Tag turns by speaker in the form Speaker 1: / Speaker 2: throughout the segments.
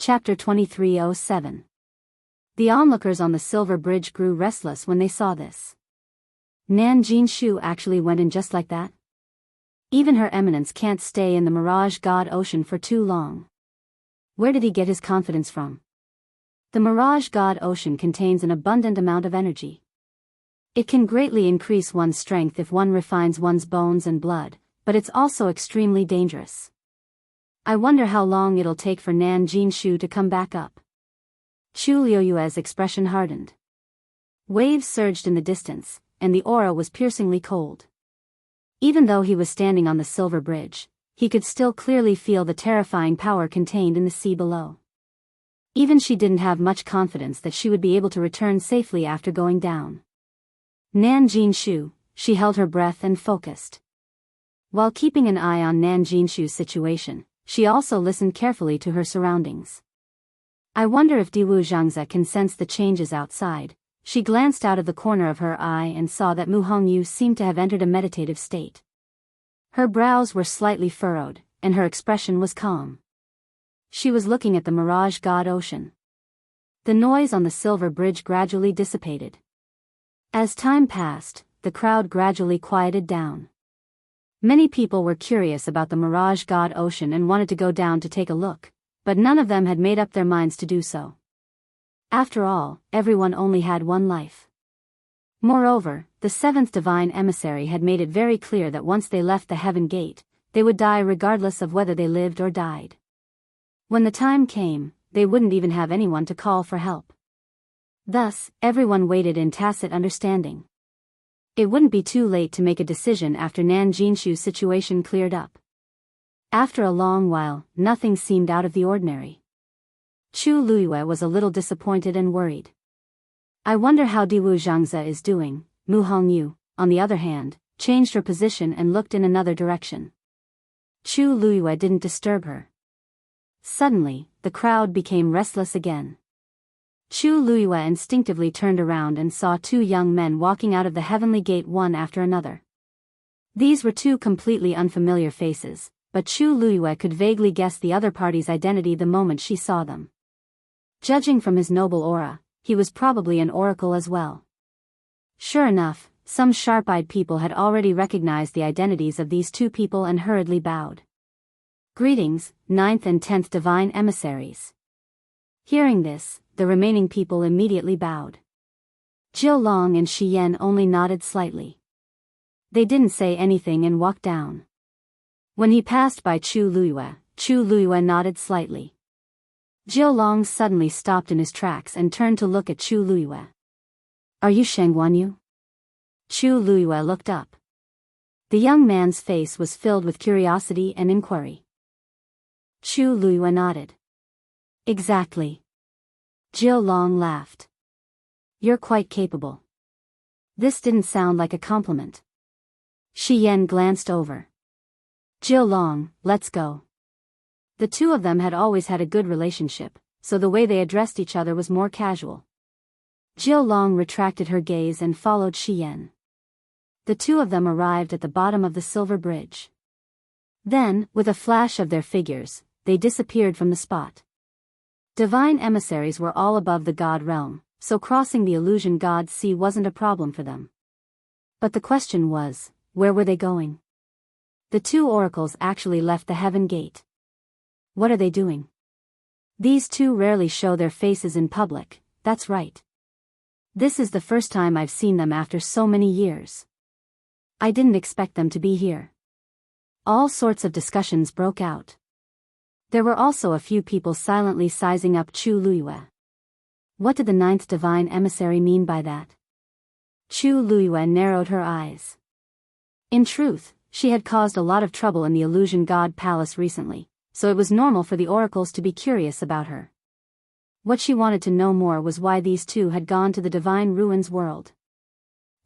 Speaker 1: Chapter 2307. The onlookers on the silver bridge grew restless when they saw this. Nan Jinshu actually went in just like that? Even Her Eminence can't stay in the Mirage God Ocean for too long. Where did he get his confidence from? The Mirage God Ocean contains an abundant amount of energy. It can greatly increase one's strength if one refines one's bones and blood, but it's also extremely dangerous. I wonder how long it'll take for Nan Jinshu to come back up. Chu Liuyue's expression hardened. Waves surged in the distance, and the aura was piercingly cold. Even though he was standing on the silver bridge, he could still clearly feel the terrifying power contained in the sea below. Even she didn't have much confidence that she would be able to return safely after going down. Nan Jinshu, she held her breath and focused. While keeping an eye on Nan Jinshu's situation, she also listened carefully to her surroundings. I wonder if Diwu Zhangze can sense the changes outside. She glanced out of the corner of her eye and saw that Mu Hongyu seemed to have entered a meditative state. Her brows were slightly furrowed, and her expression was calm. She was looking at the Mirage God Ocean. The noise on the silver bridge gradually dissipated. As time passed, the crowd gradually quieted down. Many people were curious about the Mirage God Ocean and wanted to go down to take a look, but none of them had made up their minds to do so. After all, everyone only had one life. Moreover, the seventh divine emissary had made it very clear that once they left the heaven gate, they would die regardless of whether they lived or died. When the time came, they wouldn't even have anyone to call for help. Thus, everyone waited in tacit understanding. It wouldn't be too late to make a decision after Nan Jinshu's situation cleared up. After a long while, nothing seemed out of the ordinary. Chu Luyue was a little disappointed and worried. I wonder how Diwu Zhangze is doing. Mu Hongyu, on the other hand, changed her position and looked in another direction. Chu Luyue didn't disturb her. Suddenly, the crowd became restless again. Chu Luyue instinctively turned around and saw two young men walking out of the heavenly gate one after another. These were two completely unfamiliar faces, but Chu Luyue could vaguely guess the other party's identity the moment she saw them. Judging from his noble aura, he was probably an oracle as well. Sure enough, some sharp-eyed people had already recognized the identities of these two people and hurriedly bowed. Greetings, 9th and 10th divine emissaries. Hearing this, the remaining people immediately bowed. Jiu Long and Shi Yan only nodded slightly. They didn't say anything and walked down. When he passed by Chu Luyue nodded slightly. Jiu Long suddenly stopped in his tracks and turned to look at Chu Luyue. Are you Sheng Wanyu? Chu Luyue looked up. The young man's face was filled with curiosity and inquiry. Chu Luyue nodded. Exactly. Jiu Long laughed. You're quite capable. This didn't sound like a compliment. Shi Yan glanced over. Jiu Long, let's go. The two of them had always had a good relationship, so the way they addressed each other was more casual. Jiu Long retracted her gaze and followed Shi Yan. The two of them arrived at the bottom of the silver bridge. Then, with a flash of their figures, they disappeared from the spot. Divine emissaries were all above the god realm, so crossing the illusion god sea wasn't a problem for them. But the question was, where were they going? The two oracles actually left the heaven gate. What are they doing? These two rarely show their faces in public, that's right. This is the first time I've seen them after so many years. I didn't expect them to be here. All sorts of discussions broke out. There were also a few people silently sizing up Chu Luyue. What did the 9th divine emissary mean by that? Chu Luyue narrowed her eyes. In truth, she had caused a lot of trouble in the illusion god palace recently, so it was normal for the oracles to be curious about her. What she wanted to know more was why these two had gone to the divine ruins world.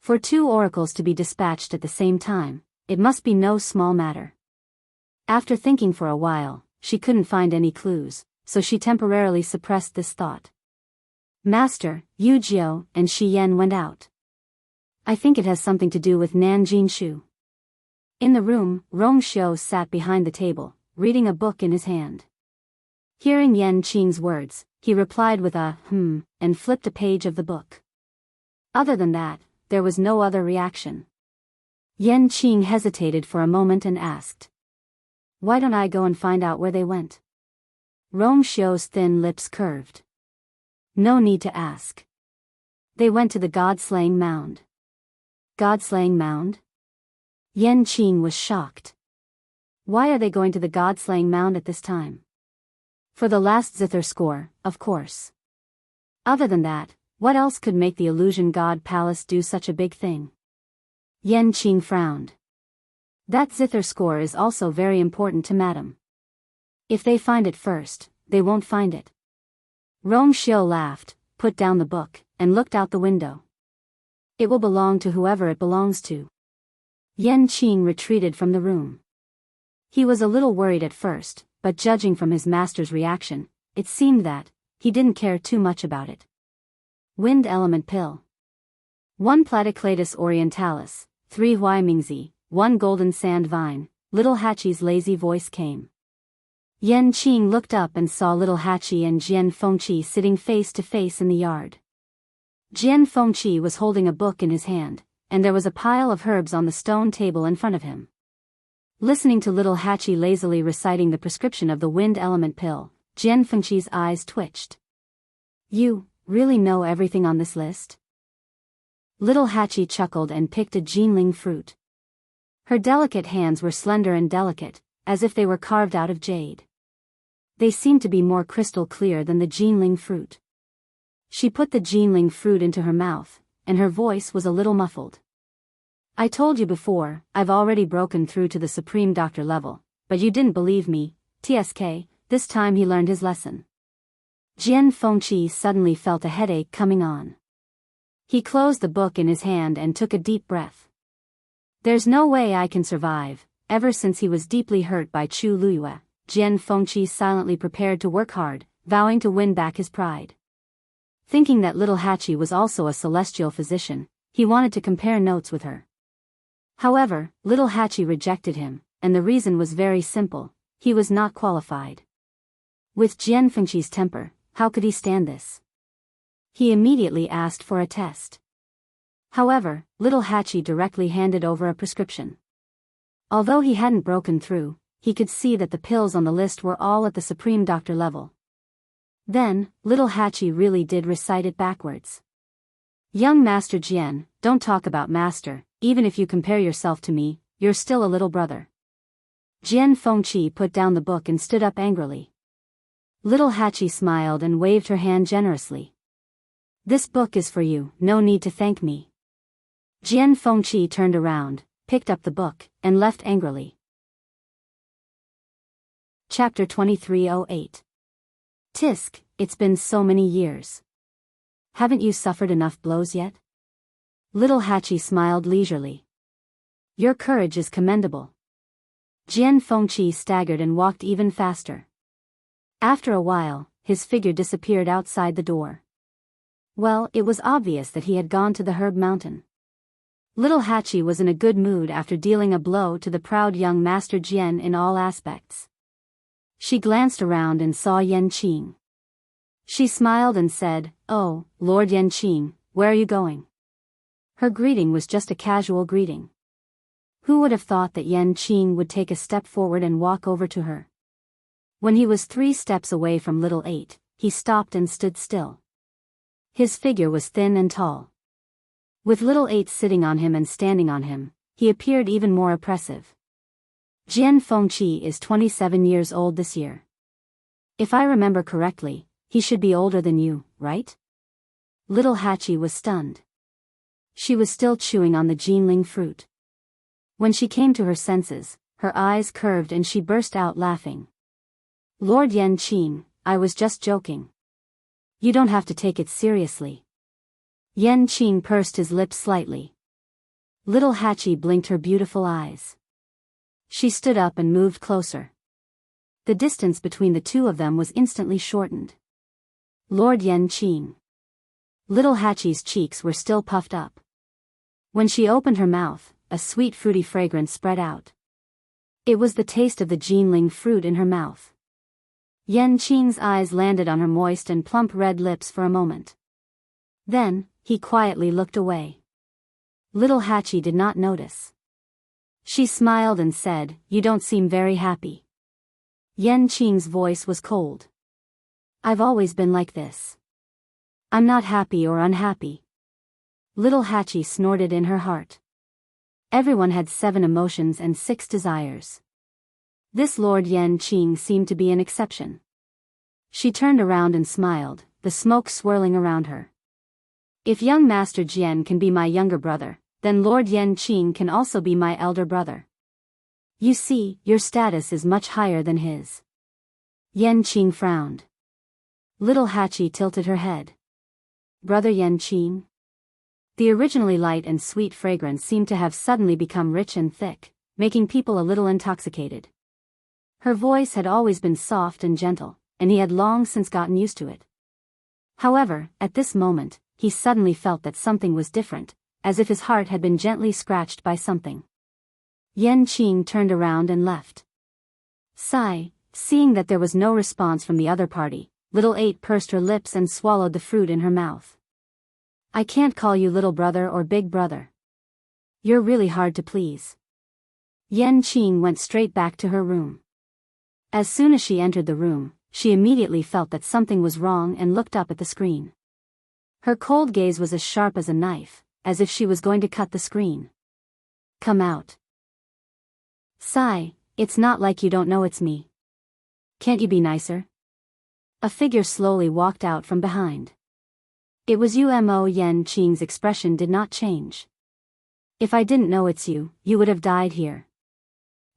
Speaker 1: For two oracles to be dispatched at the same time, it must be no small matter. After thinking for a while, she couldn't find any clues, so she temporarily suppressed this thought. Master, Yu Jiu, and Shi Yan went out. I think it has something to do with Nan Jinshu. In the room, Rong Xiu sat behind the table, reading a book in his hand. Hearing Yan Qing's words, he replied with a and flipped a page of the book. Other than that, there was no other reaction. Yan Qing hesitated for a moment and asked, "Why don't I go and find out where they went?" Rong Xiu's thin lips curved. "No need to ask. They went to the God-slaying mound." God-slaying mound? Yan Qing was shocked. Why are they going to the God-slaying mound at this time? For the last zither score, of course. Other than that, what else could make the illusion god palace do such a big thing? Yan Qing frowned. That zither score is also very important to Madam. If they find it first, they won't find it. Rong Xiu laughed, put down the book, and looked out the window. It will belong to whoever it belongs to. Yan Qing retreated from the room. He was a little worried at first, but judging from his master's reaction, it seemed that he didn't care too much about it. Wind element pill. 1 Platycladus orientalis, 3 Huaimingzi, 1 golden sand vine. Little Hachi's lazy voice came. Yan Qing looked up and saw little Hachi and Jian Fengqi sitting face to face in the yard. Jian Fengqi was holding a book in his hand, and there was a pile of herbs on the stone table in front of him. Listening to little Hachi lazily reciting the prescription of the wind element pill, Jian Fengqi's eyes twitched. "You really know everything on this list?" Little Hachi chuckled and picked a Jinling fruit. Her delicate hands were slender and delicate, as if they were carved out of jade. They seemed to be more crystal clear than the Jinling fruit. She put the Jinling fruit into her mouth, and her voice was a little muffled. "I told you before, I've already broken through to the Supreme Doctor level, but you didn't believe me, TSK, this time he learned his lesson." Jian Fengqi suddenly felt a headache coming on. He closed the book in his hand and took a deep breath. "There's no way I can survive." Ever since he was deeply hurt by Chu Luyue, Jian Fengqi silently prepared to work hard, vowing to win back his pride. Thinking that little Hachi was also a celestial physician, he wanted to compare notes with her. However, little Hachi rejected him, and the reason was very simple: he was not qualified. With Jian Fengqi's temper, how could he stand this? He immediately asked for a test. However, little Hachi directly handed over a prescription. Although he hadn't broken through, he could see that the pills on the list were all at the Supreme Doctor level. Then, little Hachi really did recite it backwards. "Young Master Jian, don't talk about master, even if you compare yourself to me, you're still a little brother." Jian Fengqi put down the book and stood up angrily. Little Hachi smiled and waved her hand generously. "This book is for you, no need to thank me." Jian Fengqi turned around, picked up the book, and left angrily. Chapter 2308. "Tisk, it's been so many years. Haven't you suffered enough blows yet?" Little Hachi smiled leisurely. "Your courage is commendable." Jian Fengqi staggered and walked even faster. After a while, his figure disappeared outside the door. Well, it was obvious that he had gone to the Herb Mountain. Little Hachi was in a good mood after dealing a blow to the proud young Master Jian in all aspects. She glanced around and saw Yan Qing. She smiled and said, "Oh, Lord Yan Qing, where are you going?" Her greeting was just a casual greeting. Who would have thought that Yan Qing would take a step forward and walk over to her? When he was 3 steps away from little 8, he stopped and stood still. His figure was thin and tall. With little 8 sitting on him and standing on him, he appeared even more oppressive. Jian Fengqi is 27 years old this year. If I remember correctly, he should be older than you, right? Little Hachi was stunned. She was still chewing on the Jinling fruit. When she came to her senses, her eyes curved and she burst out laughing. "Lord Yan Qing, I was just joking. You don't have to take it seriously." Yan Qing pursed his lips slightly. Little Hachi blinked her beautiful eyes. She stood up and moved closer. The distance between the two of them was instantly shortened. "Lord Yan Qing." Little Hachi's cheeks were still puffed up. When she opened her mouth, a sweet fruity fragrance spread out. It was the taste of the Jinling fruit in her mouth. Yan Qing's eyes landed on her moist and plump red lips for a moment. Then, he quietly looked away. Little Hachi did not notice. She smiled and said, "You don't seem very happy." Yan Qing's voice was cold. "I've always been like this. I'm not happy or unhappy." Little Hachi snorted in her heart. Everyone had 7 emotions and 6 desires. This Lord Yan Qing seemed to be an exception. She turned around and smiled, the smoke swirling around her. "If young Master Jian can be my younger brother, then Lord Yan Qing can also be my elder brother. You see, your status is much higher than his." Yan Qing frowned. Little Hachi tilted her head. "Brother Yan Qing?" The originally light and sweet fragrance seemed to have suddenly become rich and thick, making people a little intoxicated. Her voice had always been soft and gentle, and he had long since gotten used to it. However, at this moment, he suddenly felt that something was different, as if his heart had been gently scratched by something. Yan Qing turned around and left. Sigh, seeing that there was no response from the other party, Little 8 pursed her lips and swallowed the fruit in her mouth. "I can't call you little brother or big brother. You're really hard to please." Yan Qing went straight back to her room. As soon as she entered the room, she immediately felt that something was wrong and looked up at the screen. Her cold gaze was as sharp as a knife, as if she was going to cut the screen. "Come out." "Sigh, it's not like you don't know it's me. Can't you be nicer?" A figure slowly walked out from behind. It was Umo. Yan Qing's expression did not change. "If I didn't know it's you, you would have died here."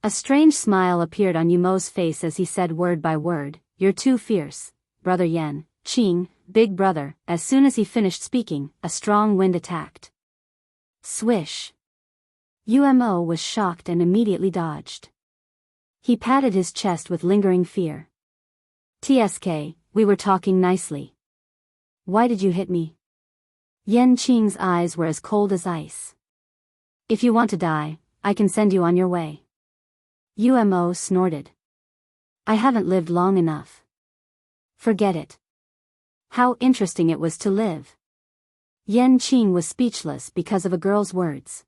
Speaker 1: A strange smile appeared on Umo's face as he said word by word, "You're too fierce, Brother Yan Qing, big brother." As soon as he finished speaking, a strong wind attacked. Swish! Umo was shocked and immediately dodged. He patted his chest with lingering fear. "TSK, we were talking nicely. Why did you hit me?" Yan Qing's eyes were as cold as ice. "If you want to die, I can send you on your way." Umo snorted. "I haven't lived long enough." "Forget it." How interesting it was to live. Yan Qing was speechless because of a girl's words.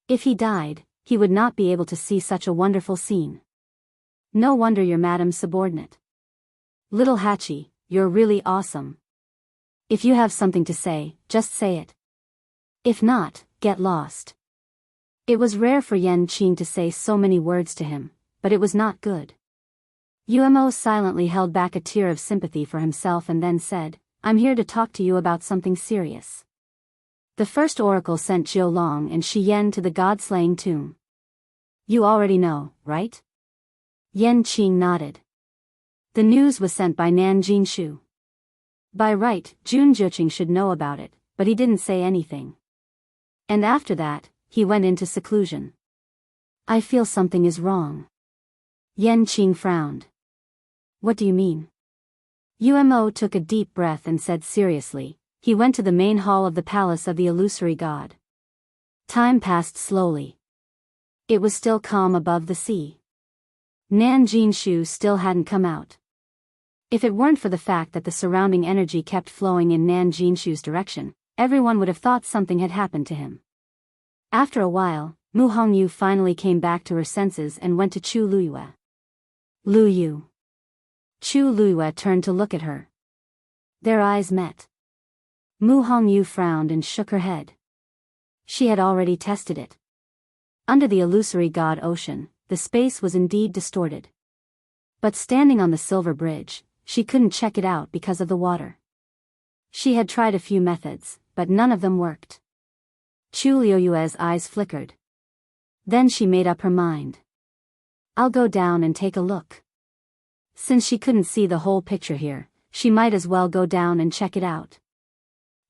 Speaker 1: If he died, he would not be able to see such a wonderful scene. No wonder you're Madam's subordinate. Little Hachi, you're really awesome. If you have something to say, just say it. If not, get lost. It was rare for Yan Qing to say so many words to him, but it was not good. Umo silently held back a tear of sympathy for himself and then said, "I'm here to talk to you about something serious." The first oracle sent Jiu Long and Shi Yan to the god-slaying tomb. "You already know, right?" Yan Qing nodded. The news was sent by Nan Jinshu. By right, Jun Jiuqing should know about it, but he didn't say anything. And after that, he went into seclusion. "I feel something is wrong." Yan Qing frowned. "What do you mean?" Umo took a deep breath and said seriously, "He went to the main hall of the palace of the illusory god." Time passed slowly. It was still calm above the sea. Nan Jinshu still hadn't come out. If it weren't for the fact that the surrounding energy kept flowing in Nan Jinshu's direction, everyone would have thought something had happened to him. After a while, Mu Hongyu finally came back to her senses and went to Chu Luyue. "Luyu." Chu Luyue turned to look at her. Their eyes met. Mu Hongyu frowned and shook her head. She had already tested it. Under the illusory god ocean, the space was indeed distorted. But standing on the silver bridge, she couldn't check it out because of the water. She had tried a few methods, but none of them worked. Chu Liyue's eyes flickered. Then she made up her mind. "I'll go down and take a look." Since she couldn't see the whole picture here, she might as well go down and check it out.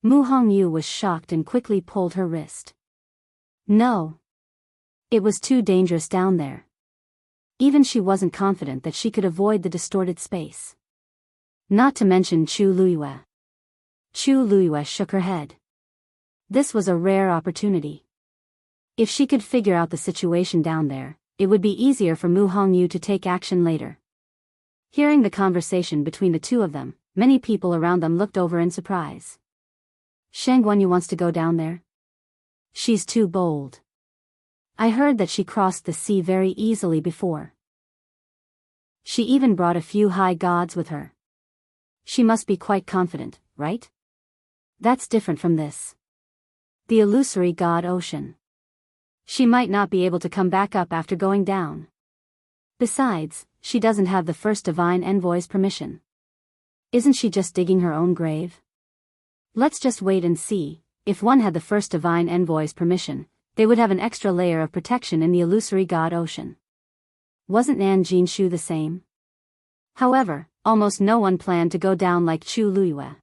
Speaker 1: Mu Hongyu was shocked and quickly pulled her wrist. No. It was too dangerous down there. Even she wasn't confident that she could avoid the distorted space. Not to mention Chu Luyue. Chu Luyue shook her head. This was a rare opportunity. If she could figure out the situation down there, it would be easier for Mu Hongyu to take action later. Hearing the conversation between the two of them, many people around them looked over in surprise. Shang Guanyu wants to go down there? She's too bold. I heard that she crossed the sea very easily before. She even brought a few high gods with her. She must be quite confident, right? That's different from this. The illusory god ocean. She might not be able to come back up after going down. Besides, she doesn't have the first divine envoy's permission. Isn't she just digging her own grave? Let's just wait and see. If one had the first divine envoy's permission, they would have an extra layer of protection in the illusory god ocean. Wasn't Nan Jinshu the same? However, almost no one planned to go down like Chu Luiyue.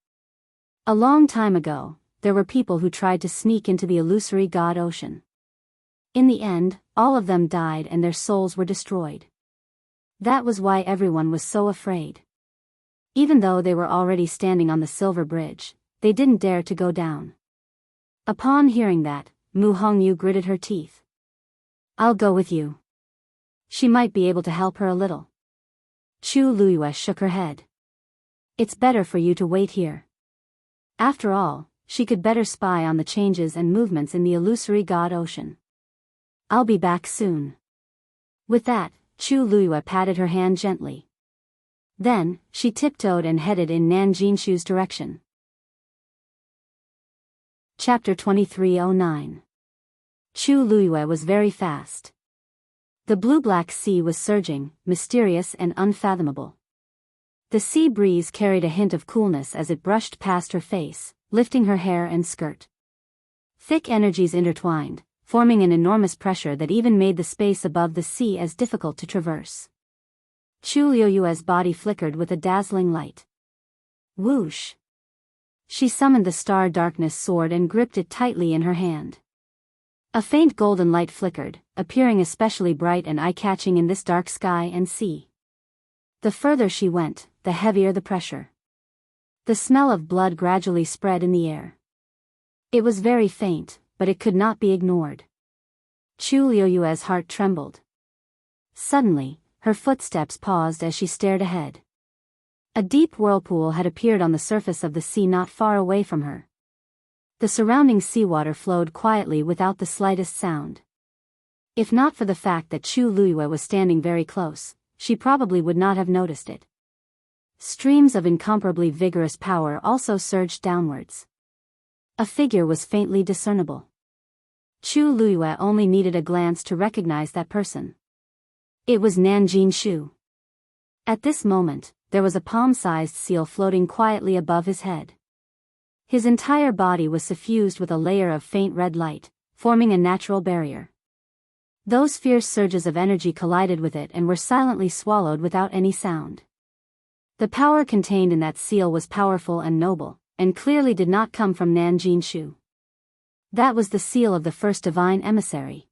Speaker 1: A long time ago, there were people who tried to sneak into the illusory god ocean. In the end, all of them died and their souls were destroyed. That was why everyone was so afraid. Even though they were already standing on the silver bridge, they didn't dare to go down. Upon hearing that, Mu Hongyu gritted her teeth. I'll go with you. She might be able to help her a little. Chu Luiyue shook her head. It's better for you to wait here. After all, she could better spy on the changes and movements in the illusory god ocean. I'll be back soon. With that, Chu Luiyue patted her hand gently. Then, she tiptoed and headed in Nan Jinshu's direction. Chapter 2309. Chu Luiyue was very fast. The blue-black sea was surging, mysterious and unfathomable. The sea breeze carried a hint of coolness as it brushed past her face, lifting her hair and skirt. Thick energies intertwined, forming an enormous pressure that even made the space above the sea as difficult to traverse. Chu Luiyue's body flickered with a dazzling light. Whoosh! She summoned the star darkness sword and gripped it tightly in her hand. A faint golden light flickered, appearing especially bright and eye-catching in this dark sky and sea. The further she went, the heavier the pressure. The smell of blood gradually spread in the air. It was very faint, but it could not be ignored. Chu Luiyue's heart trembled. Suddenly, her footsteps paused as she stared ahead. A deep whirlpool had appeared on the surface of the sea not far away from her. The surrounding seawater flowed quietly without the slightest sound. If not for the fact that Chu Luiyue was standing very close, she probably would not have noticed it. Streams of incomparably vigorous power also surged downwards. A figure was faintly discernible. Chu Luiyue only needed a glance to recognize that person. It was Nan Jinshu. At this moment, there was a palm-sized seal floating quietly above his head. His entire body was suffused with a layer of faint red light, forming a natural barrier. Those fierce surges of energy collided with it and were silently swallowed without any sound. The power contained in that seal was powerful and noble, and clearly did not come from Nan Jinshu. That was the seal of the first divine emissary.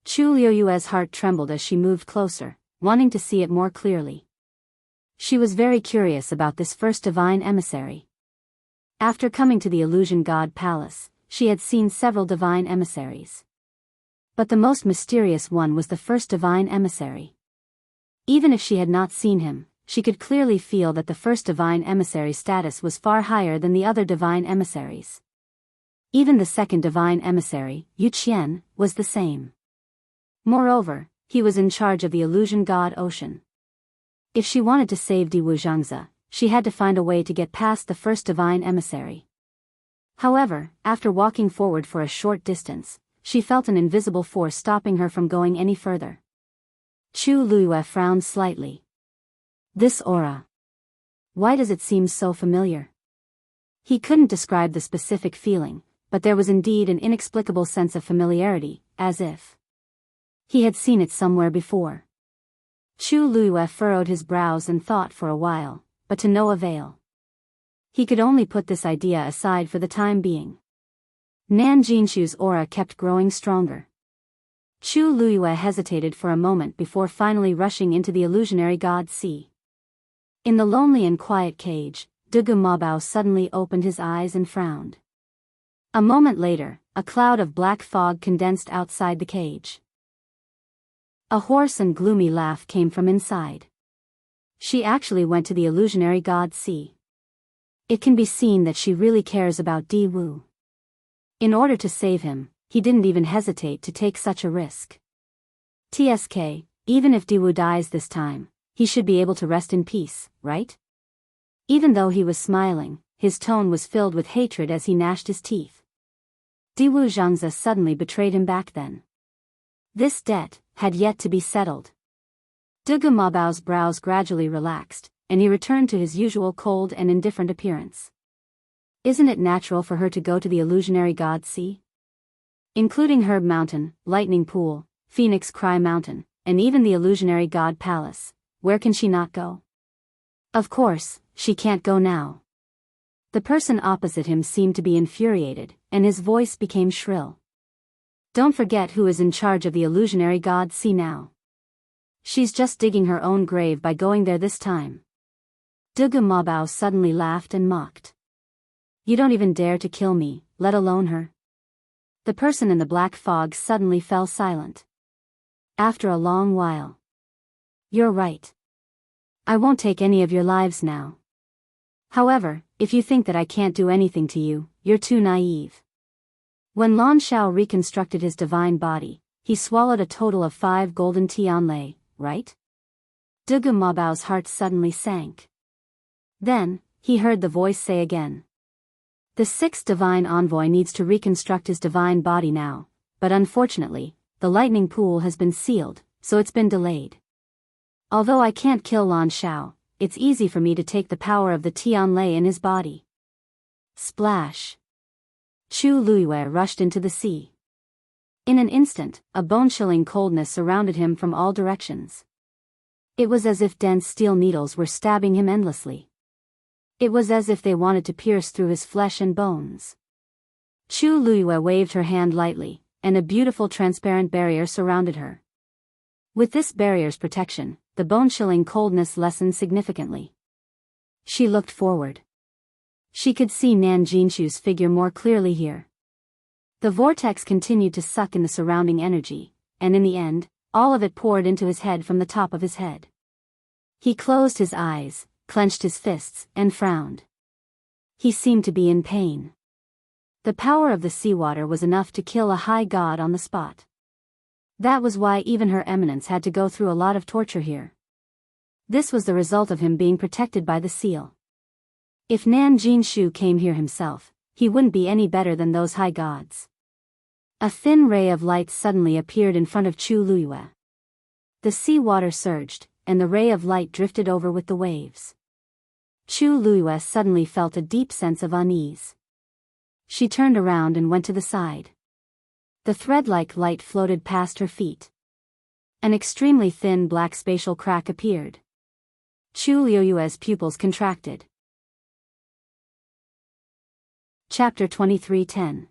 Speaker 1: Chu Luiyue's heart trembled as she moved closer, wanting to see it more clearly. She was very curious about this first divine emissary. After coming to the Illusion God Palace, she had seen several divine emissaries. But the most mysterious one was the first divine emissary. Even if she had not seen him, she could clearly feel that the first divine emissary's status was far higher than the other divine emissaries. Even the second divine emissary, Yu Qian, was the same. Moreover, he was in charge of the Illusion God Ocean. If she wanted to save Di Wuzhangzi, she had to find a way to get past the first divine emissary. However, after walking forward for a short distance, she felt an invisible force stopping her from going any further. Chu Luiyue frowned slightly. This aura. Why does it seem so familiar? He couldn't describe the specific feeling, but there was indeed an inexplicable sense of familiarity, as if he had seen it somewhere before. Chu Luiyue furrowed his brows and thought for a while, but to no avail. He could only put this idea aside for the time being. Nan Jinshu's aura kept growing stronger. Chu Luiyue hesitated for a moment before finally rushing into the illusionary god sea. In the lonely and quiet cage, Dugu Mabao suddenly opened his eyes and frowned. A moment later, a cloud of black fog condensed outside the cage. A hoarse and gloomy laugh came from inside. She actually went to the illusionary god Sea. It can be seen that she really cares about Di Wu. In order to save him, he didn't even hesitate to take such a risk. TSK, even if Di Wu dies this time, he should be able to rest in peace, right? Even though he was smiling, his tone was filled with hatred as he gnashed his teeth. Di Wu Zhangzi suddenly betrayed him back then. This debt had yet to be settled. Dugu Mabao's brows gradually relaxed, and he returned to his usual cold and indifferent appearance. Isn't it natural for her to go to the illusionary god Sea? Including Herb Mountain, Lightning Pool, Phoenix Cry Mountain, and even the illusionary god Palace, where can she not go? Of course, she can't go now. The person opposite him seemed to be infuriated, and his voice became shrill. Don't forget who is in charge of the illusionary god Sea now. She's just digging her own grave by going there this time. Dugu Mabao suddenly laughed and mocked. You don't even dare to kill me, let alone her. The person in the black fog suddenly fell silent. After a long while. You're right. I won't take any of your lives now. However, if you think that I can't do anything to you, you're too naive. When Lan Shao reconstructed his divine body, he swallowed a total of 5 golden tianlei, right? Dugu Mabao's heart suddenly sank. Then, he heard the voice say again. The 6th divine envoy needs to reconstruct his divine body now, but unfortunately, the lightning pool has been sealed, so it's been delayed. Although I can't kill Lan Shao, it's easy for me to take the power of the Tianlei in his body. Splash! Chu Luiyue rushed into the sea. In an instant, a bone-chilling coldness surrounded him from all directions. It was as if dense steel needles were stabbing him endlessly. It was as if they wanted to pierce through his flesh and bones. Chu Luiyue waved her hand lightly, and a beautiful transparent barrier surrounded her. With this barrier's protection, the bone-chilling coldness lessened significantly. She looked forward. She could see Nan Jinshu's figure more clearly here. The vortex continued to suck in the surrounding energy, and in the end, all of it poured into his head from the top of his head. He closed his eyes, clenched his fists, and frowned. He seemed to be in pain. The power of the seawater was enough to kill a high god on the spot. That was why even Her Eminence had to go through a lot of torture here. This was the result of him being protected by the seal. If Nan Jinshu came here himself, he wouldn't be any better than those high gods. A thin ray of light suddenly appeared in front of Chu Luiyue. The sea water surged, and the ray of light drifted over with the waves. Chu Luiyue suddenly felt a deep sense of unease. She turned around and went to the side. The thread-like light floated past her feet. An extremely thin black spatial crack appeared. Chu Luiyue's pupils contracted. Chapter 23:10.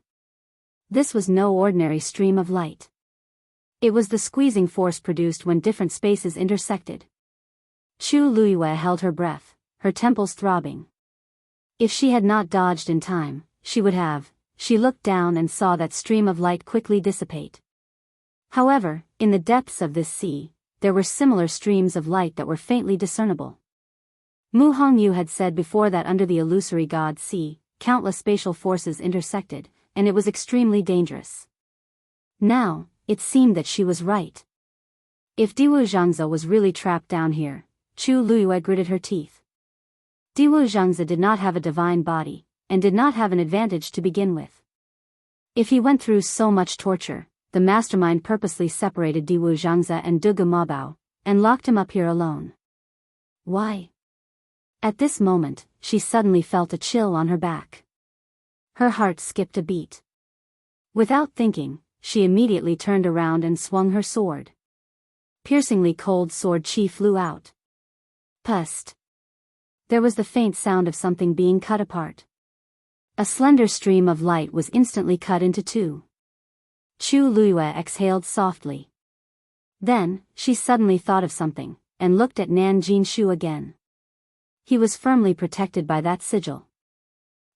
Speaker 1: This was no ordinary stream of light. It was the squeezing force produced when different spaces intersected. Chu Luiyue held her breath, her temples throbbing. If she had not dodged in time, she would have. She looked down and saw that stream of light quickly dissipate. However, in the depths of this sea, there were similar streams of light that were faintly discernible. Mu Hongyu had said before that under the illusory god Sea, countless spatial forces intersected, and it was extremely dangerous. Now, it seemed that she was right. If Diwu Zhangzi was really trapped down here, Chu Luiyue gritted her teeth. Diwu Zhangzi did not have a divine body, and did not have an advantage to begin with. If he went through so much torture, the mastermind purposely separated Diwu Zhangzi and Dugu Mabao, and locked him up here alone. Why? At this moment, she suddenly felt a chill on her back. Her heart skipped a beat. Without thinking, she immediately turned around and swung her sword. Piercingly cold sword chi flew out. Pust. There was the faint sound of something being cut apart. A slender stream of light was instantly cut into 2. Chu Luiyue exhaled softly. Then, she suddenly thought of something, and looked at Nan Jinshu again. He was firmly protected by that sigil.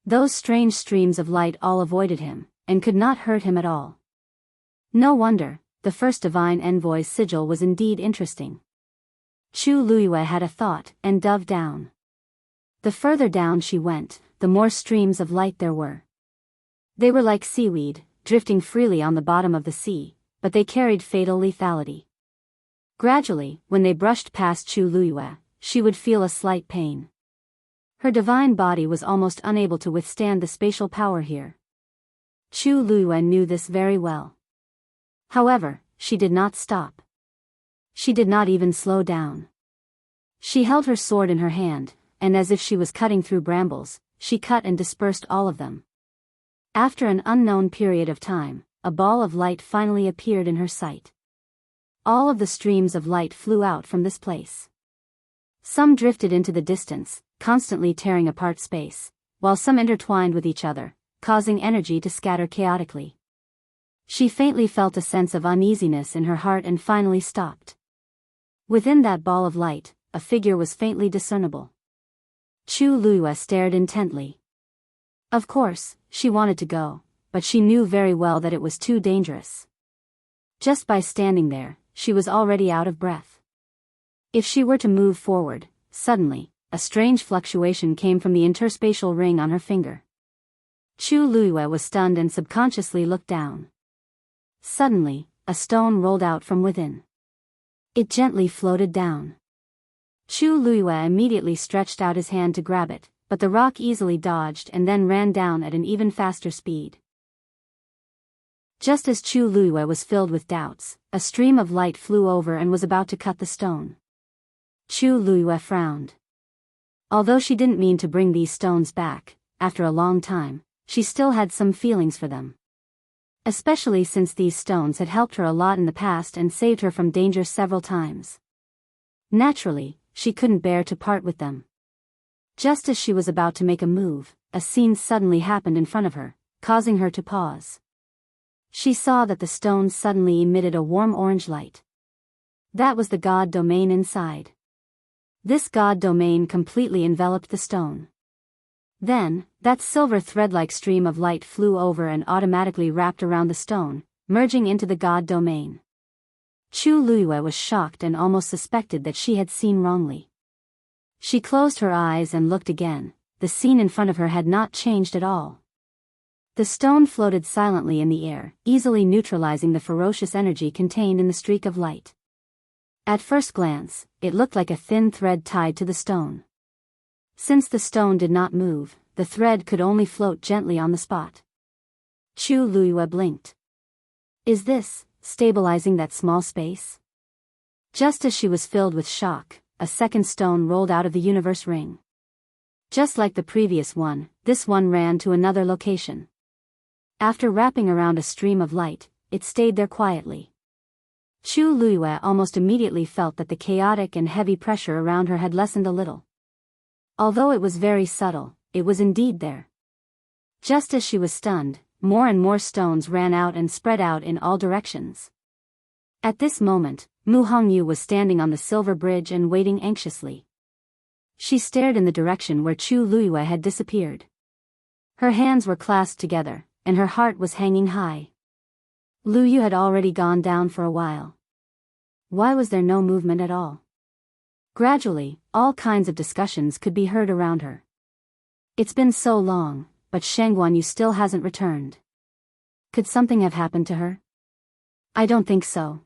Speaker 1: Those strange streams of light all avoided him, and could not hurt him at all. No wonder, the first divine envoy's sigil was indeed interesting. Chu Luiyue had a thought and dove down. The further down she went, the more streams of light there were. They were like seaweed, drifting freely on the bottom of the sea, but they carried fatal lethality. Gradually, when they brushed past Chu Luiyue, she would feel a slight pain. Her divine body was almost unable to withstand the spatial power here. Chu Luiyue knew this very well. However, she did not stop. She did not even slow down. She held her sword in her hand, and as if she was cutting through brambles, she cut and dispersed all of them. After an unknown period of time, a ball of light finally appeared in her sight. All of the streams of light flew out from this place. Some drifted into the distance, constantly tearing apart space, while some intertwined with each other, causing energy to scatter chaotically. She faintly felt a sense of uneasiness in her heart and finally stopped. Within that ball of light, a figure was faintly discernible. Chu Luiyue stared intently. Of course, she wanted to go, but she knew very well that it was too dangerous. Just by standing there, she was already out of breath. If she were to move forward, suddenly, a strange fluctuation came from the interspatial ring on her finger. Chu Luiyue was stunned and subconsciously looked down. Suddenly, a stone rolled out from within. It gently floated down. Chu Luiyue immediately stretched out his hand to grab it, but the rock easily dodged and then ran down at an even faster speed. Just as Chu Luiyue was filled with doubts, a stream of light flew over and was about to cut the stone. Chu Luiyue frowned. Although she didn't mean to bring these stones back, after a long time, she still had some feelings for them. Especially since these stones had helped her a lot in the past and saved her from danger several times. Naturally, she couldn't bear to part with them. Just as she was about to make a move, a scene suddenly happened in front of her, causing her to pause. She saw that the stones suddenly emitted a warm orange light. That was the god domain inside. This god domain completely enveloped the stone. Then, that silver thread-like stream of light flew over and automatically wrapped around the stone, merging into the god domain. Chu Luiyue was shocked and almost suspected that she had seen wrongly. She closed her eyes and looked again. The scene in front of her had not changed at all. The stone floated silently in the air, easily neutralizing the ferocious energy contained in the streak of light. At first glance, it looked like a thin thread tied to the stone. Since the stone did not move, the thread could only float gently on the spot. Chu Luiyue blinked. Is this stabilizing that small space? Just as she was filled with shock, a second stone rolled out of the universe ring. Just like the previous one, this one ran to another location. After wrapping around a stream of light, it stayed there quietly. Chu Luiyue almost immediately felt that the chaotic and heavy pressure around her had lessened a little. Although it was very subtle, it was indeed there. Just as she was stunned, more and more stones ran out and spread out in all directions. At this moment, Mu Hongyu was standing on the silver bridge and waiting anxiously. She stared in the direction where Chu Luiyue had disappeared. Her hands were clasped together, and her heart was hanging high. Lu Yu had already gone down for a while. Why was there no movement at all? Gradually, all kinds of discussions could be heard around her. It's been so long, but Shang Guanyu still hasn't returned. Could something have happened to her? I don't think so.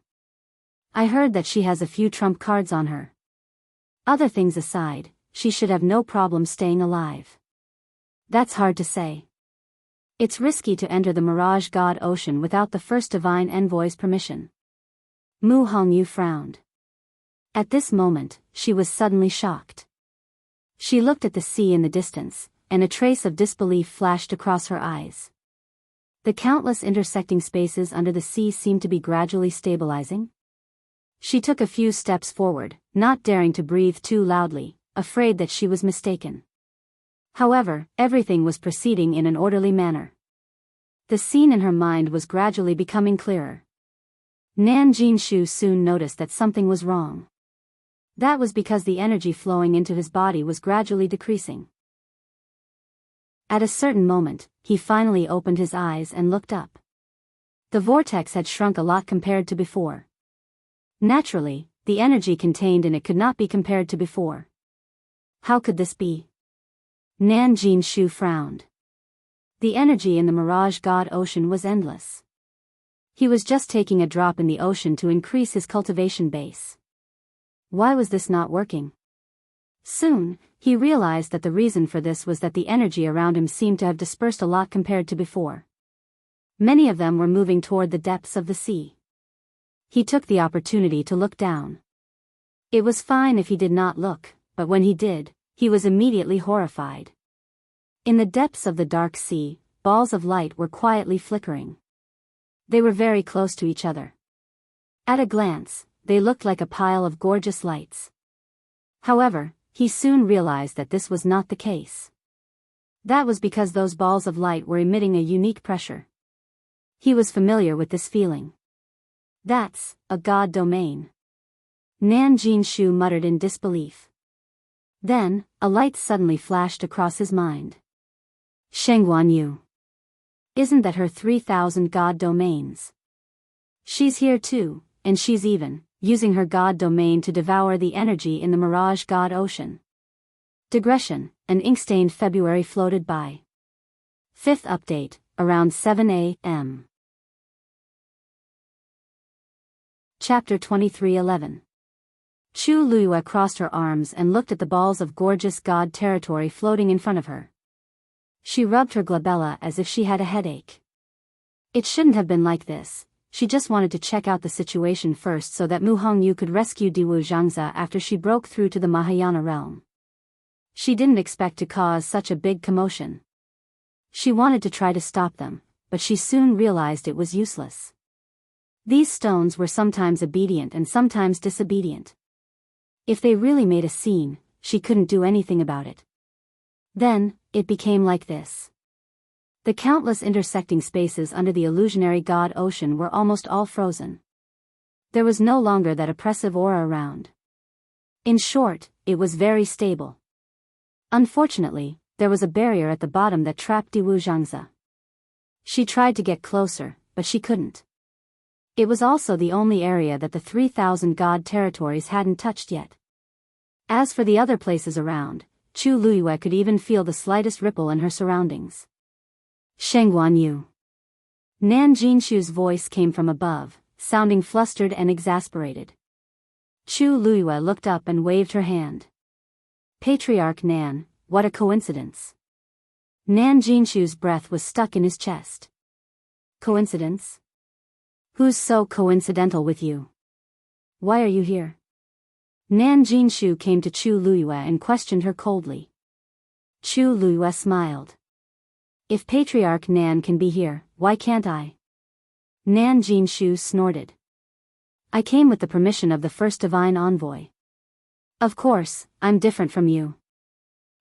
Speaker 1: I heard that she has a few trump cards on her. Other things aside, she should have no problem staying alive. That's hard to say. It's risky to enter the Mirage God Ocean without the first divine envoy's permission. Mu Hongyu frowned. At this moment, she was suddenly shocked. She looked at the sea in the distance, and a trace of disbelief flashed across her eyes. The countless intersecting spaces under the sea seemed to be gradually stabilizing. She took a few steps forward, not daring to breathe too loudly, afraid that she was mistaken. However, everything was proceeding in an orderly manner. The scene in her mind was gradually becoming clearer. Nan Jinshu soon noticed that something was wrong. That was because the energy flowing into his body was gradually decreasing. At a certain moment, he finally opened his eyes and looked up. The vortex had shrunk a lot compared to before. Naturally, the energy contained in it could not be compared to before. How could this be? Nan Jinshu frowned. The energy in the Mirage God Ocean was endless. He was just taking a drop in the ocean to increase his cultivation base. Why was this not working? Soon, he realized that the reason for this was that the energy around him seemed to have dispersed a lot compared to before. Many of them were moving toward the depths of the sea. He took the opportunity to look down. It was fine if he did not look, but when he did, he was immediately horrified. In the depths of the dark sea, balls of light were quietly flickering. They were very close to each other. At a glance, they looked like a pile of gorgeous lights. However, he soon realized that this was not the case. That was because those balls of light were emitting a unique pressure. He was familiar with this feeling. That's a god domain. Nan Jinshu muttered in disbelief. Then, a light suddenly flashed across his mind. Shengguan Yu. Isn't that her 3,000 god domains? She's here too, and she's even using her god domain to devour the energy in the Mirage God Ocean. Digression, an ink-stained February floated by. Fifth update, around 7 a.m. Chapter 23:11. Chu Luiyue crossed her arms and looked at the balls of gorgeous god territory floating in front of her. She rubbed her glabella as if she had a headache. It shouldn't have been like this. She just wanted to check out the situation first so that Mu Hongyu could rescue Diwu Zhangzi after she broke through to the Mahayana realm. She didn't expect to cause such a big commotion. She wanted to try to stop them, but she soon realized it was useless. These stones were sometimes obedient and sometimes disobedient. If they really made a scene, she couldn't do anything about it. Then, it became like this. The countless intersecting spaces under the illusionary god ocean were almost all frozen. There was no longer that oppressive aura around. In short, it was very stable. Unfortunately, there was a barrier at the bottom that trapped Diwu Zhangzi. She tried to get closer, but she couldn't. It was also the only area that the 3,000 god territories hadn't touched yet. As for the other places around, Chu Luiyue could even feel the slightest ripple in her surroundings. Shengguan Yu. Nan Jinshu's voice came from above, sounding flustered and exasperated. Chu Luiyue looked up and waved her hand. Patriarch Nan, what a coincidence. Nan Jinshu's breath was stuck in his chest. Coincidence? Who's so coincidental with you? Why are you here? Nan Jinshu came to Chu Luiyue and questioned her coldly. Chu Luiyue smiled. If Patriarch Nan can be here, why can't I? Nan Jinshu snorted. I came with the permission of the first divine envoy. Of course, I'm different from you.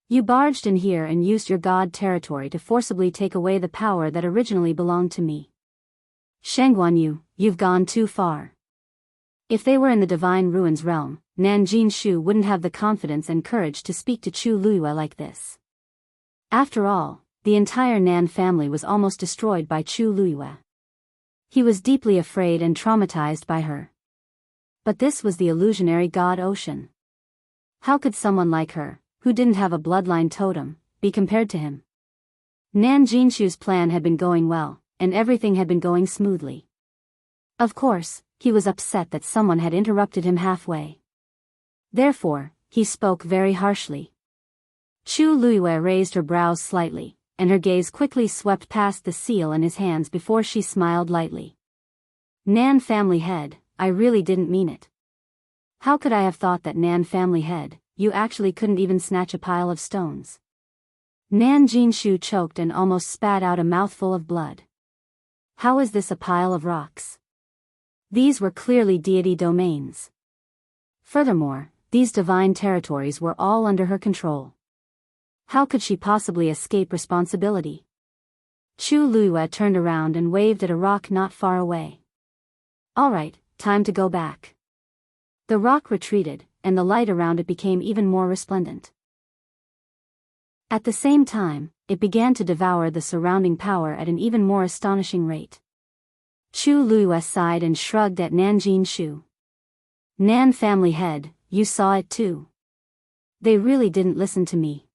Speaker 1: You barged in here and used your god territory to forcibly take away the power that originally belonged to me. Shengguan Yu, you've gone too far. If they were in the Divine Ruins realm, Nan Jinshu wouldn't have the confidence and courage to speak to Chu Luiyue like this. After all, the entire Nan family was almost destroyed by Chu Luiyue. He was deeply afraid and traumatized by her. But this was the illusionary god ocean. How could someone like her, who didn't have a bloodline totem, be compared to him? Nan Jinshu's plan had been going well, and everything had been going smoothly. Of course, he was upset that someone had interrupted him halfway. Therefore, he spoke very harshly. Chu Luiyue raised her brows slightly, and her gaze quickly swept past the seal in his hands before she smiled lightly. Nan family head, I really didn't mean it. How could I have thought that Nan family head, you actually couldn't even snatch a pile of stones? Nan Jinshu choked and almost spat out a mouthful of blood. How is this a pile of rocks? These were clearly deity domains. Furthermore, these divine territories were all under her control. How could she possibly escape responsibility? Chu Luiyue turned around and waved at a rock not far away. All right, time to go back. The rock retreated, and the light around it became even more resplendent. At the same time, it began to devour the surrounding power at an even more astonishing rate. Chu Luiyue sighed and shrugged at Nan Jinshu. Nan family head, you saw it too. They really didn't listen to me.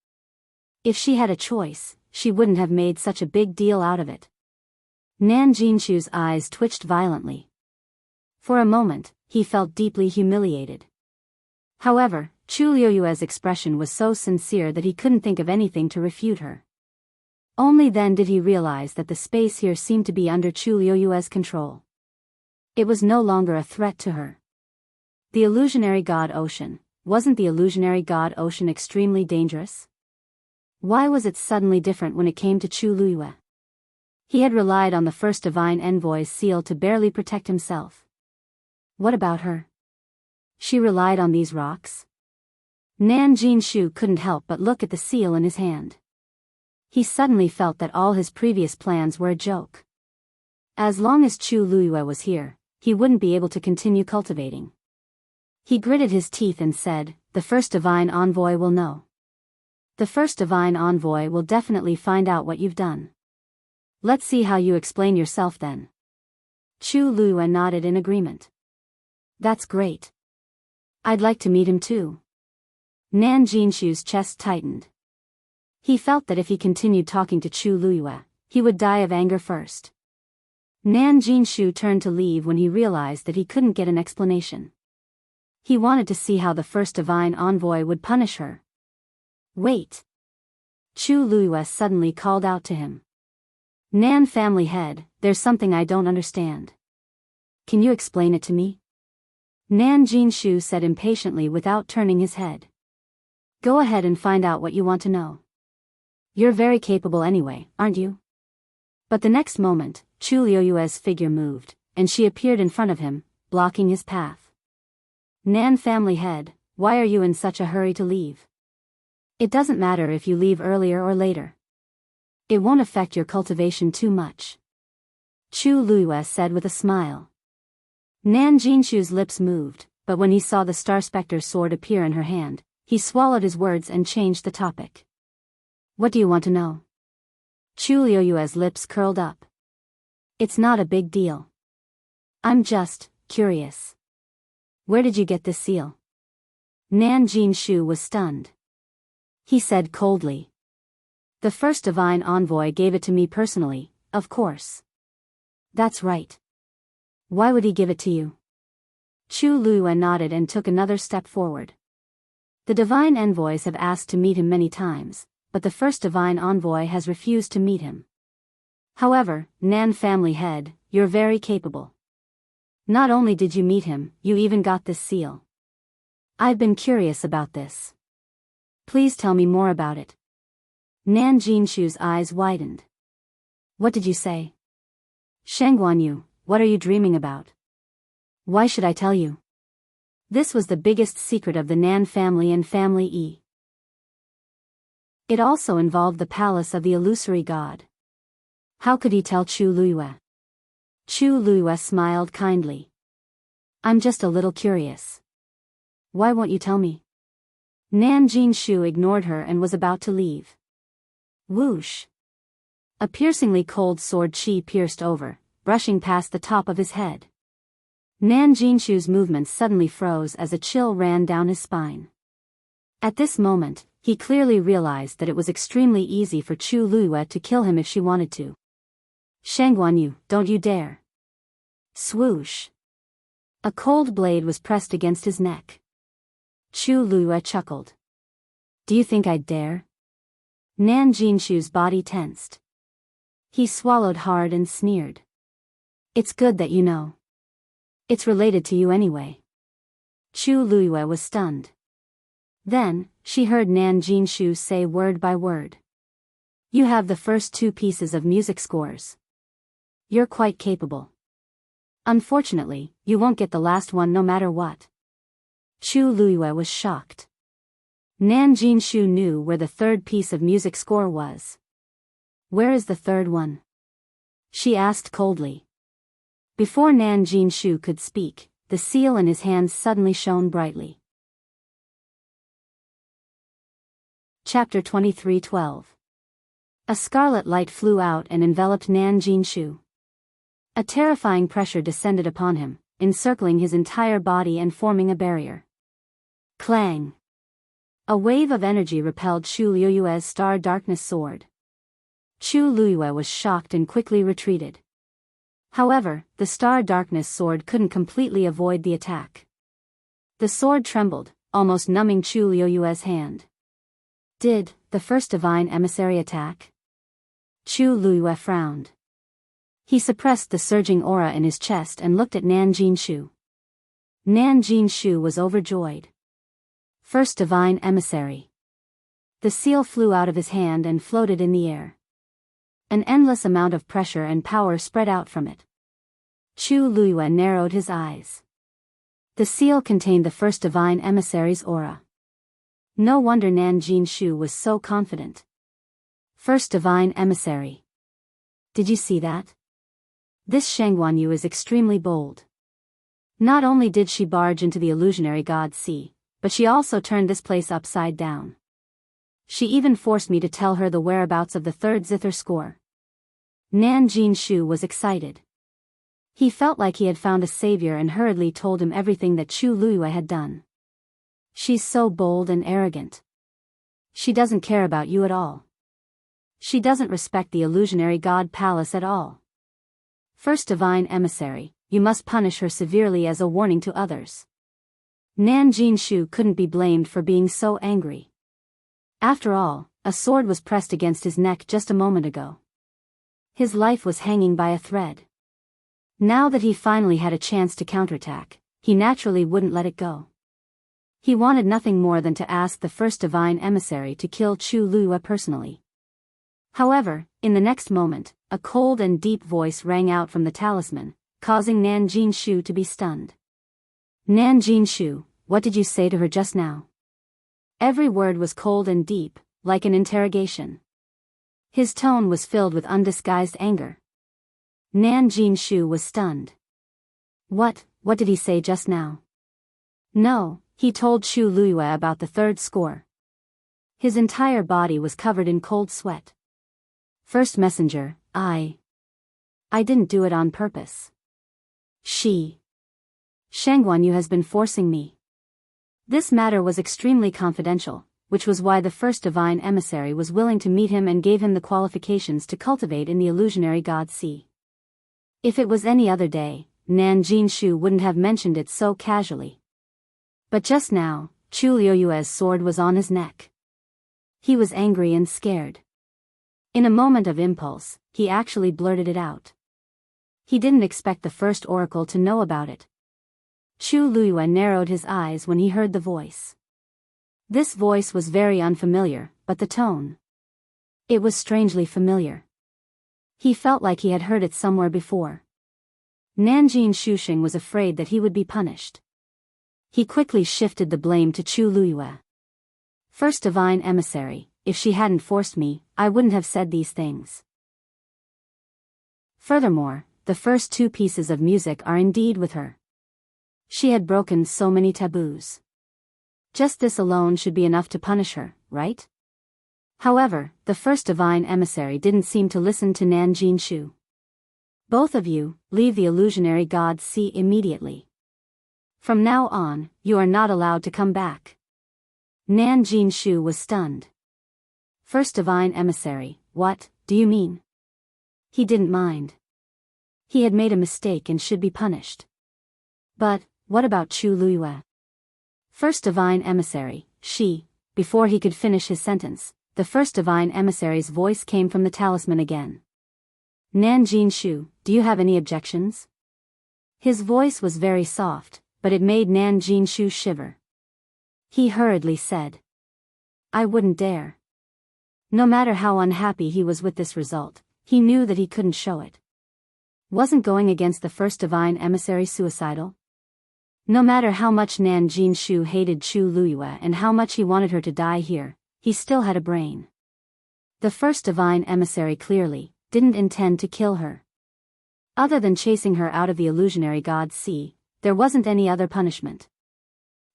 Speaker 1: If she had a choice, she wouldn't have made such a big deal out of it. Nan Jinshu's eyes twitched violently. For a moment, he felt deeply humiliated. However, Chu Liuyue's expression was so sincere that he couldn't think of anything to refute her. Only then did he realize that the space here seemed to be under Chu Liuyue's control. It was no longer a threat to her. The illusionary god ocean, wasn't the illusionary god ocean extremely dangerous? Why was it suddenly different when it came to Chu Liyue? He had relied on the first divine envoy's seal to barely protect himself. What about her? She relied on these rocks? Nan Jinshu couldn't help but look at the seal in his hand. He suddenly felt that all his previous plans were a joke. As long as Chu Liyue was here, he wouldn't be able to continue cultivating. He gritted his teeth and said, "The first divine envoy will know. The first divine envoy will definitely find out what you've done. Let's see how you explain yourself then." Chu Liyue nodded in agreement. "That's great. I'd like to meet him too." Nan Jinshu's chest tightened. He felt that if he continued talking to Chu Liyue, he would die of anger first. Nan Jinshu turned to leave when he realized that he couldn't get an explanation. He wanted to see how the first divine envoy would punish her. "Wait." Chu Liyue suddenly called out to him. "Nan family head, there's something I don't understand. Can you explain it to me?" Nan Jinshu said impatiently without turning his head. "Go ahead and find out what you want to know. You're very capable anyway, aren't you?" But the next moment, Chu Liyue's figure moved, and she appeared in front of him, blocking his path. "Nan family head, why are you in such a hurry to leave? It doesn't matter if you leave earlier or later. It won't affect your cultivation too much," Chu Liyue said with a smile. Nan Jinshu's lips moved, but when he saw the Star Spectre sword appear in her hand, he swallowed his words and changed the topic. "What do you want to know?" Chu Liyue's lips curled up. "It's not a big deal. I'm just curious. Where did you get this seal?" Nan Jinshu was stunned. He said coldly, "The first divine envoy gave it to me personally, of course." "That's right. Why would he give it to you?" Chu Liyue nodded and took another step forward. The divine envoys have asked to meet him many times, but the first divine envoy has refused to meet him. However, Nan family head, you're very capable. Not only did you meet him, you even got this seal. I've been curious about this. Please tell me more about it." Nan Jinshu's eyes widened. "What did you say? Shangguanyu, what are you dreaming about? Why should I tell you?" This was the biggest secret of the Nan family and Family E. It also involved the palace of the illusory god. How could he tell Chu Liyue? Chu Liyue smiled kindly. "I'm just a little curious. Why won't you tell me?" Nan Jinshu ignored her and was about to leave. Whoosh! A piercingly cold sword chi pierced over, brushing past the top of his head. Nan Jinshu's movements suddenly froze as a chill ran down his spine. At this moment, he clearly realized that it was extremely easy for Chu Liyue to kill him if she wanted to. "Shangguanyu, don't you dare!" Swoosh! A cold blade was pressed against his neck. Chu Liyue chuckled. "Do you think I'd dare?" Nan Jinshu's body tensed. He swallowed hard and sneered. "It's good that you know. It's related to you anyway." Chu Liyue was stunned. Then, she heard Nan Jinshu say word by word. "You have the first two pieces of music scores. You're quite capable. Unfortunately, you won't get the last one no matter what." Chu Liyue was shocked. Nan Jinshu knew where the third piece of music score was. "Where is the third one?" she asked coldly. Before Nan Jinshu could speak, the seal in his hands suddenly shone brightly. Chapter 23:12. A scarlet light flew out and enveloped Nan Jinshu. A terrifying pressure descended upon him, encircling his entire body and forming a barrier. Clang! A wave of energy repelled Chu Liyue's Star Darkness sword. Chu Liyue was shocked and quickly retreated. However, the Star Darkness sword couldn't completely avoid the attack. The sword trembled, almost numbing Chu Liyue's hand. Did the first divine emissary attack? Chu Liyue frowned. He suppressed the surging aura in his chest and looked at Nan Jinshu. Nan Jinshu was overjoyed. First divine emissary. The seal flew out of his hand and floated in the air. An endless amount of pressure and power spread out from it. Chu Liyue narrowed his eyes. The seal contained the first divine emissary's aura. No wonder Nan Jinshu was so confident. First divine emissary. Did you see that? This Shangguanyu is extremely bold. Not only did she barge into the illusionary god sea, but she also turned this place upside down. She even forced me to tell her the whereabouts of the third zither score. Nan Jinshu was excited. He felt like he had found a savior and hurriedly told him everything that Chu Liyue had done. She's so bold and arrogant. She doesn't care about you at all. She doesn't respect the illusionary god palace at all. First divine emissary, you must punish her severely as a warning to others. Nan Jinshu couldn't be blamed for being so angry. After all, a sword was pressed against his neck just a moment ago. His life was hanging by a thread. Now that he finally had a chance to counterattack, he naturally wouldn't let it go. He wanted nothing more than to ask the first divine emissary to kill Chu Liyue personally. However, in the next moment, a cold and deep voice rang out from the talisman, causing Nan Jinshu to be stunned. Nan Jinshu, what did you say to her just now? Every word was cold and deep, like an interrogation. His tone was filled with undisguised anger. Nan Jinshu was stunned. What did he say just now? No, he told Chu Liyue about the third score. His entire body was covered in cold sweat. First messenger, I didn't do it on purpose. Shangguanyu has been forcing me. This matter was extremely confidential, which was why the first divine emissary was willing to meet him and gave him the qualifications to cultivate in the illusionary god sea. If it was any other day, Nan Jinshu wouldn't have mentioned it so casually. But just now, Chu Liyue's sword was on his neck. He was angry and scared. In a moment of impulse, he actually blurted it out. He didn't expect the first oracle to know about it. Chu Liyue narrowed his eyes when he heard the voice. This voice was very unfamiliar, but the tone. It was strangely familiar. He felt like he had heard it somewhere before. Nanjin Shusheng was afraid that he would be punished. He quickly shifted the blame to Chu Liyue. First divine emissary, if she hadn't forced me, I wouldn't have said these things. Furthermore, the first two pieces of music are indeed with her. She had broken so many taboos. Just this alone should be enough to punish her, right? However, the first divine emissary didn't seem to listen to Nan Jinshu. Both of you, leave the illusionary god sea immediately. From now on, you are not allowed to come back. Nan Jinshu was stunned. First divine emissary, what do you mean? He didn't mind. He had made a mistake and should be punished. But, what about Chu Liyue? First divine emissary, before he could finish his sentence, the first divine emissary's voice came from the talisman again. Nan Jinshu, do you have any objections? His voice was very soft, but it made Nan Jinshu shiver. He hurriedly said, I wouldn't dare. No matter how unhappy he was with this result, he knew that he couldn't show it. Wasn't going against the first divine emissary suicidal? No matter how much Nan Jinshu hated Chu Liyue and how much he wanted her to die here, he still had a brain. The first divine emissary clearly didn't intend to kill her. Other than chasing her out of the illusionary god sea, there wasn't any other punishment.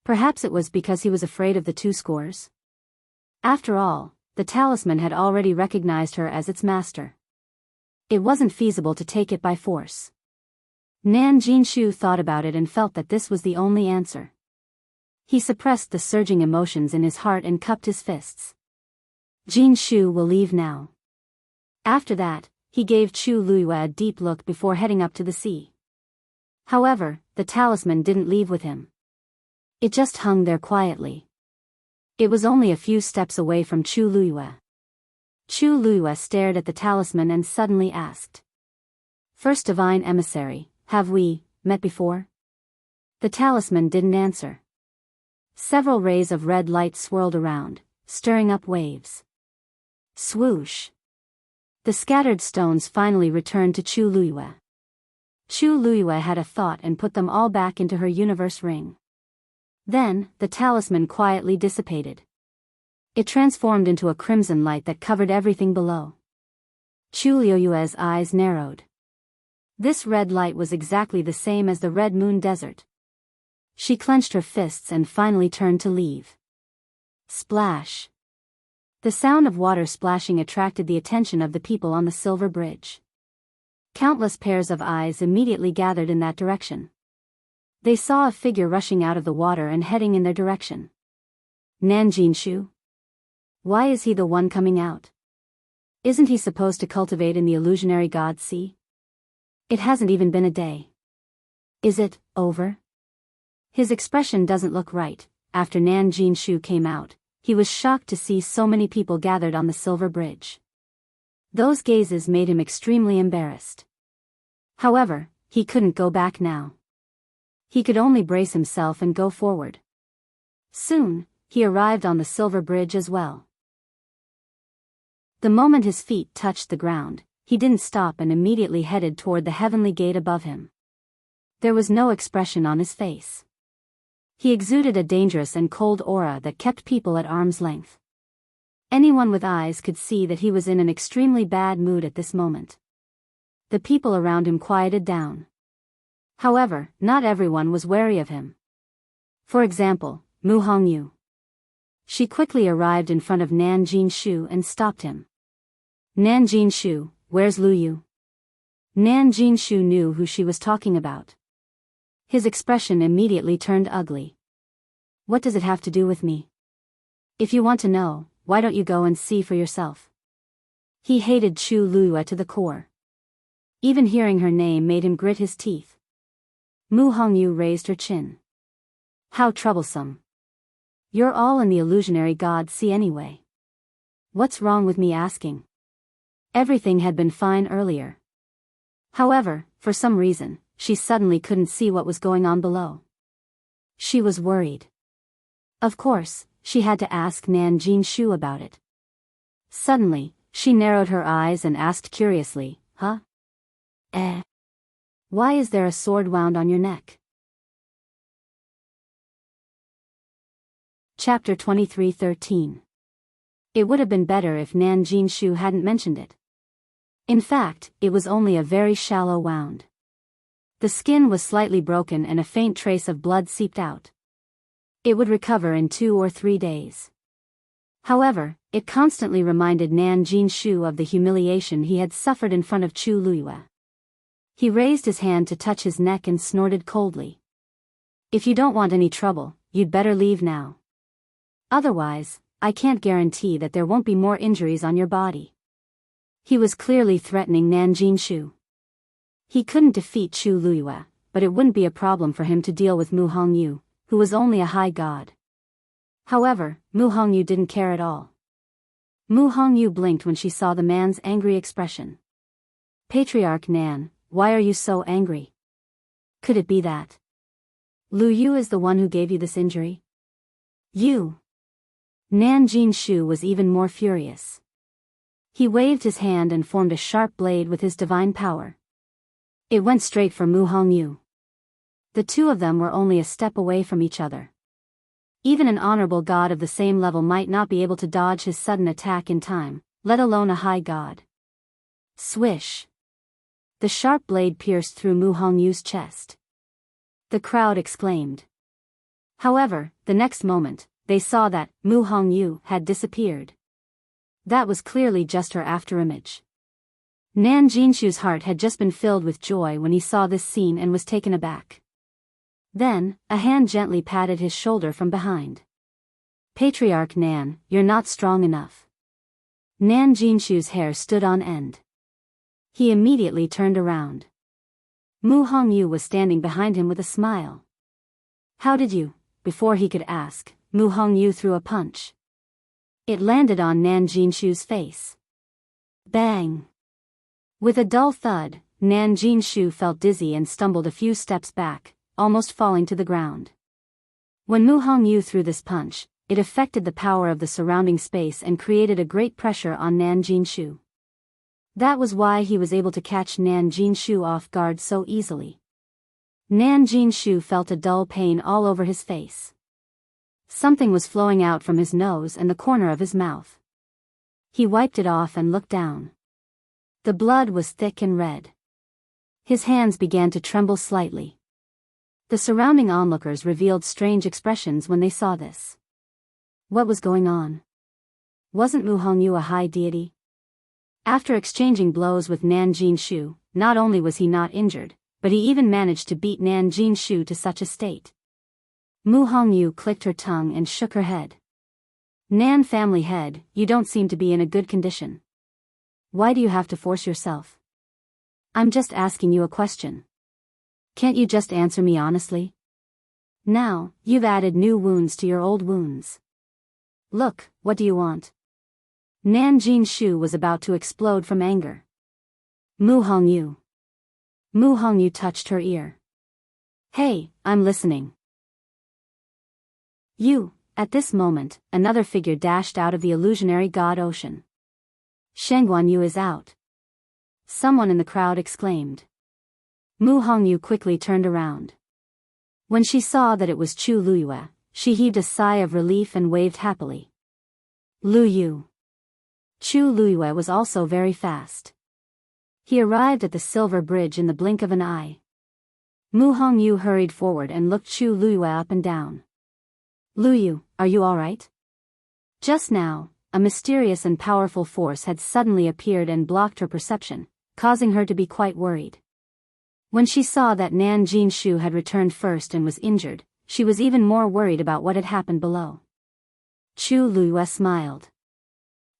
Speaker 1: Perhaps it was because he was afraid of the two scores? After all, the talisman had already recognized her as its master. It wasn't feasible to take it by force. Nan Jinshu thought about it and felt that this was the only answer. He suppressed the surging emotions in his heart and cupped his fists. Jinshu will leave now. After that, he gave Chu Luiyue a deep look before heading up to the sea. However, the talisman didn't leave with him. It just hung there quietly. It was only a few steps away from Chu Luiyue. Chu Luiyue stared at the talisman and suddenly asked. First Divine Emissary, have we met before? The talisman didn't answer. Several rays of red light swirled around, stirring up waves. Swoosh! The scattered stones finally returned to Chu Luiyue. Chu Luiyue had a thought and put them all back into her universe ring. Then, the talisman quietly dissipated. It transformed into a crimson light that covered everything below. Chu Luiyue's eyes narrowed. This red light was exactly the same as the Red Moon Desert. She clenched her fists and finally turned to leave. Splash! The sound of water splashing attracted the attention of the people on the silver bridge. Countless pairs of eyes immediately gathered in that direction. They saw a figure rushing out of the water and heading in their direction. Nan Jinshu? Why is he the one coming out? Isn't he supposed to cultivate in the illusionary god sea? It hasn't even been a day. Is it over? His expression doesn't look right. After Nan Jinshu came out, he was shocked to see so many people gathered on the silver bridge. Those gazes made him extremely embarrassed. However, he couldn't go back now. He could only brace himself and go forward. Soon, he arrived on the silver bridge as well. The moment his feet touched the ground, he didn't stop and immediately headed toward the heavenly gate above him. There was no expression on his face. He exuded a dangerous and cold aura that kept people at arm's length. Anyone with eyes could see that he was in an extremely bad mood at this moment. The people around him quieted down. However, not everyone was wary of him. For example, Mu Hongyu. She quickly arrived in front of Nan Jinshu and stopped him. Nan Jinshu, where's Lu Yu? Nan Jinshu knew who she was talking about. His expression immediately turned ugly. What does it have to do with me? If you want to know, why don't you go and see for yourself? He hated Chu Luiyue to the core. Even hearing her name made him grit his teeth. Mu Hongyu raised her chin. How troublesome. You're all in the illusionary god sea anyway. What's wrong with me asking? Everything had been fine earlier. However, for some reason, she suddenly couldn't see what was going on below. She was worried. Of course, she had to ask Nan Jinshu about it. Suddenly, she narrowed her eyes and asked curiously, Huh? Why is there a sword wound on your neck? Chapter 23:13. It would have been better if Nan Jinshu hadn't mentioned it. In fact, it was only a very shallow wound. The skin was slightly broken and a faint trace of blood seeped out. It would recover in 2 or 3 days. However, it constantly reminded Nan Jinshu of the humiliation he had suffered in front of Chu Luiyue. He raised his hand to touch his neck and snorted coldly. If you don't want any trouble, you'd better leave now. Otherwise, I can't guarantee that there won't be more injuries on your body. He was clearly threatening Nan Jinshu. He couldn't defeat Chu Luiyue, but it wouldn't be a problem for him to deal with Mu Hongyu, who was only a high god. However, Mu Hongyu didn't care at all. Mu Hongyu blinked when she saw the man's angry expression. Patriarch Nan, why are you so angry? Could it be that Lu Yu is the one who gave you this injury? You! Nan Jinshu was even more furious. He waved his hand and formed a sharp blade with his divine power. It went straight for Mu Hongyu. The two of them were only a step away from each other. Even an honorable god of the same level might not be able to dodge his sudden attack in time, let alone a high god. Swish! The sharp blade pierced through Mu Hongyu's chest. The crowd exclaimed. However, the next moment, they saw that Mu Hongyu had disappeared. That was clearly just her afterimage. Nan Jinshu's heart had just been filled with joy when he saw this scene and was taken aback. Then, a hand gently patted his shoulder from behind. Patriarch Nan, you're not strong enough. Nan Jinshu's hair stood on end. He immediately turned around. Mu Hongyu was standing behind him with a smile. How did you? Before he could ask, Mu Hongyu threw a punch. It landed on Nan Jinshu's face. Bang! With a dull thud, Nan Jinshu felt dizzy and stumbled a few steps back, almost falling to the ground. When Mu Hongyu threw this punch, it affected the power of the surrounding space and created a great pressure on Nan Jinshu. That was why he was able to catch Nan Jinshu off guard so easily. Nan Jinshu felt a dull pain all over his face. Something was flowing out from his nose and the corner of his mouth. He wiped it off and looked down. The blood was thick and red. His hands began to tremble slightly. The surrounding onlookers revealed strange expressions when they saw this. What was going on? Wasn't Mu Hongyu a high deity? After exchanging blows with Nan Jinshu, not only was he not injured, but he even managed to beat Nan Jinshu to such a state. Mu Hongyu clicked her tongue and shook her head. Nan family head, you don't seem to be in a good condition. Why do you have to force yourself? I'm just asking you a question. Can't you just answer me honestly? Now, you've added new wounds to your old wounds. Look, what do you want? Nan Jinshu was about to explode from anger. Mu Hongyu. Mu Hongyu touched her ear. Hey, I'm listening. You. At this moment, another figure dashed out of the illusionary god ocean. Shengguan Yu is out. Someone in the crowd exclaimed. Mu Hongyu quickly turned around. When she saw that it was Chu Luyue, she heaved a sigh of relief and waved happily. Lu Yu. Chu Luyue was also very fast. He arrived at the silver bridge in the blink of an eye. Mu Hongyu hurried forward and looked Chu Luyue up and down. Lu Yu, are you alright? Just now, a mysterious and powerful force had suddenly appeared and blocked her perception, causing her to be quite worried. When she saw that Nan Jinshu had returned first and was injured, she was even more worried about what had happened below. Chu Luyue smiled.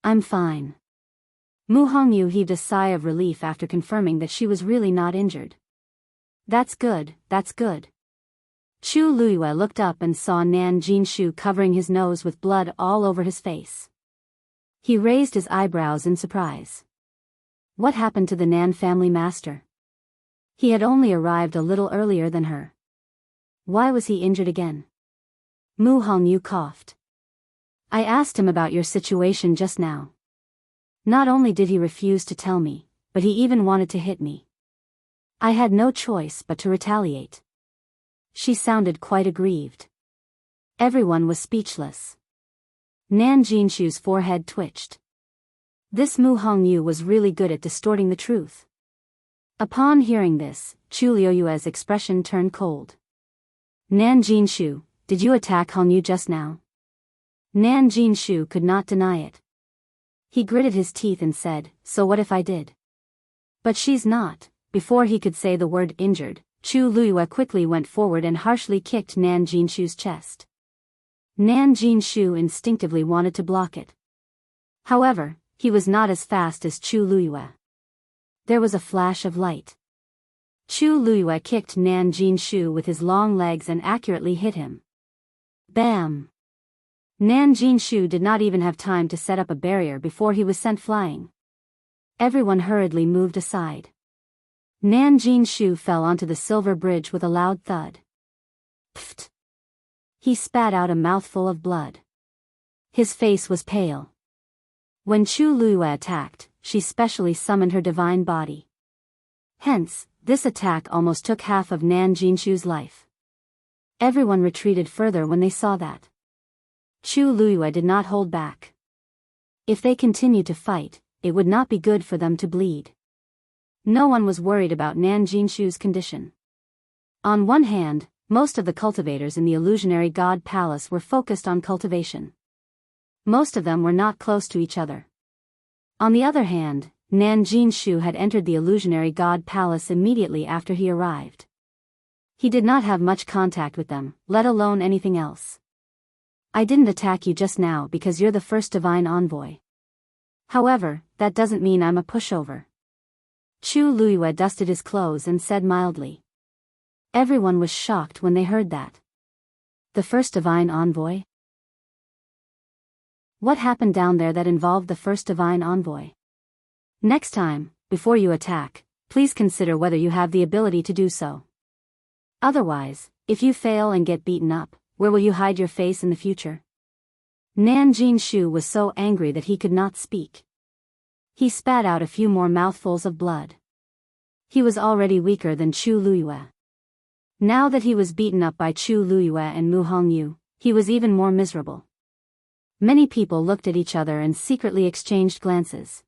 Speaker 1: I'm fine. Mu Hongyu heaved a sigh of relief after confirming that she was really not injured. That's good, that's good. Chu Luyue looked up and saw Nan Jinshu covering his nose with blood all over his face. He raised his eyebrows in surprise. What happened to the Nan family master? He had only arrived a little earlier than her. Why was he injured again? Mu Hongyu coughed. I asked him about your situation just now. Not only did he refuse to tell me, but he even wanted to hit me. I had no choice but to retaliate. She sounded quite aggrieved. Everyone was speechless. Nan Jinshu's forehead twitched. This Mu Hongyu was really good at distorting the truth. Upon hearing this, Chu Liyue's expression turned cold. Nan Jinshu, did you attack Hongyu just now? Nan Jinshu could not deny it. He gritted his teeth and said, so what if I did? But she's not. Before he could say the word injured, Chu Luyue quickly went forward and harshly kicked Nan Jinshu's chest. Nan Jinshu instinctively wanted to block it. However, he was not as fast as Chu Luyue. There was a flash of light. Chu Luyue kicked Nan Jinshu with his long legs and accurately hit him. Bam! Nan Jinshu did not even have time to set up a barrier before he was sent flying. Everyone hurriedly moved aside. Nan Jinshu fell onto the silver bridge with a loud thud. Pfft! He spat out a mouthful of blood. His face was pale. When Chu Luyue attacked, she specially summoned her divine body. Hence, this attack almost took half of Nan Jinshu's life. Everyone retreated further when they saw that. Chu Luyue did not hold back. If they continued to fight, it would not be good for them to bleed. No one was worried about Nan Jinshu's condition. On one hand, most of the cultivators in the illusionary god palace were focused on cultivation. Most of them were not close to each other. On the other hand, Nanjing Shu had entered the illusionary god palace immediately after he arrived. He did not have much contact with them, let alone anything else. I didn't attack you just now because you're the first divine envoy. However, that doesn't mean I'm a pushover. Chu Luiyue dusted his clothes and said mildly. Everyone was shocked when they heard that. The first divine envoy? What happened down there that involved the first divine envoy? Next time, before you attack, please consider whether you have the ability to do so. Otherwise, if you fail and get beaten up, where will you hide your face in the future? Nanjing Shu was so angry that he could not speak. He spat out a few more mouthfuls of blood. He was already weaker than Chu Luiyue. Now that he was beaten up by Chu Luiyue and Mu Hongyu, he was even more miserable. Many people looked at each other and secretly exchanged glances.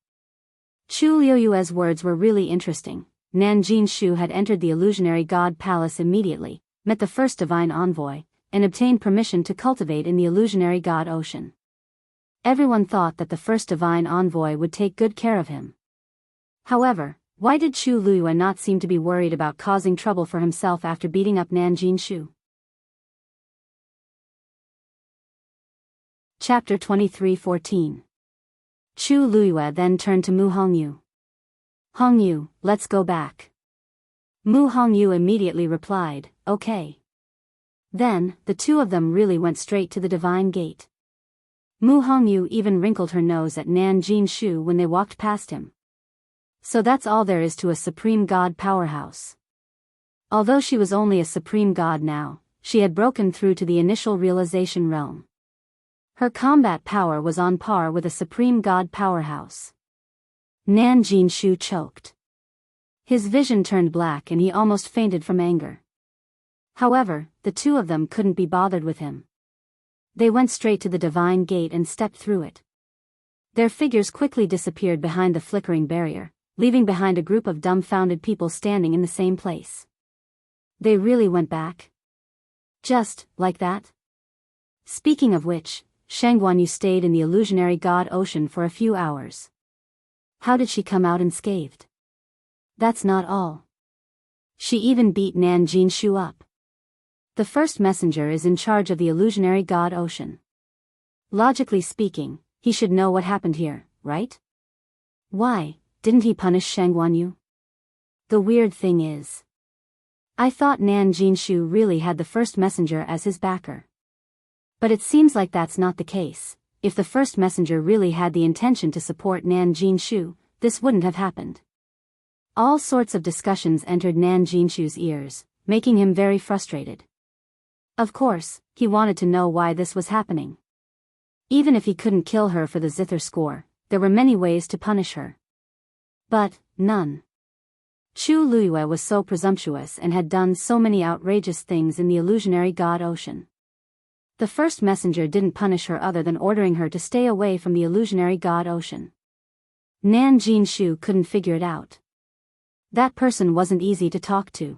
Speaker 1: Chu Luiyue's words were really interesting. Nanjing Shu had entered the illusionary god palace immediately, met the first divine envoy, and obtained permission to cultivate in the illusionary god ocean. Everyone thought that the first divine envoy would take good care of him. However, why did Chu Luiyue not seem to be worried about causing trouble for himself after beating up Nanjing Shu? Chapter 23:14. Chu Luiyue then turned to Mu Hongyu. Hongyu, let's go back. Mu Hongyu immediately replied, okay. Then, the two of them really went straight to the divine gate. Mu Hongyu even wrinkled her nose at Nanjing Shu when they walked past him. So that's all there is to a supreme god powerhouse. Although she was only a supreme god now, she had broken through to the initial realization realm. Her combat power was on par with a supreme god powerhouse. Nanjing Shu choked. His vision turned black and he almost fainted from anger. However, the two of them couldn't be bothered with him. They went straight to the divine gate and stepped through it. Their figures quickly disappeared behind the flickering barrier, leaving behind a group of dumbfounded people standing in the same place. They really went back? Just like that? Speaking of which, Shang Guanyu stayed in the illusionary god ocean for a few hours. How did she come out unscathed? That's not all. She even beat Nanjing Shu up. The first messenger is in charge of the illusionary god ocean. Logically speaking, he should know what happened here, right? Why didn't he punish Shang Guanyu? The weird thing is, I thought Nanjing Shu really had the first messenger as his backer. But it seems like that's not the case. If the first messenger really had the intention to support Nanjing Shu, this wouldn't have happened. All sorts of discussions entered Nanjing Shu's ears, making him very frustrated. Of course, he wanted to know why this was happening. Even if he couldn't kill her for the zither score, there were many ways to punish her. But, none. Chu Luiyue was so presumptuous and had done so many outrageous things in the illusionary god ocean. The first messenger didn't punish her other than ordering her to stay away from the illusionary god ocean. Nanjing Shu couldn't figure it out. That person wasn't easy to talk to.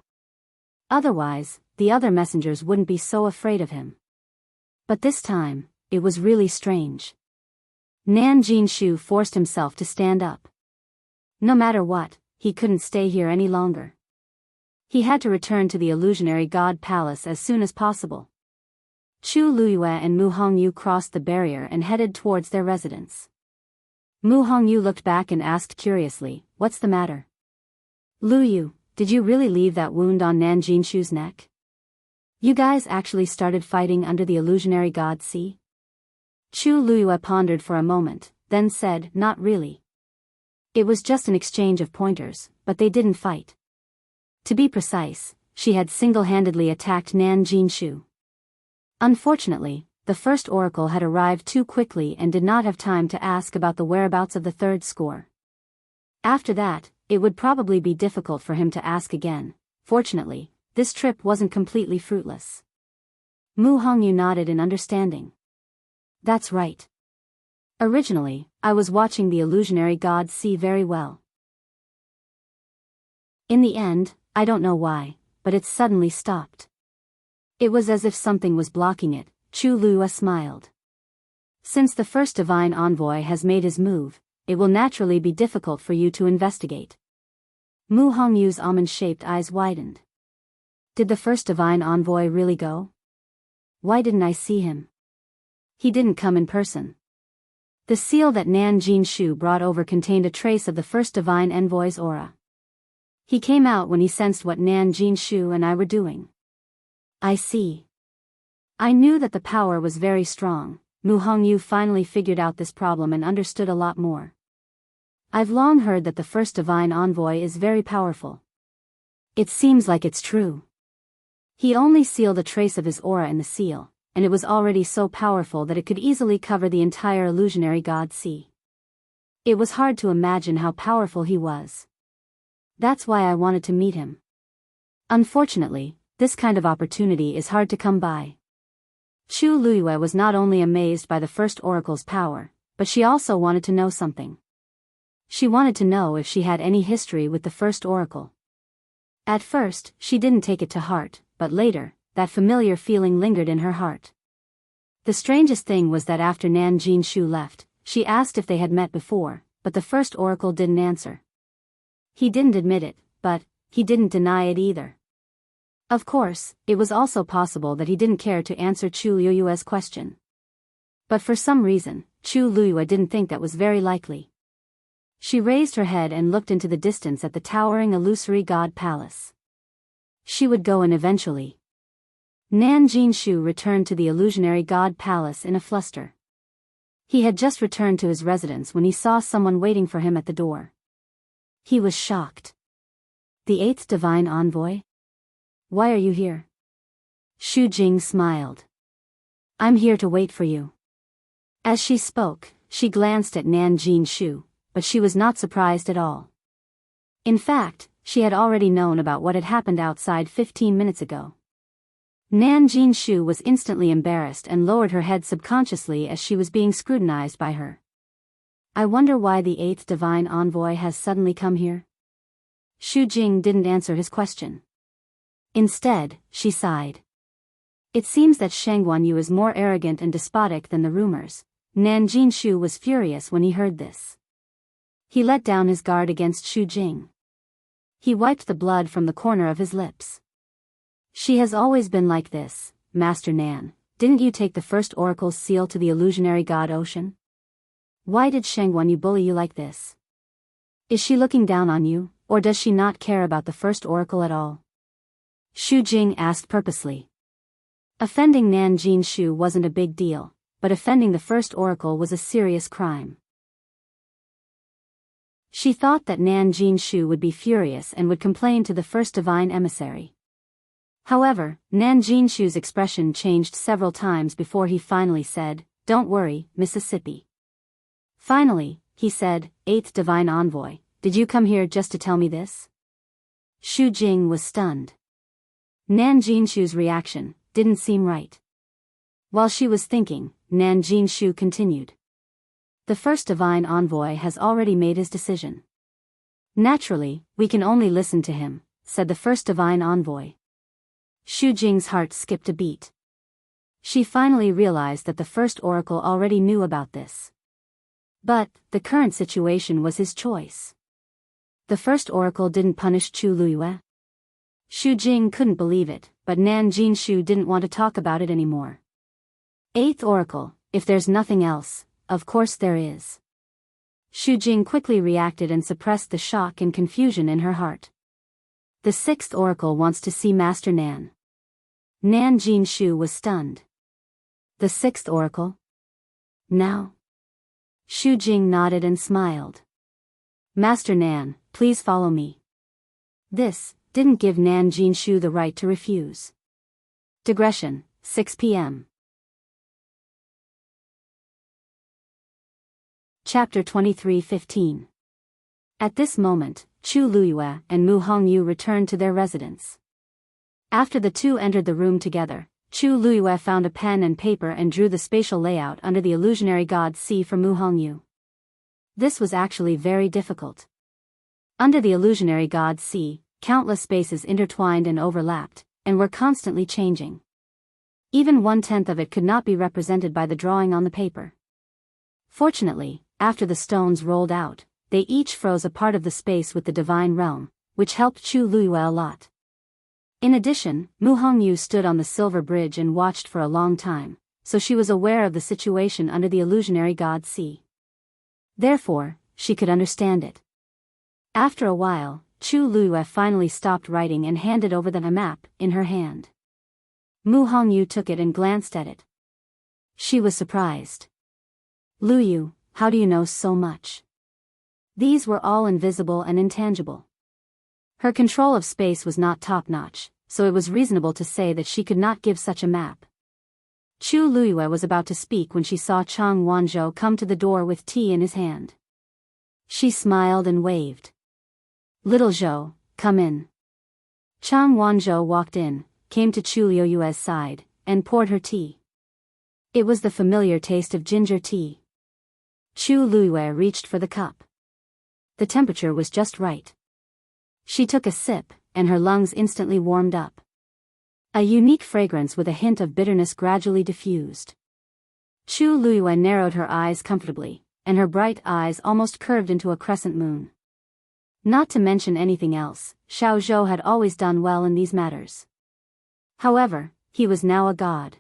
Speaker 1: Otherwise, the other messengers wouldn't be so afraid of him. But this time, it was really strange. Nanjing Shu forced himself to stand up. No matter what, he couldn't stay here any longer. He had to return to the illusionary god palace as soon as possible. Chu Luiyue and Mu Hongyu crossed the barrier and headed towards their residence. Mu Hongyu looked back and asked curiously, "What's the matter? Luyu, did you really leave that wound on Nanjing Shu's neck? You guys actually started fighting under the illusionary god sea?" Chu Luiyue pondered for a moment, then said, "Not really. It was just an exchange of pointers, but they didn't fight. To be precise, she had single-handedly attacked Nanjing Shu. Unfortunately, the first oracle had arrived too quickly and did not have time to ask about the whereabouts of the third score. After that, it would probably be difficult for him to ask again. Fortunately, this trip wasn't completely fruitless." Mu Hongyu nodded in understanding. "That's right. Originally, I was watching the illusionary god see very well. In the end, I don't know why, but it suddenly stopped. It was as if something was blocking it." Chu Luiyue smiled. "Since the first divine envoy has made his move, it will naturally be difficult for you to investigate. Mu Hongyu's almond-shaped eyes widened. Did the first divine envoy really go? Why didn't I see him? He didn't come in person. The seal that Nan Jinshu brought over contained a trace of the first divine envoy's aura. He came out when he sensed what Nan Jinshu and I were doing. I see. I knew that the power was very strong. Mu Hongyu finally figured out this problem and understood a lot more. I've long heard that the first divine envoy is very powerful. It seems like it's true. He only sealed a trace of his aura in the seal, and it was already so powerful that it could easily cover the entire illusionary god sea. It was hard to imagine how powerful he was. That's why I wanted to meet him. Unfortunately, this kind of opportunity is hard to come by. Chu Luiyue was not only amazed by the first oracle's power, but she also wanted to know something. She wanted to know if she had any history with the first oracle. At first, she didn't take it to heart, but later, that familiar feeling lingered in her heart. The strangest thing was that after Nan Jinshu left, she asked if they had met before, but the first oracle didn't answer. He didn't admit it, but he didn't deny it either. Of course, it was also possible that he didn't care to answer Chu Luiyue's question. But for some reason, Chu Luiyue didn't think that was very likely. She raised her head and looked into the distance at the towering illusory god palace. She would go in eventually. Nan Jinshu returned to the illusionary god palace in a fluster. He had just returned to his residence when he saw someone waiting for him at the door. He was shocked. The eighth divine envoy? Why are you here? Xu Jing smiled. I'm here to wait for you. As she spoke, she glanced at Nan Jinshu, but she was not surprised at all. In fact, she had already known about what had happened outside 15 minutes ago. Nan Jinshu was instantly embarrassed and lowered her head subconsciously as she was being scrutinized by her. I wonder why the eighth divine envoy has suddenly come here? Xu Jing didn't answer his question. Instead, she sighed. It seems that Sheng Guanyu is more arrogant and despotic than the rumors. Nan Jinshu was furious when he heard this. He let down his guard against Xu Jing. He wiped the blood from the corner of his lips. She has always been like this, Master Nan. Didn't you take the first oracle's seal to the illusionary god ocean? Why did Sheng Guanyu bully you like this? Is she looking down on you, or does she not care about the first oracle at all? Xu Jing asked purposely. Offending Nan Jinshu wasn't a big deal, but offending the first oracle was a serious crime. She thought that Nan Jinshu would be furious and would complain to the first divine emissary. However, Nan Jinshu's expression changed several times before he finally said, "Don't worry, Mississippi." Finally, he said, "Eighth divine envoy, did you come here just to tell me this?" Xu Jing was stunned. Nan Jinshu's reaction didn't seem right. While she was thinking, Nan Jinshu continued. The first divine envoy has already made his decision. Naturally, we can only listen to him, said the first divine envoy. Xu Jing's heart skipped a beat. She finally realized that the first oracle already knew about this. But, the current situation was his choice. The first oracle didn't punish Chu Luiyue. Xu Jing couldn't believe it, but Nan Jinshu didn't want to talk about it anymore. Eighth oracle, if there's nothing else, of course there is. Xu Jing quickly reacted and suppressed the shock and confusion in her heart. The sixth oracle wants to see Master Nan. Nan Jinshu was stunned. The sixth oracle? Now? Xu Jing nodded and smiled. Master Nan, please follow me. This didn't give Nan Jinshu the right to refuse. Digression, 6 p.m. Chapter 23:15. At this moment, Chu Luiyue and Mu Hongyu returned to their residence. After the two entered the room together, Chu Luiyue found a pen and paper and drew the spatial layout under the illusionary god sea for Mu Hongyu. This was actually very difficult. Under the illusionary god sea, countless spaces intertwined and overlapped, and were constantly changing. Even 1/10 of it could not be represented by the drawing on the paper. Fortunately, after the stones rolled out, they each froze a part of the space with the divine realm, which helped Chu Luiyue a lot. In addition, Mu Hongyu stood on the silver bridge and watched for a long time, so she was aware of the situation under the illusionary god sea. Therefore, she could understand it. After a while, Chu Luiyue finally stopped writing and handed over the map in her hand. Mu Hongyu took it and glanced at it. She was surprised. "Luyu, how do you know so much?" These were all invisible and intangible. Her control of space was not top-notch, so it was reasonable to say that she could not give such a map. Chu Luiyue was about to speak when she saw Chang Wanzhou come to the door with tea in his hand. She smiled and waved. "Little Zhou, come in." Chang Wanzhou walked in, came to Chu Luiyue's side, and poured her tea. It was the familiar taste of ginger tea. Chu Luiyue reached for the cup. The temperature was just right. She took a sip, and her lungs instantly warmed up. A unique fragrance with a hint of bitterness gradually diffused. Chu Luiyue narrowed her eyes comfortably, and her bright eyes almost curved into a crescent moon. Not to mention anything else, Xiao Zhou had always done well in these matters. However, he was now a god.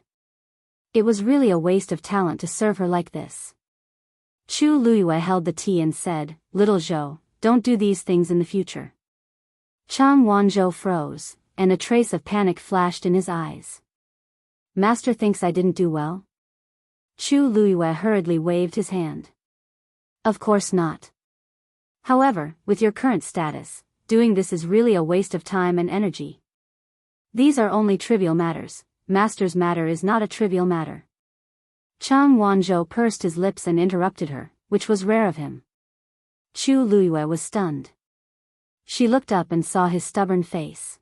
Speaker 1: It was really a waste of talent to serve her like this. Chu Luiyue held the tea and said, "Little Zhou, don't do these things in the future." Chang Wanzhou froze, and a trace of panic flashed in his eyes. "Master thinks I didn't do well?" Chu Luiyue hurriedly waved his hand. "Of course not. However, with your current status, doing this is really a waste of time and energy. These are only trivial matters. Master's matter is not a trivial matter." Chang Wanzhou pursed his lips and interrupted her, which was rare of him. Chu Luiyue was stunned. She looked up and saw his stubborn face.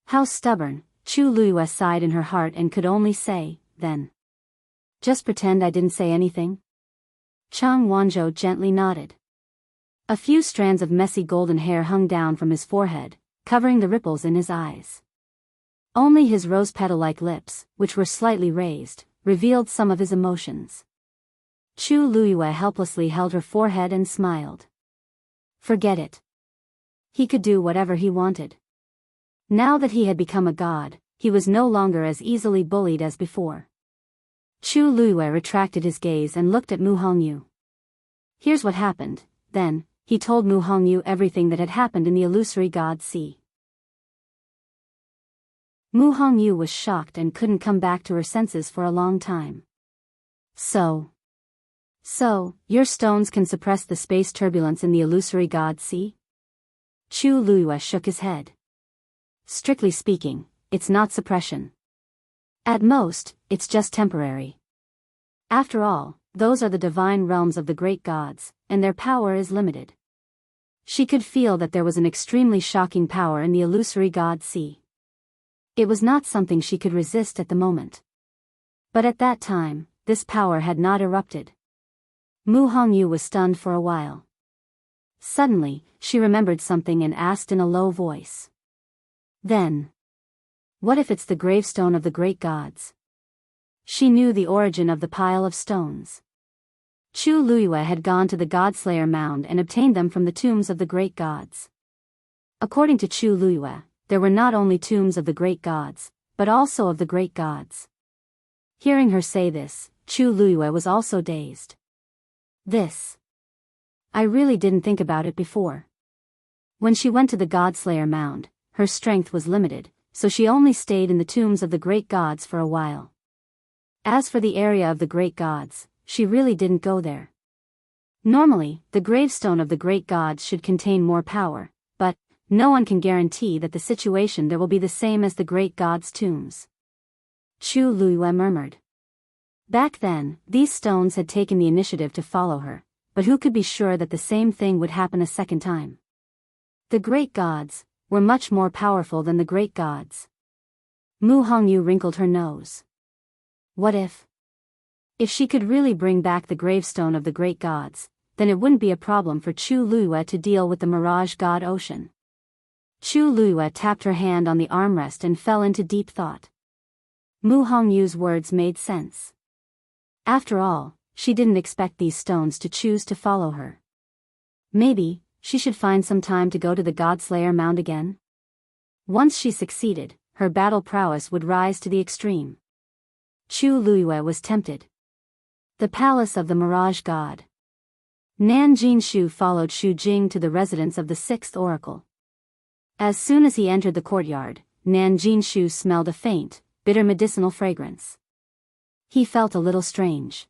Speaker 1: "How stubborn," Chu Luiyue sighed in her heart and could only say, "Then just pretend I didn't say anything?" Chang Wanzhou gently nodded. A few strands of messy golden hair hung down from his forehead, covering the ripples in his eyes. Only his rose petal-like lips, which were slightly raised, revealed some of his emotions. Chu Luiyue helplessly held her forehead and smiled. Forget it. He could do whatever he wanted. Now that he had become a god, he was no longer as easily bullied as before. Chu Luiyue retracted his gaze and looked at Mu Hongyu. Here's what happened. Then, he told Mu Hongyu everything that had happened in the illusory god sea. Mu Hongyu was shocked and couldn't come back to her senses for a long time. So, your stones can suppress the space turbulence in the illusory god sea? Chu Luiyue shook his head. Strictly speaking, it's not suppression. At most, it's just temporary. After all, those are the divine realms of the great gods, and their power is limited. She could feel that there was an extremely shocking power in the illusory god sea. It was not something she could resist at the moment. But at that time, this power had not erupted. Mu Hongyu was stunned for a while. Suddenly, she remembered something and asked in a low voice. Then, what if it's the gravestone of the great gods? She knew the origin of the pile of stones. Chu Luiyue had gone to the Godslayer mound and obtained them from the tombs of the great gods. According to Chu Luiyue, there were not only tombs of the great gods, but also of the great gods. Hearing her say this, Chu Luiyue was also dazed. I really didn't think about it before. When she went to the Godslayer mound, her strength was limited, so she only stayed in the tombs of the great gods for a while. As for the area of the great gods, she really didn't go there. Normally, the gravestone of the great gods should contain more power, but no one can guarantee that the situation there will be the same as the great gods' tombs. Chu Luiyue murmured. Back then, these stones had taken the initiative to follow her, but who could be sure that the same thing would happen a second time? The great gods were much more powerful than the great gods. Mu Hongyu wrinkled her nose. What if? If she could really bring back the gravestone of the great gods, then it wouldn't be a problem for Chu Luiyue to deal with the mirage god ocean. Chu Luiyue tapped her hand on the armrest and fell into deep thought. Mu Hongyu's words made sense. After all, she didn't expect these stones to choose to follow her. Maybe she should find some time to go to the Godslayer Mound again? Once she succeeded, her battle prowess would rise to the extreme. Chu Luiyue was tempted. The palace of the Mirage God. Nan Jinshu followed Xu Jing to the residence of the sixth oracle. As soon as he entered the courtyard, Nan Jinshu smelled a faint, bitter medicinal fragrance. He felt a little strange.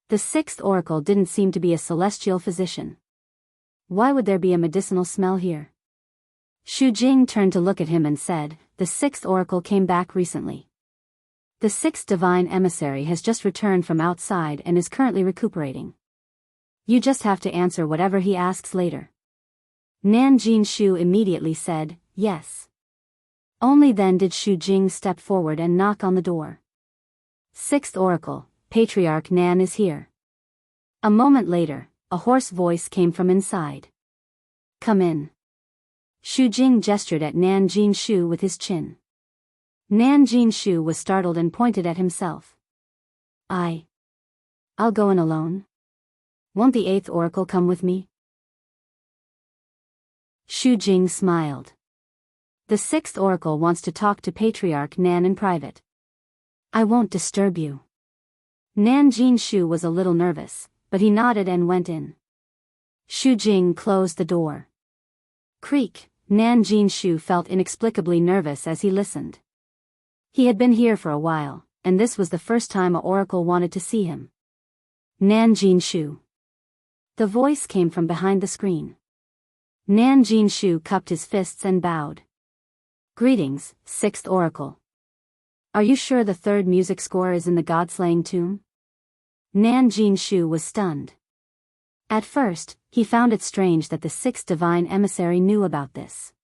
Speaker 1: The sixth oracle didn't seem to be a celestial physician. Why would there be a medicinal smell here? Xu Jing turned to look at him and said, "The sixth oracle came back recently. The sixth divine emissary has just returned from outside and is currently recuperating. You just have to answer whatever he asks later." Nan Jinshu immediately said, "Yes." Only then did Xu Jing step forward and knock on the door. "Sixth oracle, Patriarch Nan is here." A moment later, a hoarse voice came from inside. "Come in." Xu Jing gestured at Nan Jinshu with his chin. Nan Jinshu was startled and pointed at himself. I'll go in alone. Won't the eighth oracle come with me?" Xu Jing smiled. "The sixth oracle wants to talk to Patriarch Nan in private. I won't disturb you." Nan Jinshu was a little nervous, but he nodded and went in. Xu Jing closed the door. Creak. Nan Jinshu felt inexplicably nervous as he listened. He had been here for a while, and this was the first time an oracle wanted to see him. "Nan Jinshu." The voice came from behind the screen. Nan Jinshu cupped his fists and bowed. "Greetings, sixth oracle. Are you sure the third music score is in the God-slaying tomb?" Nan Jinshu was stunned. At first, he found it strange that the sixth divine emissary knew about this.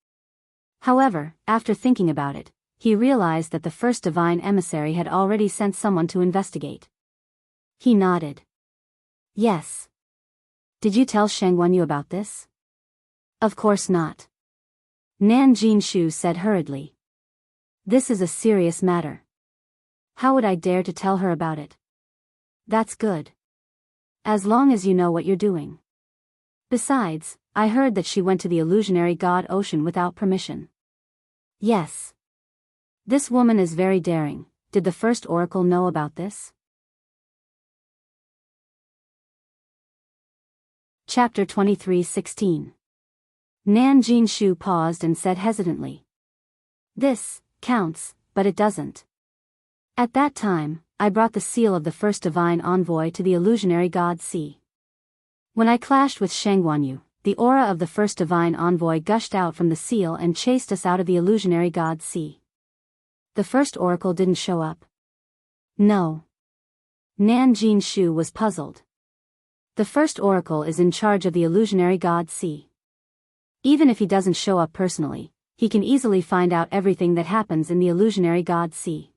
Speaker 1: However, after thinking about it, he realized that the first divine emissary had already sent someone to investigate. He nodded. "Yes. Did you tell Sheng Wenyu about this?" "Of course not." Nan Jinshu said hurriedly. "This is a serious matter. How would I dare to tell her about it?" "That's good. As long as you know what you're doing. Besides, I heard that she went to the illusionary god Ocean without permission." "Yes. This woman is very daring. Did the first oracle know about this?" Chapter 23:16. Nan Jinshu paused and said hesitantly. "This counts, but it doesn't. At that time, I brought the seal of the first divine envoy to the illusionary god Sea. When I clashed with Sheng Wenyu, the aura of the first divine envoy gushed out from the seal and chased us out of the illusionary god Sea. The first oracle didn't show up." "No." Nan Jinshu was puzzled. "The first oracle is in charge of the illusionary god Sea. Even if he doesn't show up personally, he can easily find out everything that happens in the illusionary god Sea.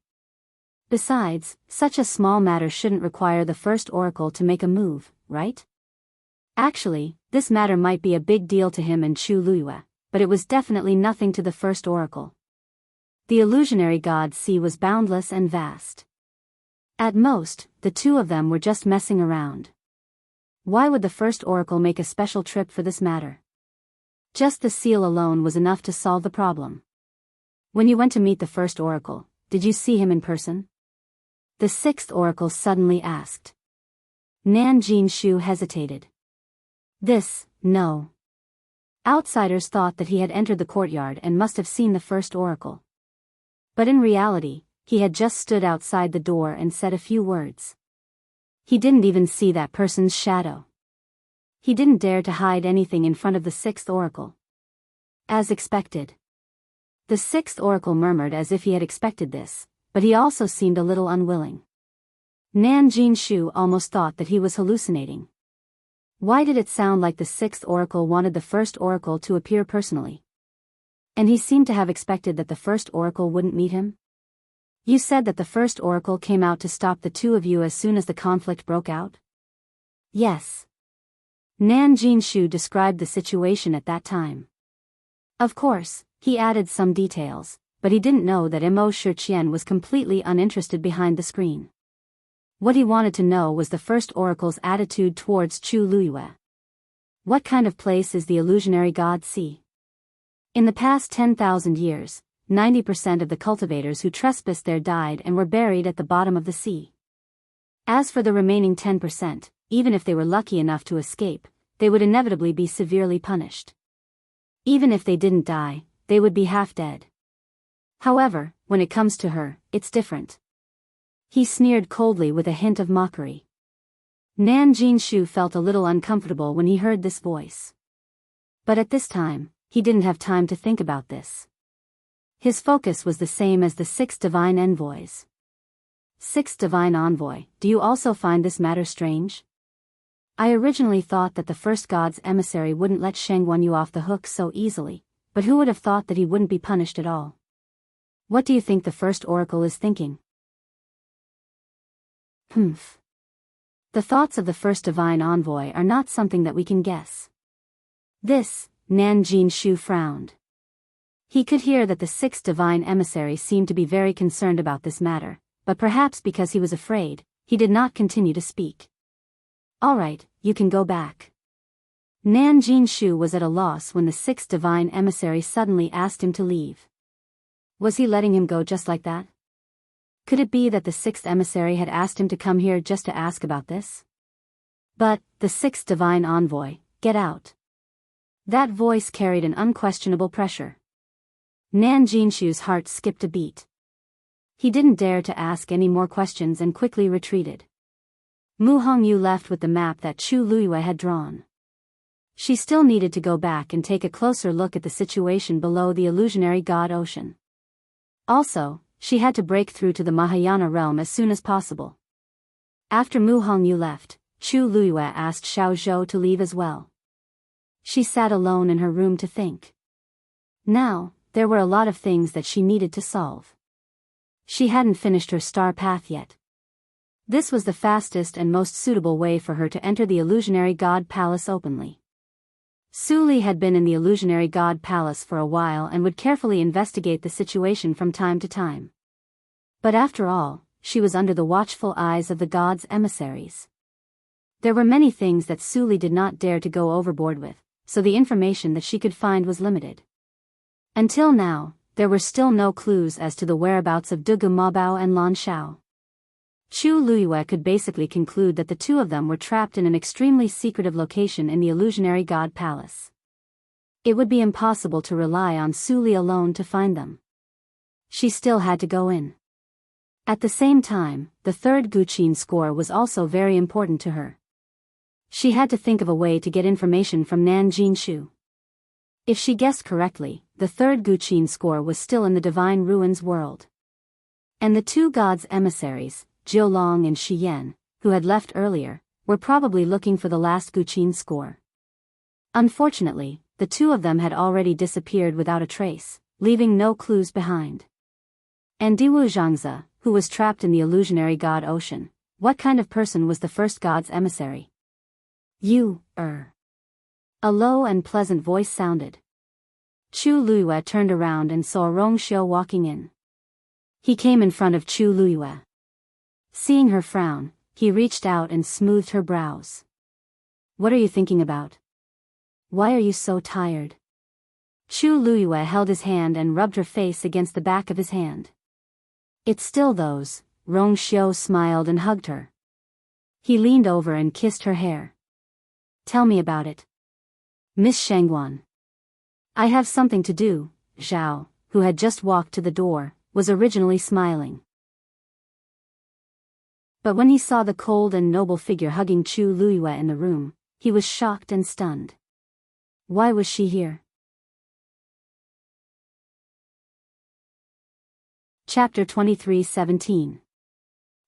Speaker 1: Besides, such a small matter shouldn't require the first oracle to make a move, right? Actually, this matter might be a big deal to him and Chu Luiyue, but it was definitely nothing to the first oracle. The illusionary god Sea was boundless and vast. At most, the two of them were just messing around. Why would the first oracle make a special trip for this matter? Just the seal alone was enough to solve the problem. "When you went to meet the first oracle, did you see him in person?" the sixth oracle suddenly asked. Nan Jinshu hesitated. No. Outsiders thought that he had entered the courtyard and must have seen the first oracle. But in reality, he had just stood outside the door and said a few words. He didn't even see that person's shadow. He didn't dare to hide anything in front of the sixth oracle. As expected. The sixth oracle murmured as if he had expected this, but he also seemed a little unwilling. Nan Jinshu almost thought that he was hallucinating. Why did it sound like the sixth oracle wanted the first oracle to appear personally? And he seemed to have expected that the first oracle wouldn't meet him? "You said that the first oracle came out to stop the two of you as soon as the conflict broke out?" "Yes." Nan Jinshu described the situation at that time. Of course, he added some details, but he didn't know that Immerse was completely uninterested behind the screen. What he wanted to know was the first oracle's attitude towards Chu Luiyue. What kind of place is the illusionary god sea? In the past 10,000 years, 90% of the cultivators who trespassed there died and were buried at the bottom of the sea. As for the remaining 10%, even if they were lucky enough to escape, they would inevitably be severely punished. Even if they didn't die, they would be half dead. However, when it comes to her, it's different. He sneered coldly with a hint of mockery. Nan Jinshu felt a little uncomfortable when he heard this voice. But at this time, he didn't have time to think about this. His focus was the same as the 6 divine envoys. 6th divine envoy, do you also find this matter strange? I originally thought that the first god's emissary wouldn't let Shangguan Yu off the hook so easily, but who would have thought that he wouldn't be punished at all? What do you think the first oracle is thinking? The thoughts of the first divine envoy are not something that we can guess. This, Nan Jinshu frowned. He could hear that the 6th divine emissary seemed to be very concerned about this matter, but perhaps because he was afraid, he did not continue to speak. All right, you can go back. Nan Jinshu was at a loss when the 6th divine emissary suddenly asked him to leave. Was he letting him go just like that? Could it be that the 6th emissary had asked him to come here just to ask about this? But, the 6th divine envoy, get out. That voice carried an unquestionable pressure. Nan Jinshu's heart skipped a beat. He didn't dare to ask any more questions and quickly retreated. Mu Hongyu left with the map that Chu Luiyue had drawn. She still needed to go back and take a closer look at the situation below the illusionary god ocean. Also, she had to break through to the Mahayana realm as soon as possible. After Mu Hongyu left, Chu Luiyue asked Xiao Zhou to leave as well. She sat alone in her room to think. Now, there were a lot of things that she needed to solve. She hadn't finished her star path yet. This was the fastest and most suitable way for her to enter the illusionary god palace openly. Su Li had been in the illusionary god palace for a while and would carefully investigate the situation from time to time. But after all, she was under the watchful eyes of the god's emissaries. There were many things that Su Li did not dare to go overboard with, so the information that she could find was limited. Until now, there were still no clues as to the whereabouts of Dugu Mabao and Lan Shao. Chu Luiyue could basically conclude that the two of them were trapped in an extremely secretive location in the illusionary god palace. It would be impossible to rely on Su Li alone to find them. She still had to go in. At the same time, the third Guqin score was also very important to her. She had to think of a way to get information from Nan Jinshu. If she guessed correctly, the third Guqin score was still in the Divine Ruins world. And the two gods' emissaries, Jiulong and Shiyan, who had left earlier, were probably looking for the last Guqin score. Unfortunately, the two of them had already disappeared without a trace, leaving no clues behind. And Diwu Zhangzi, who was trapped in the illusionary god ocean, what kind of person was the first god's emissary? You, A low and pleasant voice sounded. Chu Luiyue turned around and saw Rong Xiu walking in. He came in front of Chu Luiyue. Seeing her frown, he reached out and smoothed her brows. What are you thinking about? Why are you so tired? Chu Luiyue held his hand and rubbed her face against the back of his hand. It's still those. Rong Xiu smiled and hugged her. He leaned over and kissed her hair. Tell me about it. Miss Shangguan. I have something to do. Zhao, who had just walked to the door, was originally smiling. But when he saw the cold and noble figure hugging Chu Luiyue in the room, he was shocked and stunned. Why was she here? Chapter 23:17.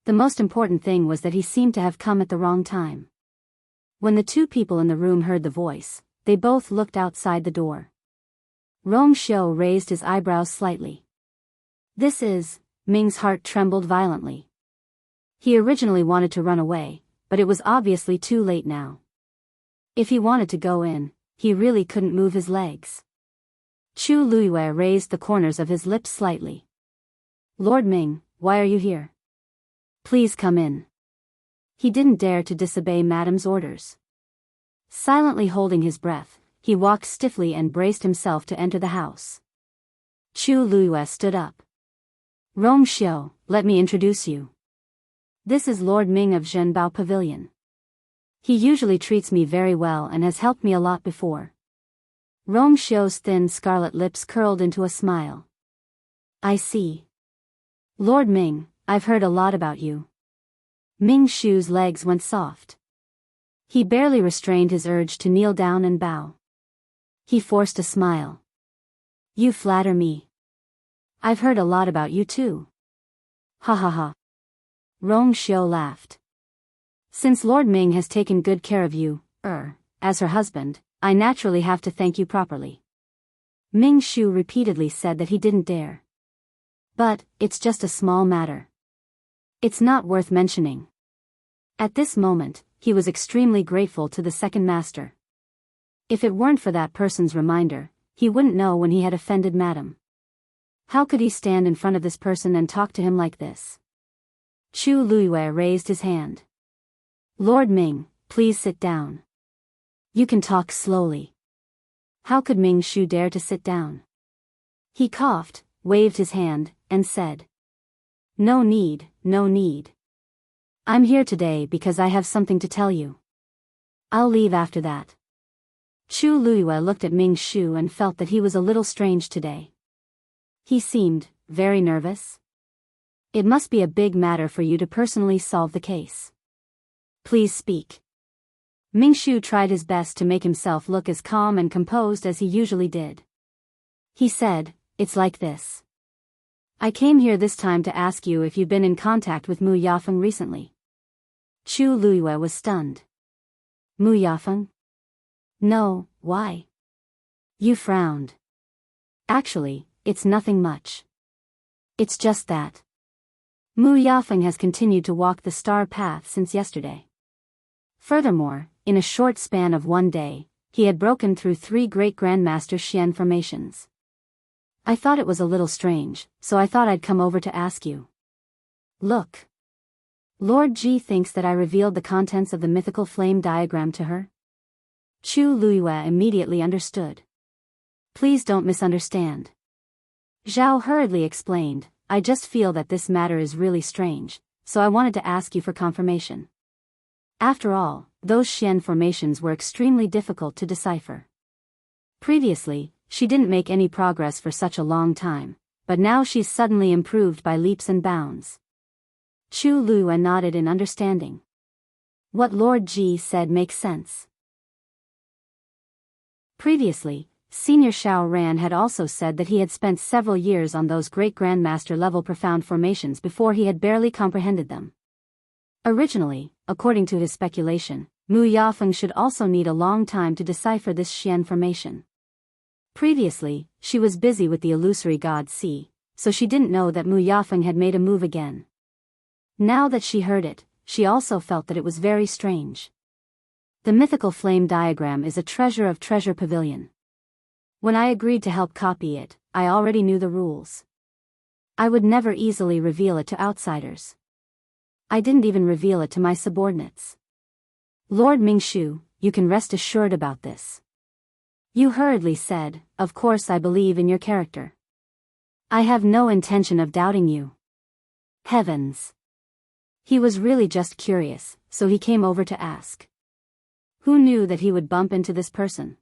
Speaker 1: The most important thing was that he seemed to have come at the wrong time. When the two people in the room heard the voice, they both looked outside the door. Rong Xiu raised his eyebrows slightly. This is... Ming's heart trembled violently. He originally wanted to run away, but it was obviously too late now. If he wanted to go in, he really couldn't move his legs. Chu Luiyue raised the corners of his lips slightly. Lord Ming, why are you here? Please come in. He didn't dare to disobey Madame's orders. Silently holding his breath, he walked stiffly and braced himself to enter the house. Chu Luiyue stood up. Rong Xiu, let me introduce you. This is Lord Ming of Zhenbao Pavilion. He usually treats me very well and has helped me a lot before. Rong Xiu's thin scarlet lips curled into a smile. I see. Lord Ming, I've heard a lot about you. Ming Shu's legs went soft. He barely restrained his urge to kneel down and bow. He forced a smile. You flatter me. I've heard a lot about you too. Ha ha ha. Rong Xiu laughed. Since Lord Ming has taken good care of you, as her husband, I naturally have to thank you properly. Ming Shu repeatedly said that he didn't dare. But, it's just a small matter. It's not worth mentioning. At this moment, he was extremely grateful to the second master. If it weren't for that person's reminder, he wouldn't know when he had offended Madame. How could he stand in front of this person and talk to him like this? Chu Luiyue raised his hand. Lord Ming, please sit down. You can talk slowly. How could Ming Shu dare to sit down? He coughed, waved his hand, and said. No need, no need. I'm here today because I have something to tell you. I'll leave after that. Chu Luiyue looked at Ming Shu and felt that he was a little strange today. He seemed very nervous. It must be a big matter for you to personally solve the case. Please speak. Ming Shu tried his best to make himself look as calm and composed as he usually did. He said, it's like this. I came here this time to ask you if you've been in contact with Mu Yafeng recently. Chu Luiyue was stunned. Mu Yafeng? No, why? You frowned. Actually, it's nothing much. It's just that. Mu Yafeng has continued to walk the star path since yesterday. Furthermore, in a short span of one day, he had broken through 3 great Grandmaster Xian formations. I thought it was a little strange, so I thought I'd come over to ask you. Look. Lord Ji thinks that I revealed the contents of the mythical flame diagram to her. Chu Luiyue immediately understood. Please don't misunderstand. Zhao hurriedly explained, I just feel that this matter is really strange, so I wanted to ask you for confirmation. After all, those Xian formations were extremely difficult to decipher. Previously, she didn't make any progress for such a long time, but now she's suddenly improved by leaps and bounds. Chu Luiyue nodded in understanding. What Lord Ji said makes sense. Previously, Senior Xiao Ran had also said that he had spent several years on those great Grandmaster level profound formations before he had barely comprehended them. Originally, according to his speculation, Mu Yafeng should also need a long time to decipher this Xian formation. Previously, she was busy with the illusory god Si, so she didn't know that Mu Yafeng had made a move again. Now that she heard it, she also felt that it was very strange. The mythical flame diagram is a treasure of Treasure Pavilion. When I agreed to help copy it, I already knew the rules. I would never easily reveal it to outsiders. I didn't even reveal it to my subordinates. Lord Ming Shu, you can rest assured about this. You hurriedly said, of course I believe in your character. I have no intention of doubting you. Heavens! He was really just curious, so he came over to ask. Who knew that he would bump into this person?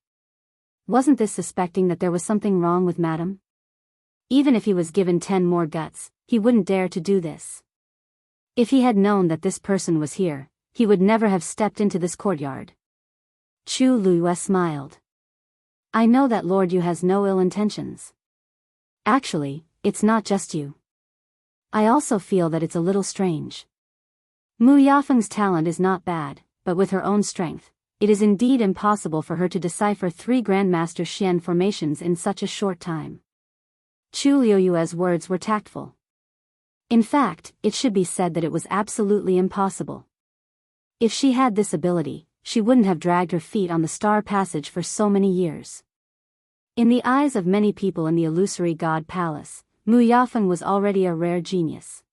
Speaker 1: Wasn't this suspecting that there was something wrong with Madame? Even if he was given 10 more guts, he wouldn't dare to do this. If he had known that this person was here, he would never have stepped into this courtyard. Chu Luiyue smiled. I know that Lord Yu has no ill intentions. Actually, it's not just you. I also feel that it's a little strange. Mu Yafeng's talent is not bad, but with her own strength, it is indeed impossible for her to decipher 3 Grandmaster Xian formations in such a short time. Chu Luiyue's words were tactful. In fact, it should be said that it was absolutely impossible. If she had this ability, she wouldn't have dragged her feet on the star passage for so many years. In the eyes of many people in the illusory god palace, Mu Yafeng was already a rare genius.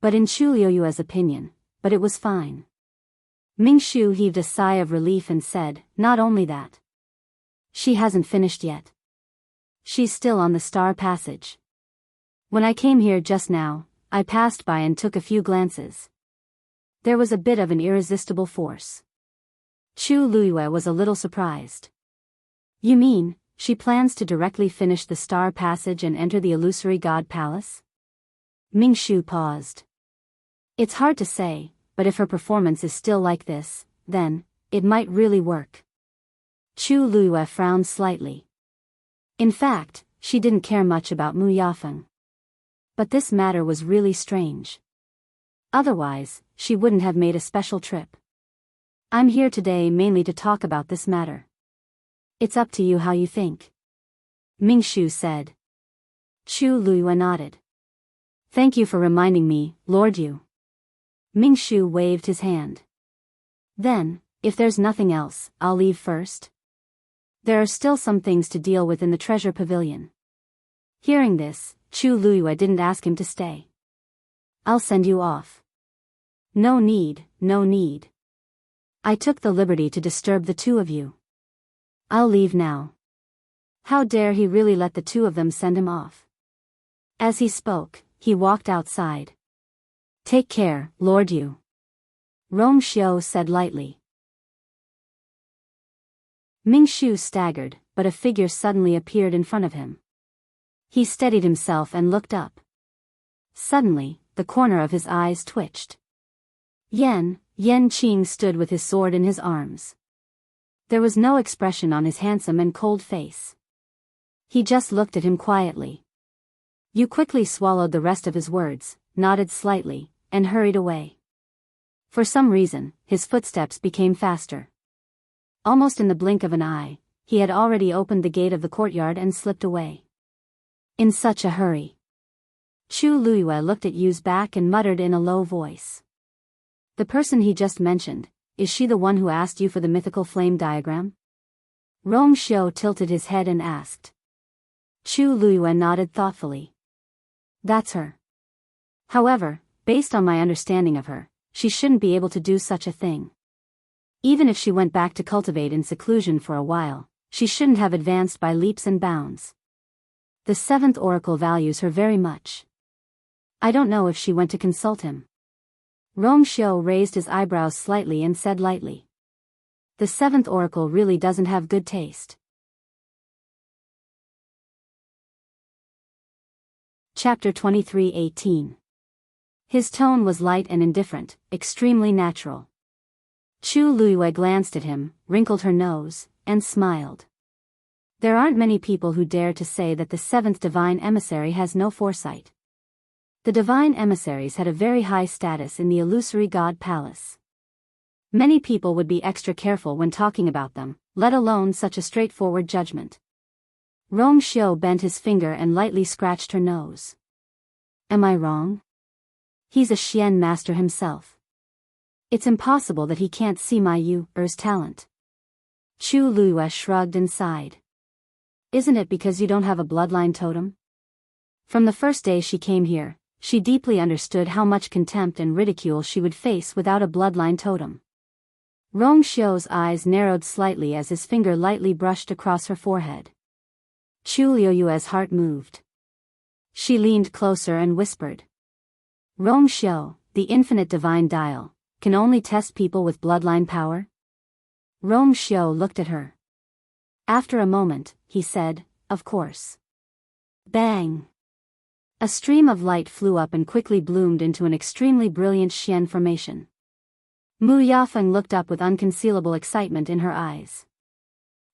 Speaker 1: But in Chu Luiyue's opinion, but it was fine. Ming Shu heaved a sigh of relief and said, "Not only that. She hasn't finished yet. She's still on the star passage. When I came here just now, I passed by and took a few glances. There was a bit of an irresistible force." Chu Luiyue was a little surprised. "You mean, she plans to directly finish the star passage and enter the illusory god palace?" Ming Shu paused. "It's hard to say, but if her performance is still like this, then it might really work." Chu Luiyue frowned slightly. In fact, she didn't care much about Mu Yafeng. But this matter was really strange. Otherwise, she wouldn't have made a special trip. "I'm here today mainly to talk about this matter. It's up to you how you think," Ming Shu said. Chu Luiyue nodded. "Thank you for reminding me, Lord Yu." Ming Shu waved his hand. "Then, if there's nothing else, I'll leave first. There are still some things to deal with in the treasure pavilion." Hearing this, Chu Luiyue didn't ask him to stay. "I'll send you off." "No need, no need. I took the liberty to disturb the two of you. I'll leave now." How dare he really let the two of them send him off? As he spoke, he walked outside. "Take care, Lord Yu," Rong Xiu said lightly. Ming Shu staggered, but a figure suddenly appeared in front of him. He steadied himself and looked up. Suddenly, the corner of his eyes twitched. Yan Qing stood with his sword in his arms. There was no expression on his handsome and cold face. He just looked at him quietly. Yu quickly swallowed the rest of his words, nodded slightly, and hurried away. For some reason, his footsteps became faster. Almost in the blink of an eye, he had already opened the gate of the courtyard and slipped away. In such a hurry. Chu Luiyue looked at Yu's back and muttered in a low voice. "The person he just mentioned, is she the one who asked you for the mythical flame diagram?" Rong Xiu tilted his head and asked. Chu Luiyue nodded thoughtfully. "That's her. However, based on my understanding of her, she shouldn't be able to do such a thing. Even if she went back to cultivate in seclusion for a while, she shouldn't have advanced by leaps and bounds. The seventh oracle values her very much. I don't know if she went to consult him." Rong Xiu raised his eyebrows slightly and said lightly. "The seventh oracle really doesn't have good taste." Chapter 23:18. His tone was light and indifferent, extremely natural. Chu Luiyue glanced at him, wrinkled her nose, and smiled. There aren't many people who dare to say that the seventh divine emissary has no foresight. The divine emissaries had a very high status in the illusory god palace. Many people would be extra careful when talking about them, let alone such a straightforward judgment. Rong Xiu bent his finger and lightly scratched her nose. "Am I wrong? He's a Xian master himself. It's impossible that he can't see my Yu's talent." Chu Luiyue shrugged and sighed. "Isn't it because you don't have a bloodline totem?" From the first day she came here, she deeply understood how much contempt and ridicule she would face without a bloodline totem. Rong Xiu's eyes narrowed slightly as his finger lightly brushed across her forehead. Chu Luiyue's heart moved. She leaned closer and whispered. "Rong Xiu, the infinite divine dial, can only test people with bloodline power?" Rong Xiu looked at her. After a moment, he said, "Of course." Bang! A stream of light flew up and quickly bloomed into an extremely brilliant Xian formation. Mu Yafeng looked up with unconcealable excitement in her eyes.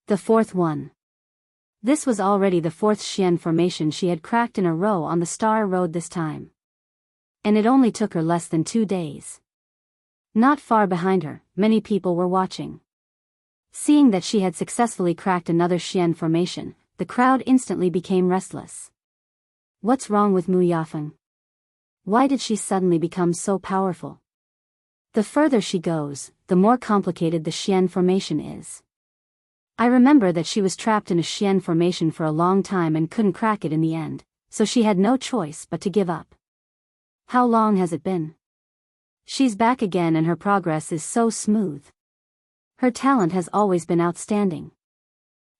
Speaker 1: The fourth one. This was already the fourth Xian formation she had cracked in a row on the Star Road this time. And it only took her less than 2 days. Not far behind her, many people were watching. Seeing that she had successfully cracked another Xian formation, the crowd instantly became restless. What's wrong with Mu Yafeng? Why did she suddenly become so powerful? The further she goes, the more complicated the Xian formation is. I remember that she was trapped in a Xian formation for a long time and couldn't crack it in the end, so she had no choice but to give up. How long has it been? She's back again and her progress is so smooth. Her talent has always been outstanding.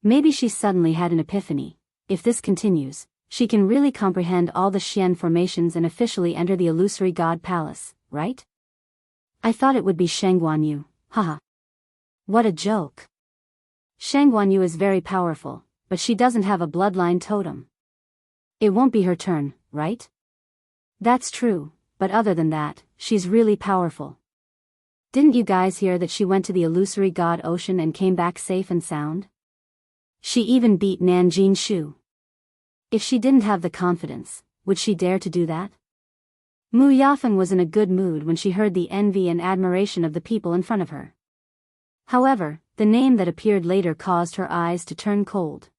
Speaker 1: Maybe she suddenly had an epiphany. If this continues, she can really comprehend all the Xian formations and officially enter the illusory god palace, right? I thought it would be Shang Guanyu, haha. What a joke. Shang Guanyu is very powerful, but she doesn't have a bloodline totem. It won't be her turn, right? That's true, but other than that, she's really powerful. Didn't you guys hear that she went to the illusory god ocean and came back safe and sound? She even beat Nan Jinshu. If she didn't have the confidence, would she dare to do that? Mu Yafeng was in a good mood when she heard the envy and admiration of the people in front of her. However, the name that appeared later caused her eyes to turn cold.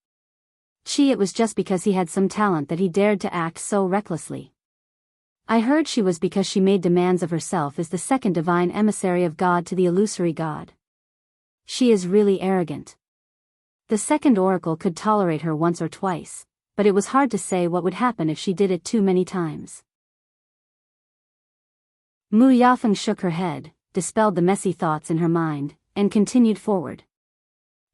Speaker 1: It was just because he had some talent that he dared to act so recklessly. I heard she was because she made demands of herself as the second divine emissary of God to the illusory god. She is really arrogant. The second oracle could tolerate her once or twice, but it was hard to say what would happen if she did it too many times. Mu Yafeng shook her head, dispelled the messy thoughts in her mind, and continued forward.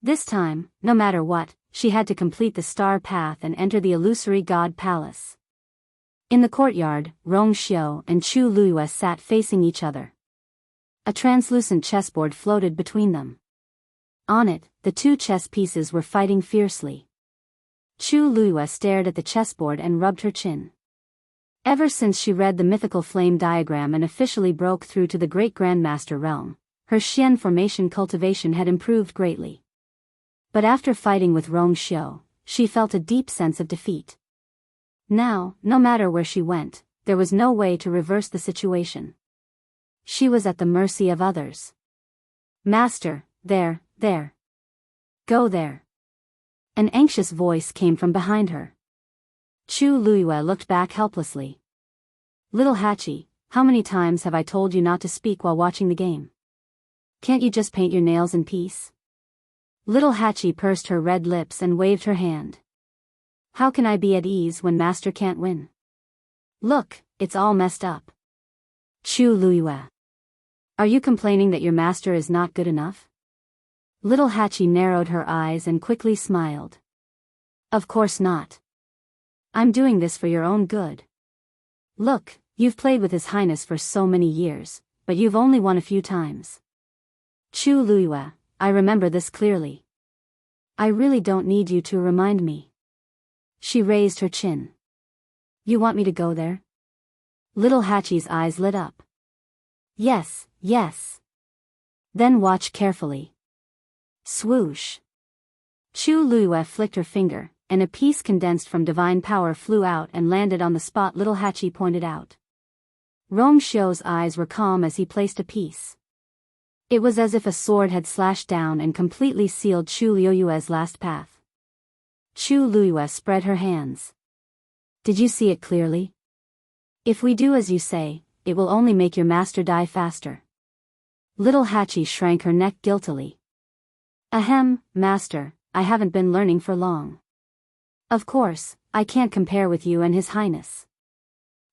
Speaker 1: This time, no matter what, she had to complete the star path and enter the illusory god palace. In the courtyard, Rong Xiu and Chu Luiyue sat facing each other. A translucent chessboard floated between them. On it, the two chess pieces were fighting fiercely. Chu Luiyue stared at the chessboard and rubbed her chin. Ever since she read the mythical flame diagram and officially broke through to the great grandmaster realm, her Xian formation cultivation had improved greatly. But after fighting with Rong Xiu, she felt a deep sense of defeat. Now, no matter where she went, there was no way to reverse the situation. She was at the mercy of others. Master, there. Go there. An anxious voice came from behind her. Chu Luiyue looked back helplessly. Little Hachi, how many times have I told you not to speak while watching the game? Can't you just paint your nails in peace? Little Hachi pursed her red lips and waved her hand. How can I be at ease when master can't win? Look, it's all messed up. Chu Luiyue. Are you complaining that your master is not good enough? Little Hachi narrowed her eyes and quickly smiled. Of course not. I'm doing this for your own good. Look, you've played with His Highness for so many years, but you've only won a few times. Chu Luiyue, I remember this clearly. I really don't need you to remind me. She raised her chin. You want me to go there? Little Hachi's eyes lit up. Yes. Then watch carefully. Swoosh. Chu Luiyue flicked her finger, and a piece condensed from divine power flew out and landed on the spot Little Hachi pointed out. Rong Xiu's eyes were calm as he placed a piece. It was as if a sword had slashed down and completely sealed Chu Luiyue's last path. Chu Luiyue spread her hands. Did you see it clearly? If we do as you say, it will only make your master die faster. Little Hachi shrank her neck guiltily. Ahem, master, I haven't been learning for long. Of course, I can't compare with you and His Highness.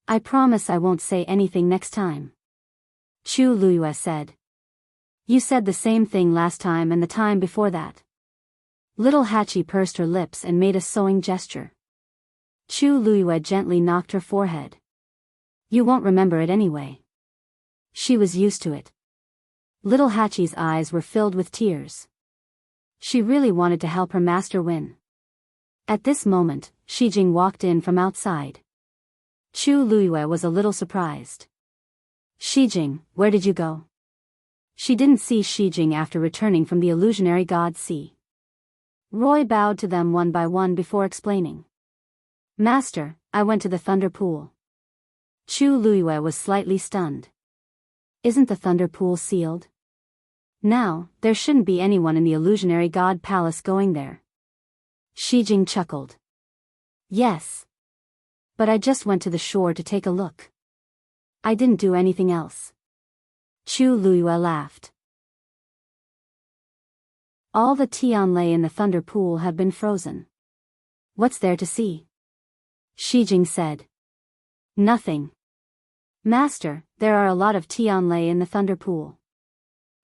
Speaker 1: I promise I won't say anything next time. Chu Luiyue said. You said the same thing last time and the time before that. Little Hachi pursed her lips and made a sewing gesture. Chu Luiyue gently knocked her forehead. You won't remember it anyway. She was used to it. Little Hachi's eyes were filled with tears. She really wanted to help her master win. At this moment, Shijing walked in from outside. Chu Luiyue was a little surprised. Shijing, where did you go? She didn't see Shijing after returning from the illusionary god sea. Roy bowed to them one by one before explaining. Master, I went to the thunder pool. Chu Luiyue was slightly stunned. Isn't the thunder pool sealed? Now, there shouldn't be anyone in the illusionary god palace going there. Shijing chuckled. Yes. But I just went to the shore to take a look. I didn't do anything else. Chu Luiyue laughed. All the Tianlei in the thunder pool have been frozen. What's there to see? Shijing said. Nothing. Master, there are a lot of Tianlei in the thunder pool.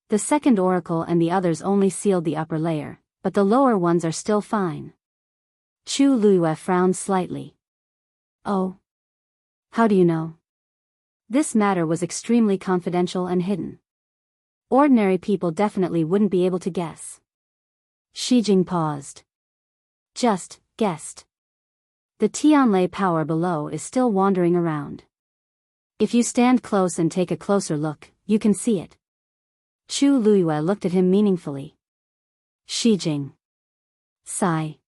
Speaker 1: The second oracle and the others only sealed the upper layer, but the lower ones are still fine. Chu Luiyue frowned slightly. Oh. How do you know? This matter was extremely confidential and hidden. Ordinary people definitely wouldn't be able to guess. Shijing paused. Just guessed. The Tianlei power below is still wandering around. If you stand close and take a closer look, you can see it. Chu Luiyue looked at him meaningfully. Shijing. Sigh.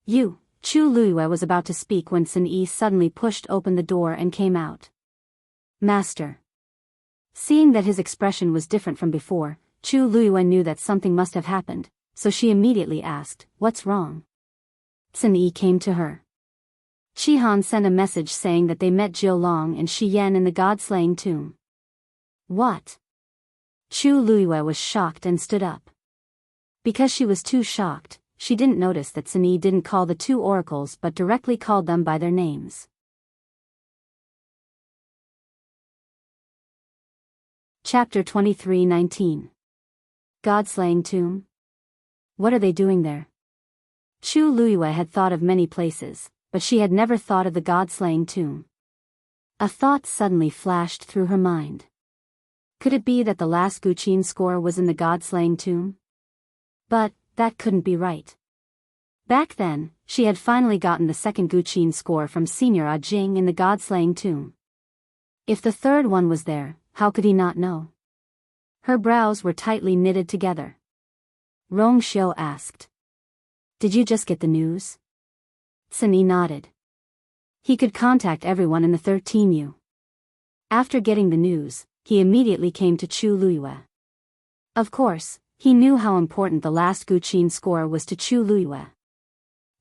Speaker 1: You. Chu Luiyue was about to speak when Sun Yi suddenly pushed open the door and came out. Master. Seeing that his expression was different from before, Chu Luiyue knew that something must have happened, so she immediately asked, "What's wrong?" Sun Yi came to her. Qihan sent a message saying that they met Jiu Long and Shi Yan in the god-slaying tomb. What? Chu Luiyue was shocked and stood up. Because she was too shocked, she didn't notice that Sun Yi didn't call the two oracles but directly called them by their names. Chapter 23:19. God-slaying tomb? What are they doing there? Chu Luiyue had thought of many places, but she had never thought of the god-slaying tomb. A thought suddenly flashed through her mind. Could it be that the last Guqin score was in the god-slaying tomb? But that couldn't be right. Back then, she had finally gotten the second Guqin score from Senior Ah Jing in the god-slaying tomb. If the third one was there, how could he not know? Her brows were tightly knitted together. Rong Xiu asked. Did you just get the news? Sun Yi nodded. He could contact everyone in the 13U. After getting the news, he immediately came to Chu Luiyue. Of course, he knew how important the last Guqin score was to Chu Luiyue.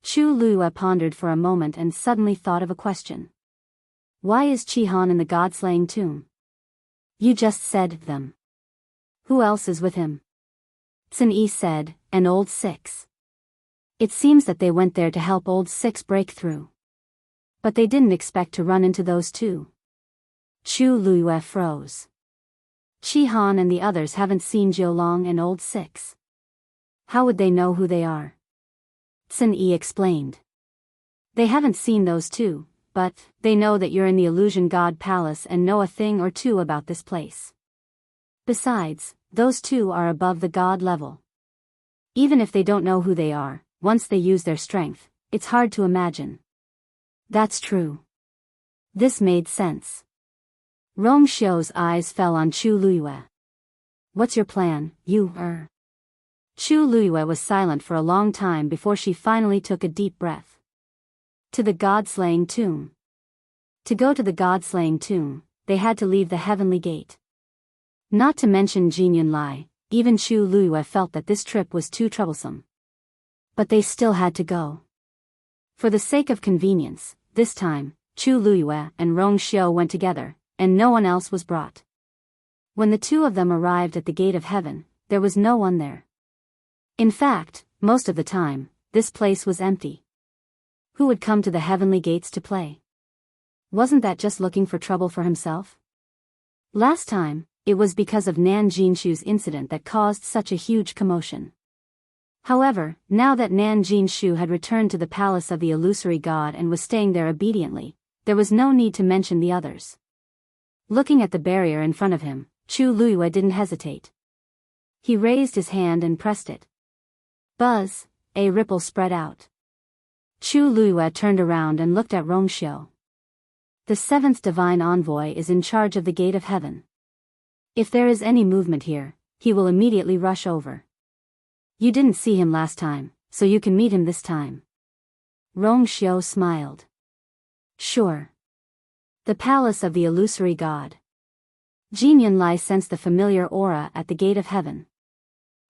Speaker 1: Chu Luiyue pondered for a moment and suddenly thought of a question. Why is Qihan in the god-slaying tomb? You just said them. Who else is with him? Sun Yi said, an old six. It seems that they went there to help old six break through. But they didn't expect to run into those two. Chu Luiyue froze. Qihan and the others haven't seen Jiu Long and old six. How would they know who they are? Sun Yi explained. They haven't seen those two, but they know that you're in the Illusion God Palace and know a thing or two about this place. Besides, those two are above the god level. Even if they don't know who they are, once they use their strength, it's hard to imagine. That's true. This made sense. Rong Xiu's eyes fell on Chu Luiyue. What's your plan, you, Chu Luiyue was silent for a long time before she finally took a deep breath. To the god-slaying tomb. To go to the god-slaying tomb, they had to leave the heavenly gate. Not to mention Jin Yunlai, even Chu Luiyue felt that this trip was too troublesome. But they still had to go. For the sake of convenience, this time, Chu Luiyue and Rong Xiu went together, and no one else was brought. When the two of them arrived at the gate of heaven, there was no one there. In fact, most of the time, this place was empty. Who would come to the heavenly gates to play? Wasn't that just looking for trouble for himself? Last time, it was because of Nan Jinshu's incident that caused such a huge commotion. However, now that Nan Jinshu had returned to the palace of the illusory god and was staying there obediently, there was no need to mention the others. Looking at the barrier in front of him, Chu Luiyue didn't hesitate. He raised his hand and pressed it. Buzz, a ripple spread out. Chu Luiyue turned around and looked at Rong Xiu. The seventh divine envoy is in charge of the gate of heaven. If there is any movement here, he will immediately rush over. You didn't see him last time, so you can meet him this time. Rong Xiu smiled. Sure. The palace of the illusory god. Jin Yunlai sensed the familiar aura at the gate of heaven.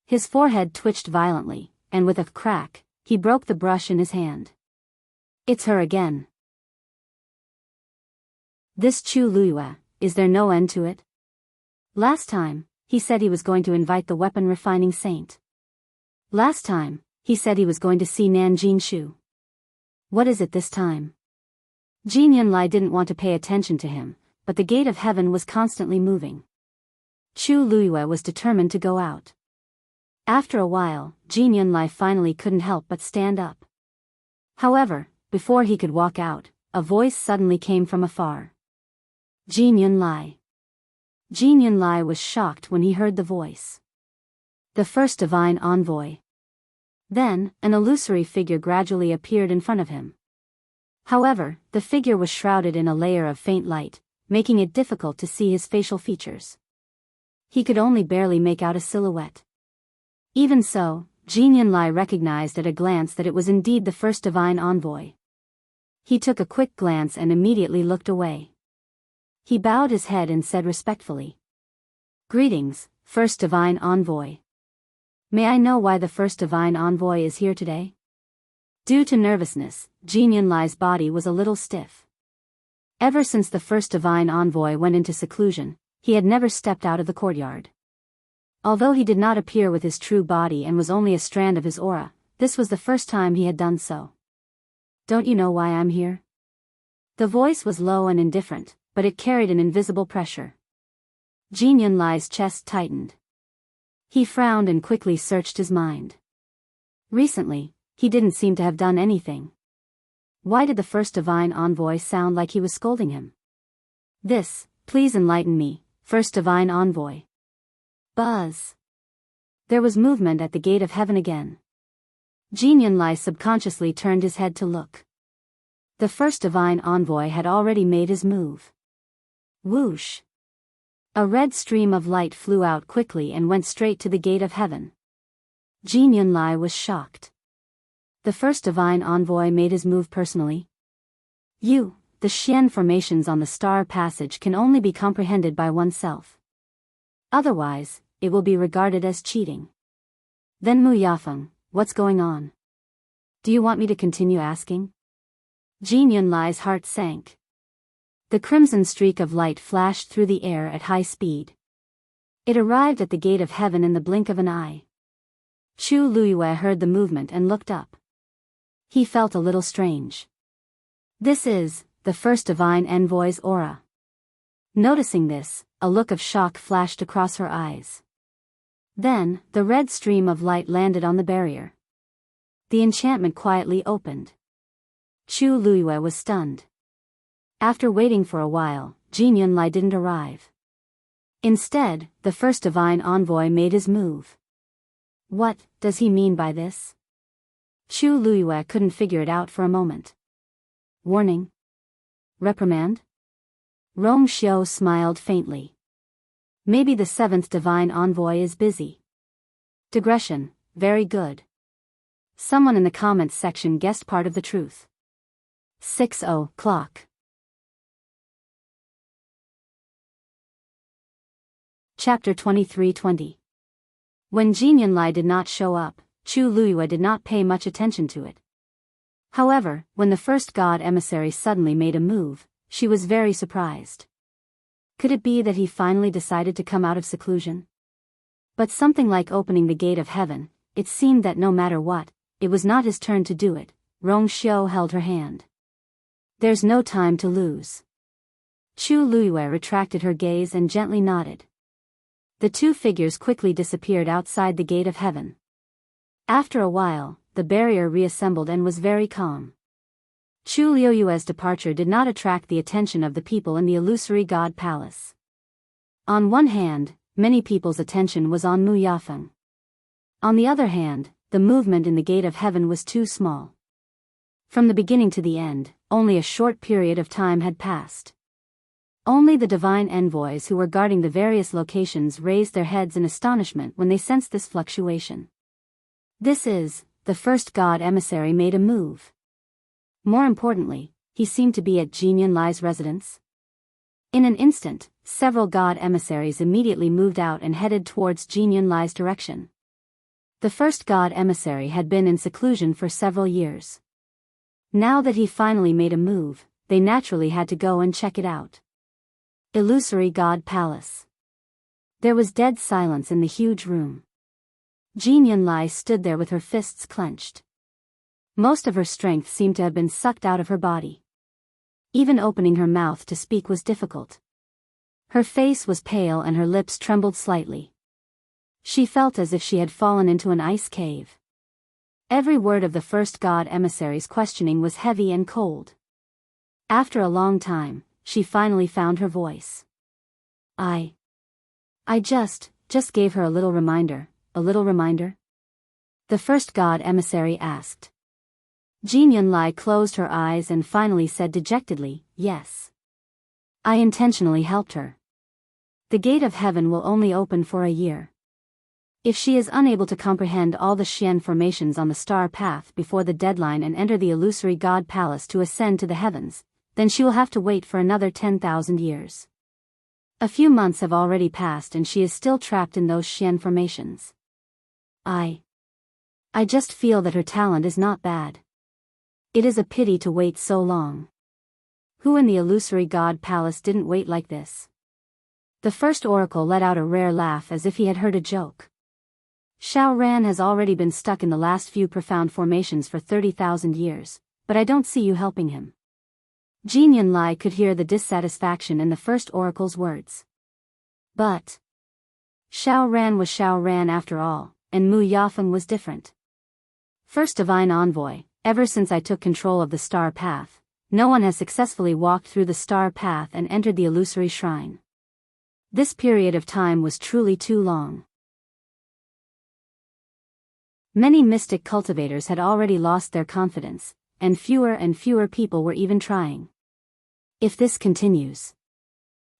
Speaker 1: His forehead twitched violently, and with a crack, he broke the brush in his hand. It's her again. This Chu Luiyue, is there no end to it? Last time, he said he was going to invite the weapon refining saint. Last time, he said he was going to see Nan Jinshu. What is it this time? Jin Yunlai didn't want to pay attention to him, but the gate of heaven was constantly moving. Chu Luiyue was determined to go out. After a while, Jin Yunlai finally couldn't help but stand up. However, before he could walk out, a voice suddenly came from afar. Jin Yunlai. Jin Yunlai was shocked when he heard the voice. The first divine envoy. Then, an illusory figure gradually appeared in front of him. However, the figure was shrouded in a layer of faint light, making it difficult to see his facial features. He could only barely make out a silhouette. Even so, Jin Yunlai recognized at a glance that it was indeed the first divine envoy. He took a quick glance and immediately looked away. He bowed his head and said respectfully, "Greetings, first divine envoy. May I know why the first divine envoy is here today?" Due to nervousness, Jin Yunlai's body was a little stiff. Ever since the first divine envoy went into seclusion, he had never stepped out of the courtyard. Although he did not appear with his true body and was only a strand of his aura, this was the first time he had done so. "Don't you know why I'm here?" The voice was low and indifferent, but it carried an invisible pressure. Jin Yunlai's chest tightened. He frowned and quickly searched his mind. Recently, he didn't seem to have done anything. Why did the first divine envoy sound like he was scolding him? "This, please enlighten me, first divine envoy." Buzz. There was movement at the gate of heaven again. Jin Yunlai subconsciously turned his head to look. The first divine envoy had already made his move. Whoosh! A red stream of light flew out quickly and went straight to the gate of heaven. Jin Yunlai was shocked. The first divine envoy made his move personally. The Xian formations on the star passage can only be comprehended by oneself. Otherwise, it will be regarded as cheating. Then Mu Yafeng, what's going on? Do you want me to continue asking? Jin Yunlai's heart sank. The crimson streak of light flashed through the air at high speed. It arrived at the gate of heaven in the blink of an eye. Chu Luiyue heard the movement and looked up. He felt a little strange. This is the first divine envoy's aura. Noticing this, a look of shock flashed across her eyes. Then, the red stream of light landed on the barrier. The enchantment quietly opened. Chu Luiyue was stunned. After waiting for a while, Jin Yunlai didn't arrive. Instead, the first divine envoy made his move. What does he mean by this? Chu Luiyue couldn't figure it out for a moment. Warning? Reprimand? Rong Xiao smiled faintly. Maybe the seventh divine envoy is busy. Digression, very good. Someone in the comments section guessed part of the truth. 6:00. Chapter 23:20. When Jin Yunlai did not show up, Chu Luiyue did not pay much attention to it. However, when the first god emissary suddenly made a move, she was very surprised. Could it be that he finally decided to come out of seclusion? But something like opening the gate of heaven, it seemed that no matter what, it was not his turn to do it. Rong Xiao held her hand. There's no time to lose. Chu Luiyue retracted her gaze and gently nodded. The two figures quickly disappeared outside the gate of heaven. After a while, the barrier reassembled and was very calm. Chu Luiyue's departure did not attract the attention of the people in the illusory god palace. On one hand, many people's attention was on Mu Yafeng. On the other hand, the movement in the gate of heaven was too small. From the beginning to the end, only a short period of time had passed. Only the divine envoys who were guarding the various locations raised their heads in astonishment when they sensed this fluctuation. This is, the first god emissary made a move. More importantly, he seemed to be at Jin Yunlai's residence. In an instant, several god emissaries immediately moved out and headed towards Jin Yunlai's direction. The first god emissary had been in seclusion for several years. Now that he finally made a move, they naturally had to go and check it out. Illusory God Palace. There was dead silence in the huge room. Jin Yunlai stood there with her fists clenched. Most of her strength seemed to have been sucked out of her body. Even opening her mouth to speak was difficult. Her face was pale and her lips trembled slightly. She felt as if she had fallen into an ice cave. Every word of the first god emissary's questioning was heavy and cold. After a long time, she finally found her voice. I just gave her a little reminder, a little reminder? The first god emissary asked. Jin Yunlai closed her eyes and finally said dejectedly, yes. I intentionally helped her. The gate of heaven will only open for a year. If she is unable to comprehend all the Xian formations on the star path before the deadline and enter the illusory god palace to ascend to the heavens, then she will have to wait for another 10,000 years. A few months have already passed and she is still trapped in those Xian formations. I just feel that her talent is not bad. It is a pity to wait so long. Who in the illusory god palace didn't wait like this? The first oracle let out a rare laugh as if he had heard a joke. Xiao Ran has already been stuck in the last few profound formations for 30,000 years, but I don't see you helping him. Jin Yunlai could hear the dissatisfaction in the first oracle's words. But Xiao Ran was Xiao Ran after all, and Mu Yafeng was different. First divine envoy, ever since I took control of the star path, no one has successfully walked through the star path and entered the illusory shrine. This period of time was truly too long. Many mystic cultivators had already lost their confidence, and fewer people were even trying. If this continues,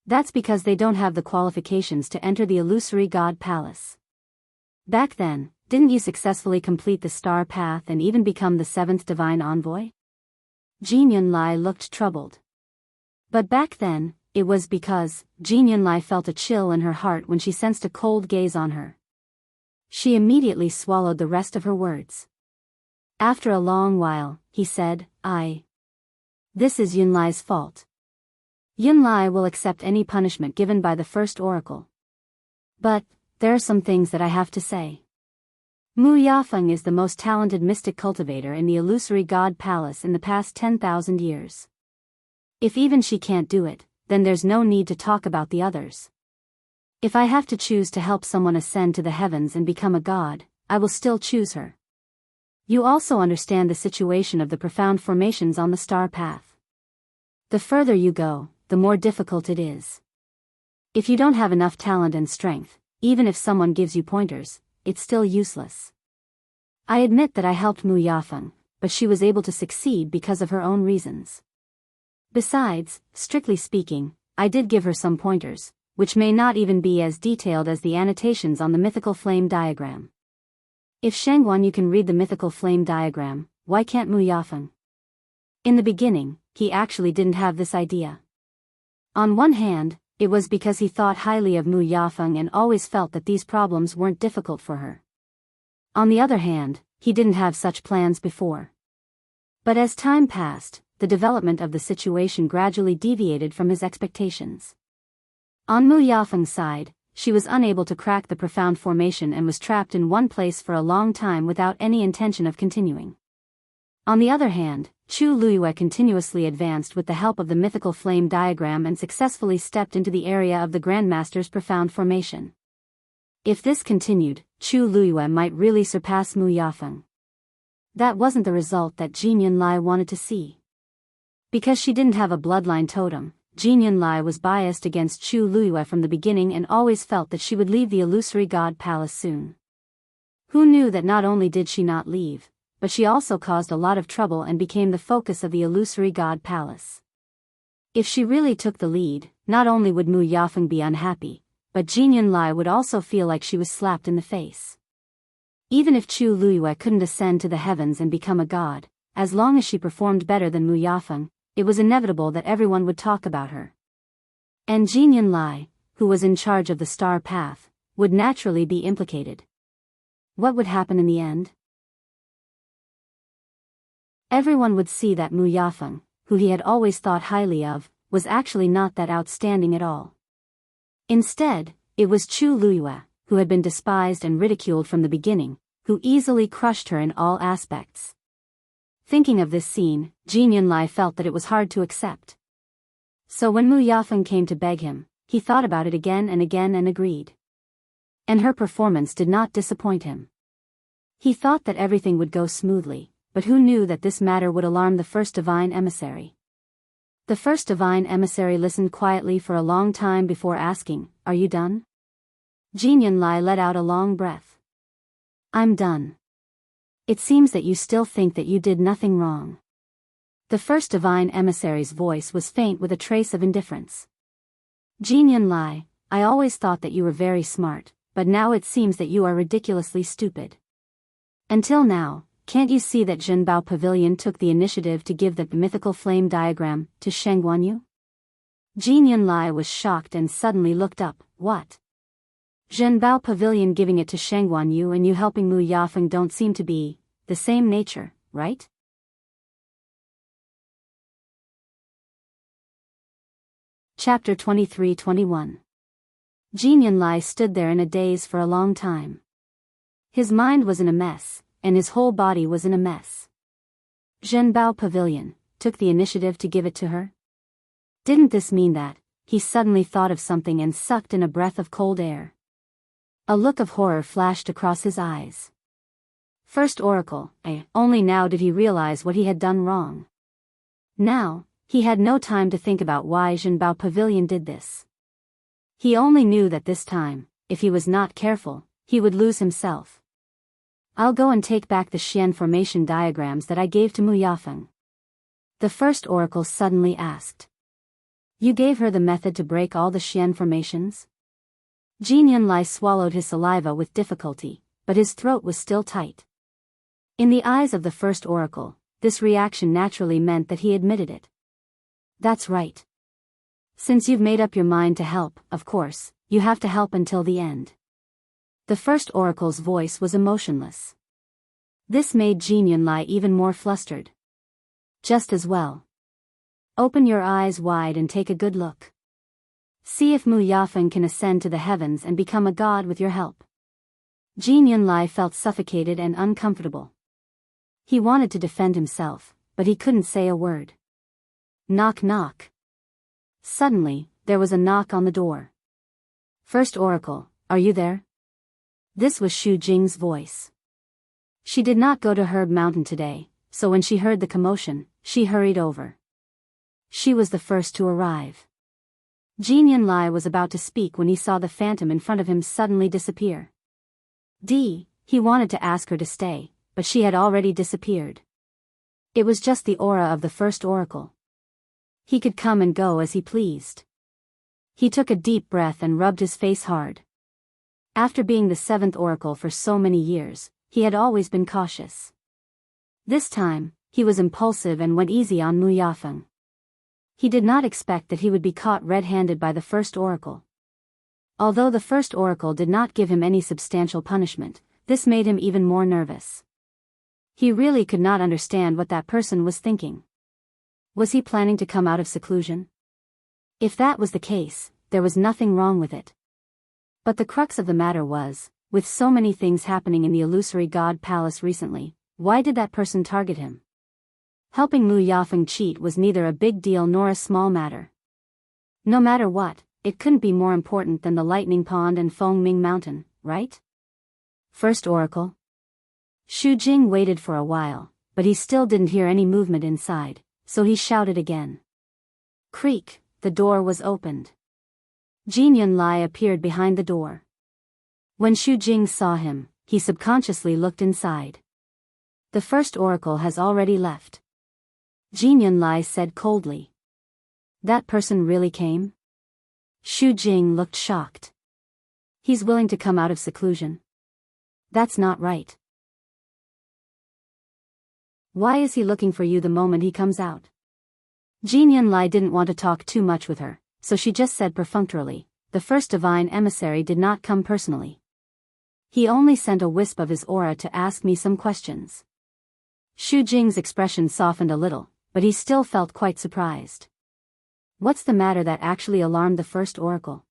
Speaker 1: that's because they don't have the qualifications to enter the illusory god palace. Back then, didn't you successfully complete the star path and even become the 7th divine envoy? Jin Yunlai looked troubled. But back then, it was because Jin Yunlai felt a chill in her heart when she sensed a cold gaze on her. She immediately swallowed the rest of her words. After a long while, he said, This is Yunlai's fault. Yunlai will accept any punishment given by the first oracle. But there are some things that I have to say. Mu Yafeng is the most talented mystic cultivator in the illusory god palace in the past 10,000 years. If even she can't do it, then there's no need to talk about the others. If I have to choose to help someone ascend to the heavens and become a god, I will still choose her. You also understand the situation of the profound formations on the star path. The further you go, the more difficult it is. If you don't have enough talent and strength, even if someone gives you pointers, it's still useless. I admit that I helped Mu Yafeng, but she was able to succeed because of her own reasons. Besides, strictly speaking, I did give her some pointers, which may not even be as detailed as the annotations on the mythical flame diagram. If Shangguan you can read the mythical flame diagram, why can't Mu Yafeng? In the beginning, he actually didn't have this idea. On one hand, it was because he thought highly of Mu Yafeng and always felt that these problems weren't difficult for her. On the other hand, he didn't have such plans before. But as time passed, the development of the situation gradually deviated from his expectations. On Mu Yafeng's side, she was unable to crack the profound formation and was trapped in one place for a long time without any intention of continuing. On the other hand, Chu Luiyue continuously advanced with the help of the mythical flame diagram and successfully stepped into the area of the Grandmaster's profound formation. If this continued, Chu Luiyue might really surpass Mu Yafeng. That wasn't the result that Jin Yunlai wanted to see. Because she didn't have a bloodline totem, Jin Yunlai was biased against Chu Luiyue from the beginning and always felt that she would leave the illusory god palace soon. Who knew that not only did she not leave, but she also caused a lot of trouble and became the focus of the illusory god palace. If she really took the lead, not only would Mu Yafeng be unhappy, but Jin Yunlai would also feel like she was slapped in the face. Even if Chu Luiyue couldn't ascend to the heavens and become a god, as long as she performed better than Mu Yafeng, it was inevitable that everyone would talk about her. And Jin Yunlai, who was in charge of the star path, would naturally be implicated. What would happen in the end? Everyone would see that Mu Yafeng, who he had always thought highly of, was actually not that outstanding at all. Instead, it was Chu Luiyue, who had been despised and ridiculed from the beginning, who easily crushed her in all aspects. Thinking of this scene, Jin Yunlai felt that it was hard to accept. So when Mu Yafeng came to beg him, he thought about it again and again and agreed. And her performance did not disappoint him. He thought that everything would go smoothly, but who knew that this matter would alarm the first divine emissary? The first divine emissary listened quietly for a long time before asking, "Are you done?" Jin Yunlai let out a long breath. "I'm done. It seems that you still think that you did nothing wrong." The first divine emissary's voice was faint with a trace of indifference. "Jin Yunlai, I always thought that you were very smart, but now it seems that you are ridiculously stupid. Until now, can't you see that Zhenbao Pavilion took the initiative to give that mythical flame diagram to Sheng Guanyu?" Jin Yunlai was shocked and suddenly looked up. "What? Zhenbao Pavilion giving it to Sheng Guanyu and you helping Mu Yafeng don't seem to be the same nature, right?" Chapter 23-21. Jin Yunlai stood there in a daze for a long time. His mind was in a mess, and his whole body was in a mess. Zhenbao Pavilion took the initiative to give it to her? Didn't this mean that he suddenly thought of something and sucked in a breath of cold air? A look of horror flashed across his eyes. First Oracle, only now did he realize what he had done wrong. Now, he had no time to think about why Zhenbao Pavilion did this. He only knew that this time, if he was not careful, he would lose himself. "I'll go and take back the Xian formation diagrams that I gave to Mu Yafeng." The first oracle suddenly asked. "You gave her the method to break all the Xian formations?" Jin Yunlai swallowed his saliva with difficulty, but his throat was still tight. In the eyes of the first oracle, this reaction naturally meant that he admitted it. "That's right. Since you've made up your mind to help, of course, you have to help until the end." The first oracle's voice was emotionless. This made Jin Yunlai even more flustered. "Just as well. Open your eyes wide and take a good look. See if Mu Yafeng can ascend to the heavens and become a god with your help." Jin Yunlai felt suffocated and uncomfortable. He wanted to defend himself, but he couldn't say a word. Knock knock. Suddenly, there was a knock on the door. "First Oracle, are you there?" This was Xu Jing's voice. She did not go to Herb Mountain today, so when she heard the commotion, she hurried over. She was the first to arrive. Jin Yunlai was about to speak when he saw the phantom in front of him suddenly disappear. He wanted to ask her to stay, but she had already disappeared. It was just the aura of the first oracle. He could come and go as he pleased. He took a deep breath and rubbed his face hard. After being the seventh oracle for so many years, he had always been cautious. This time, he was impulsive and went easy on Mu Yafeng. He did not expect that he would be caught red-handed by the first oracle. Although the first oracle did not give him any substantial punishment, this made him even more nervous. He really could not understand what that person was thinking. Was he planning to come out of seclusion? If that was the case, there was nothing wrong with it. But the crux of the matter was, with so many things happening in the illusory god palace recently, why did that person target him? Helping Mu Yafeng cheat was neither a big deal nor a small matter. No matter what, it couldn't be more important than the Lightning Pond and Feng Ming Mountain, right? First Oracle. Xu Jing waited for a while, but he still didn't hear any movement inside, so he shouted again. Creak, the door was opened. Jin Yunlai appeared behind the door. When Xu Jing saw him, he subconsciously looked inside. The first oracle has already left. Jin Yunlai said coldly. That person really came? Xu Jing looked shocked. He's willing to come out of seclusion. That's not right. Why is he looking for you the moment he comes out? Jin Yunlai didn't want to talk too much with her, so she just said perfunctorily, the first divine emissary did not come personally. He only sent a wisp of his aura to ask me some questions. Xu Jing's expression softened a little, but he still felt quite surprised. What's the matter that actually alarmed the first oracle?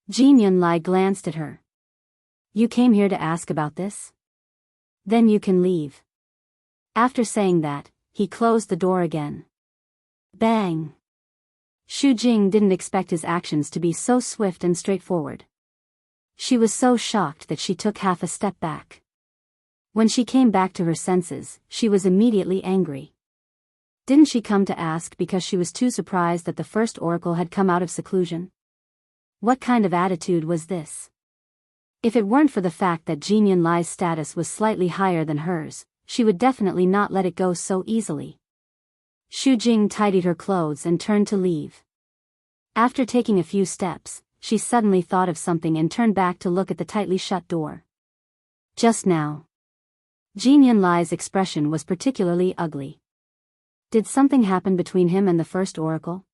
Speaker 1: Jin Yunlai glanced at her. You came here to ask about this? Then you can leave. After saying that, he closed the door again. Bang! Xu Jing didn't expect his actions to be so swift and straightforward. She was so shocked that she took half a step back. When she came back to her senses, she was immediately angry. Didn't she come to ask because she was too surprised that the first oracle had come out of seclusion? What kind of attitude was this? If it weren't for the fact that Jin Yunlai's status was slightly higher than hers, she would definitely not let it go so easily. Xu Jing tidied her clothes and turned to leave. After taking a few steps, she suddenly thought of something and turned back to look at the tightly shut door. Just now, Jin Yunlai's expression was particularly ugly. Did something happen between him and the first oracle?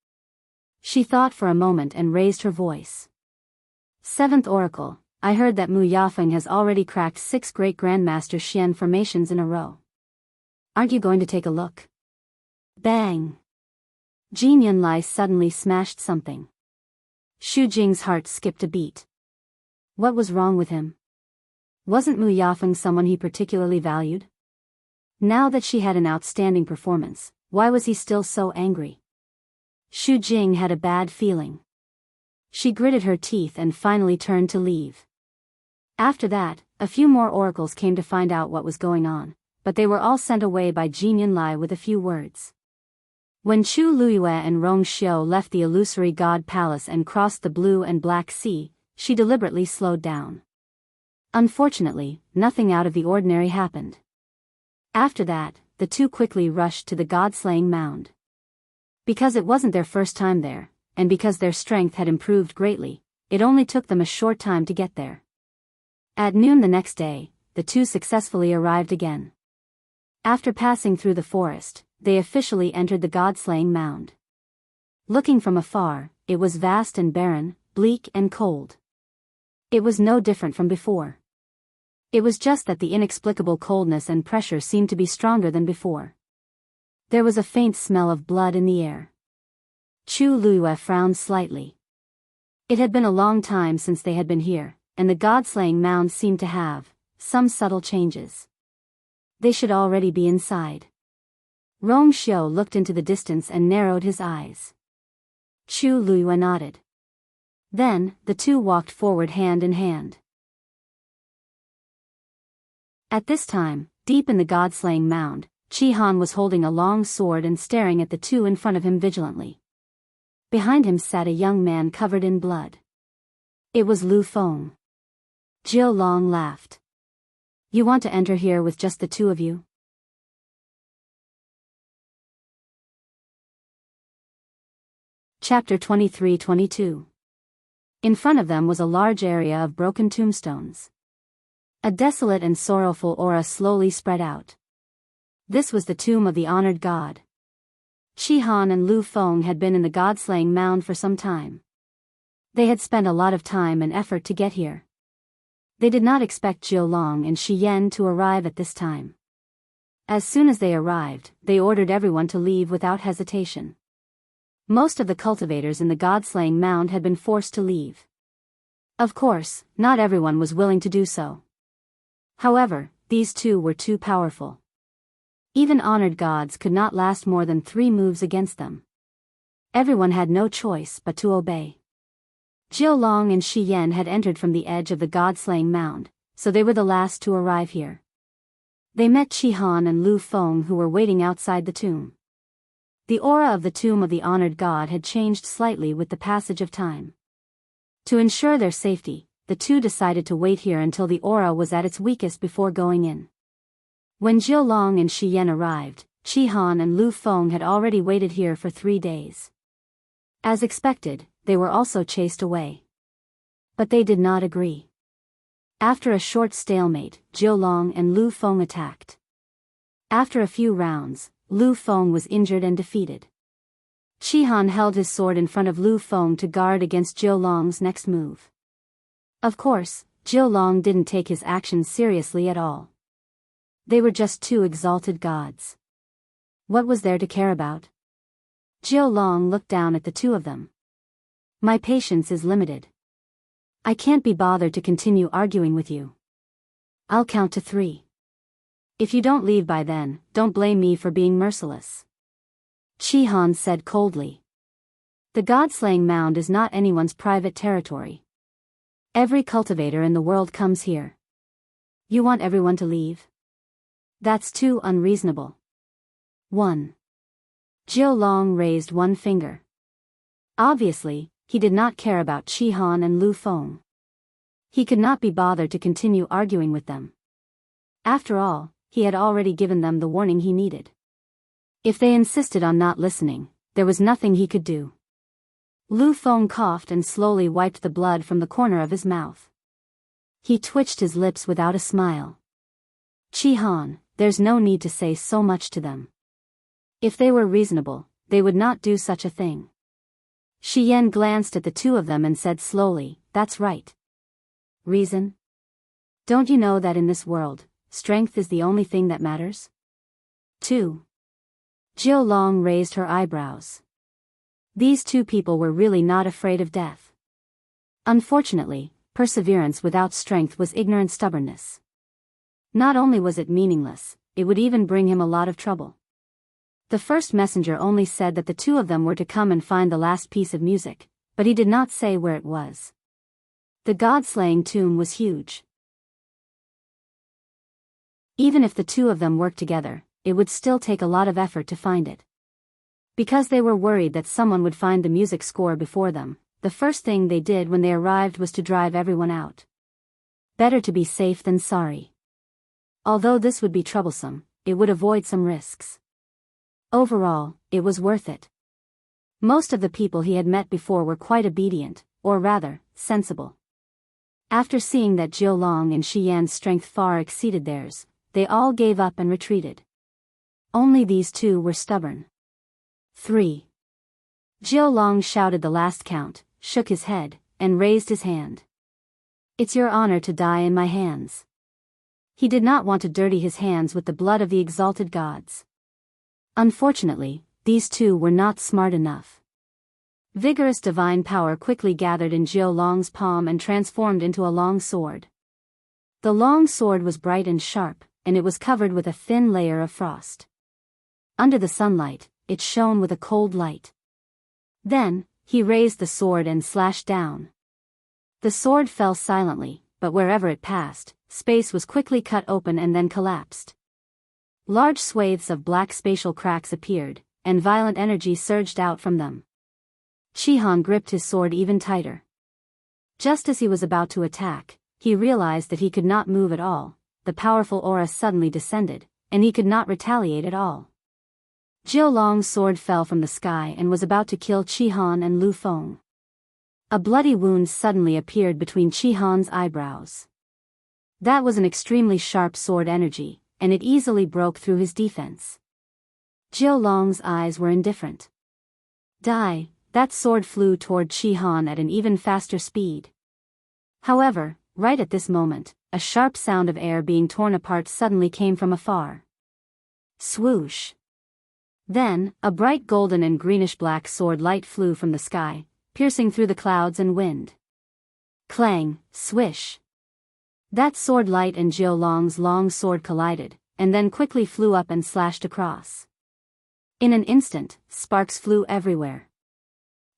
Speaker 1: She thought for a moment and raised her voice. Seventh oracle, I heard that Mu Yafeng has already cracked 6 great grandmaster Xian formations in a row. Aren't you going to take a look? Bang! Jin Yunlai suddenly smashed something. Xu Jing's heart skipped a beat. What was wrong with him? Wasn't Mu Yafeng someone he particularly valued? Now that she had an outstanding performance, why was he still so angry? Xu Jing had a bad feeling. She gritted her teeth and finally turned to leave. After that, a few more oracles came to find out what was going on, but they were all sent away by Jin Yunlai with a few words. When Chu Luiyue and Rong Xiu left the illusory god palace and crossed the Blue and Black Sea, she deliberately slowed down. Unfortunately, nothing out of the ordinary happened. After that, the two quickly rushed to the god-slaying mound. Because it wasn't their first time there, and because their strength had improved greatly, it only took them a short time to get there. At noon the next day, the two successfully arrived again. After passing through the forest, they officially entered the god-slaying mound. Looking from afar, it was vast and barren, bleak and cold. It was no different from before. It was just that the inexplicable coldness and pressure seemed to be stronger than before. There was a faint smell of blood in the air. Chu Luiyue frowned slightly. It had been a long time since they had been here, and the god-slaying mound seemed to have some subtle changes. They should already be inside. Rong Xiu looked into the distance and narrowed his eyes. Chu Luiyue nodded. Then, the two walked forward hand in hand. At this time, deep in the god-slaying mound, Qi Han was holding a long sword and staring at the two in front of him vigilantly. Behind him sat a young man covered in blood. It was Lu Feng. Jiu Long laughed. You want to enter here with just the two of you? Chapter 23-22. In front of them was a large area of broken tombstones. A desolate and sorrowful aura slowly spread out. This was the tomb of the honored god. Qi Han and Lu Feng had been in the god-slaying mound for some time. They had spent a lot of time and effort to get here. They did not expect Jiu Long and Shi Yan to arrive at this time. As soon as they arrived, they ordered everyone to leave without hesitation. Most of the cultivators in the god-slaying mound had been forced to leave. Of course, not everyone was willing to do so. However, these two were too powerful. Even honored gods could not last more than 3 moves against them. Everyone had no choice but to obey. Jiu Long and Shi Yan had entered from the edge of the god-slaying mound, so they were the last to arrive here. They met Qi Han and Lu Feng, who were waiting outside the tomb. The aura of the tomb of the honored god had changed slightly with the passage of time. To ensure their safety, the two decided to wait here until the aura was at its weakest before going in. When Jiu Long and Shi Yan arrived, Qi Han and Lu Feng had already waited here for 3 days. As expected, they were also chased away. But they did not agree. After a short stalemate, Jiu Long and Lu Feng attacked. After a few rounds, Lu Feng was injured and defeated. Qi Han held his sword in front of Lu Feng to guard against Jiu Long's next move. Of course, Jiu Long didn't take his actions seriously at all. They were just 2 exalted gods. What was there to care about? Jiu Long looked down at the 2 of them. My patience is limited. I can't be bothered to continue arguing with you. I'll count to 3. If you don't leave by then, don't blame me for being merciless. Qi Han said coldly. The god-slaying mound is not anyone's private territory. Every cultivator in the world comes here. You want everyone to leave? That's too unreasonable. 1. Jiu Long raised one finger. Obviously, he did not care about Chi Han and Lu Feng. He could not be bothered to continue arguing with them. After all, he had already given them the warning he needed. If they insisted on not listening, there was nothing he could do. Lu Feng coughed and slowly wiped the blood from the corner of his mouth. He twitched his lips without a smile. Chi Han, there's no need to say so much to them. If they were reasonable, they would not do such a thing. Shi Yan glanced at the two of them and said slowly, that's right. Reason? Don't you know that in this world, strength is the only thing that matters? 2. Jiu Long raised her eyebrows. These two people were really not afraid of death. Unfortunately, perseverance without strength was ignorant stubbornness. Not only was it meaningless, it would even bring him a lot of trouble. The first messenger only said that the two of them were to come and find the last piece of music, but he did not say where it was. The god-slaying tomb was huge. Even if the two of them worked together, it would still take a lot of effort to find it. Because they were worried that someone would find the music score before them, the first thing they did when they arrived was to drive everyone out. Better to be safe than sorry. Although this would be troublesome, it would avoid some risks. Overall, it was worth it. Most of the people he had met before were quite obedient, or rather, sensible. After seeing that Jiu Long and Shi Yan's strength far exceeded theirs, they all gave up and retreated. Only these two were stubborn. 3. Jiu Long shouted the last count, shook his head, and raised his hand. It's your honor to die in my hands. He did not want to dirty his hands with the blood of the exalted gods. Unfortunately, these two were not smart enough. Vigorous divine power quickly gathered in Jiu Long's palm and transformed into a long sword. The long sword was bright and sharp, and it was covered with a thin layer of frost. Under the sunlight, it shone with a cold light. Then, he raised the sword and slashed down. The sword fell silently, but wherever it passed, space was quickly cut open and then collapsed. Large swathes of black spatial cracks appeared, and violent energy surged out from them. Chi Han gripped his sword even tighter. Just as he was about to attack, he realized that he could not move at all. The powerful aura suddenly descended, and he could not retaliate at all. Jiu Long's sword fell from the sky and was about to kill Chi Han and Lu Feng. A bloody wound suddenly appeared between Chi Han's eyebrows. That was an extremely sharp sword energy, and it easily broke through his defense. Jiu Long's eyes were indifferent. Die, that sword flew toward Chi Han at an even faster speed. However, right at this moment, a sharp sound of air being torn apart suddenly came from afar. Swoosh! Then, a bright golden and greenish-black sword light flew from the sky, piercing through the clouds and wind. Clang, swish! That sword light and Jiu Long's long sword collided, and then quickly flew up and slashed across. In an instant, sparks flew everywhere.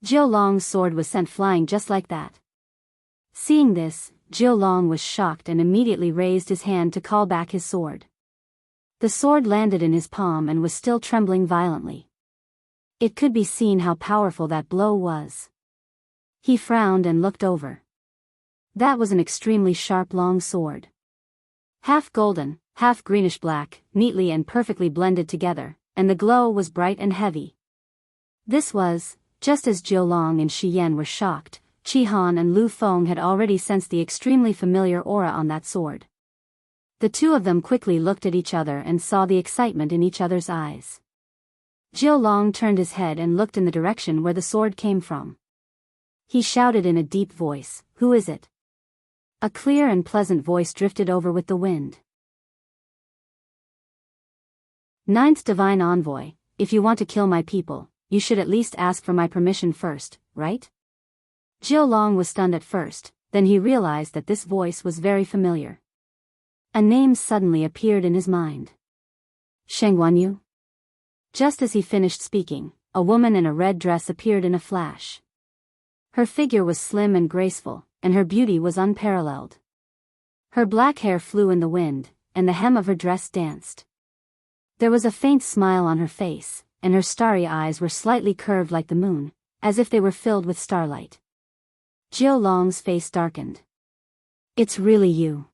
Speaker 1: Jiu Long's sword was sent flying just like that. Seeing this, Jiu Long was shocked and immediately raised his hand to call back his sword. The sword landed in his palm and was still trembling violently. It could be seen how powerful that blow was. He frowned and looked over. That was an extremely sharp long sword. Half golden, half greenish-black, neatly and perfectly blended together, and the glow was bright and heavy. This was, just as Jiu Long and Shi Yan were shocked, Chi Han and Lu Feng had already sensed the extremely familiar aura on that sword. The two of them quickly looked at each other and saw the excitement in each other's eyes. Jiu Long turned his head and looked in the direction where the sword came from. He shouted in a deep voice, "Who is it?" A clear and pleasant voice drifted over with the wind. Ninth Divine Envoy, if you want to kill my people, you should at least ask for my permission first, right? Jiu Long was stunned at first, then he realized that this voice was very familiar. A name suddenly appeared in his mind. Sheng Wanyu? Just as he finished speaking, a woman in a red dress appeared in a flash. Her figure was slim and graceful, and her beauty was unparalleled. Her black hair flew in the wind, and the hem of her dress danced. There was a faint smile on her face, and her starry eyes were slightly curved like the moon, as if they were filled with starlight. Jiu Long's face darkened. "It's really you."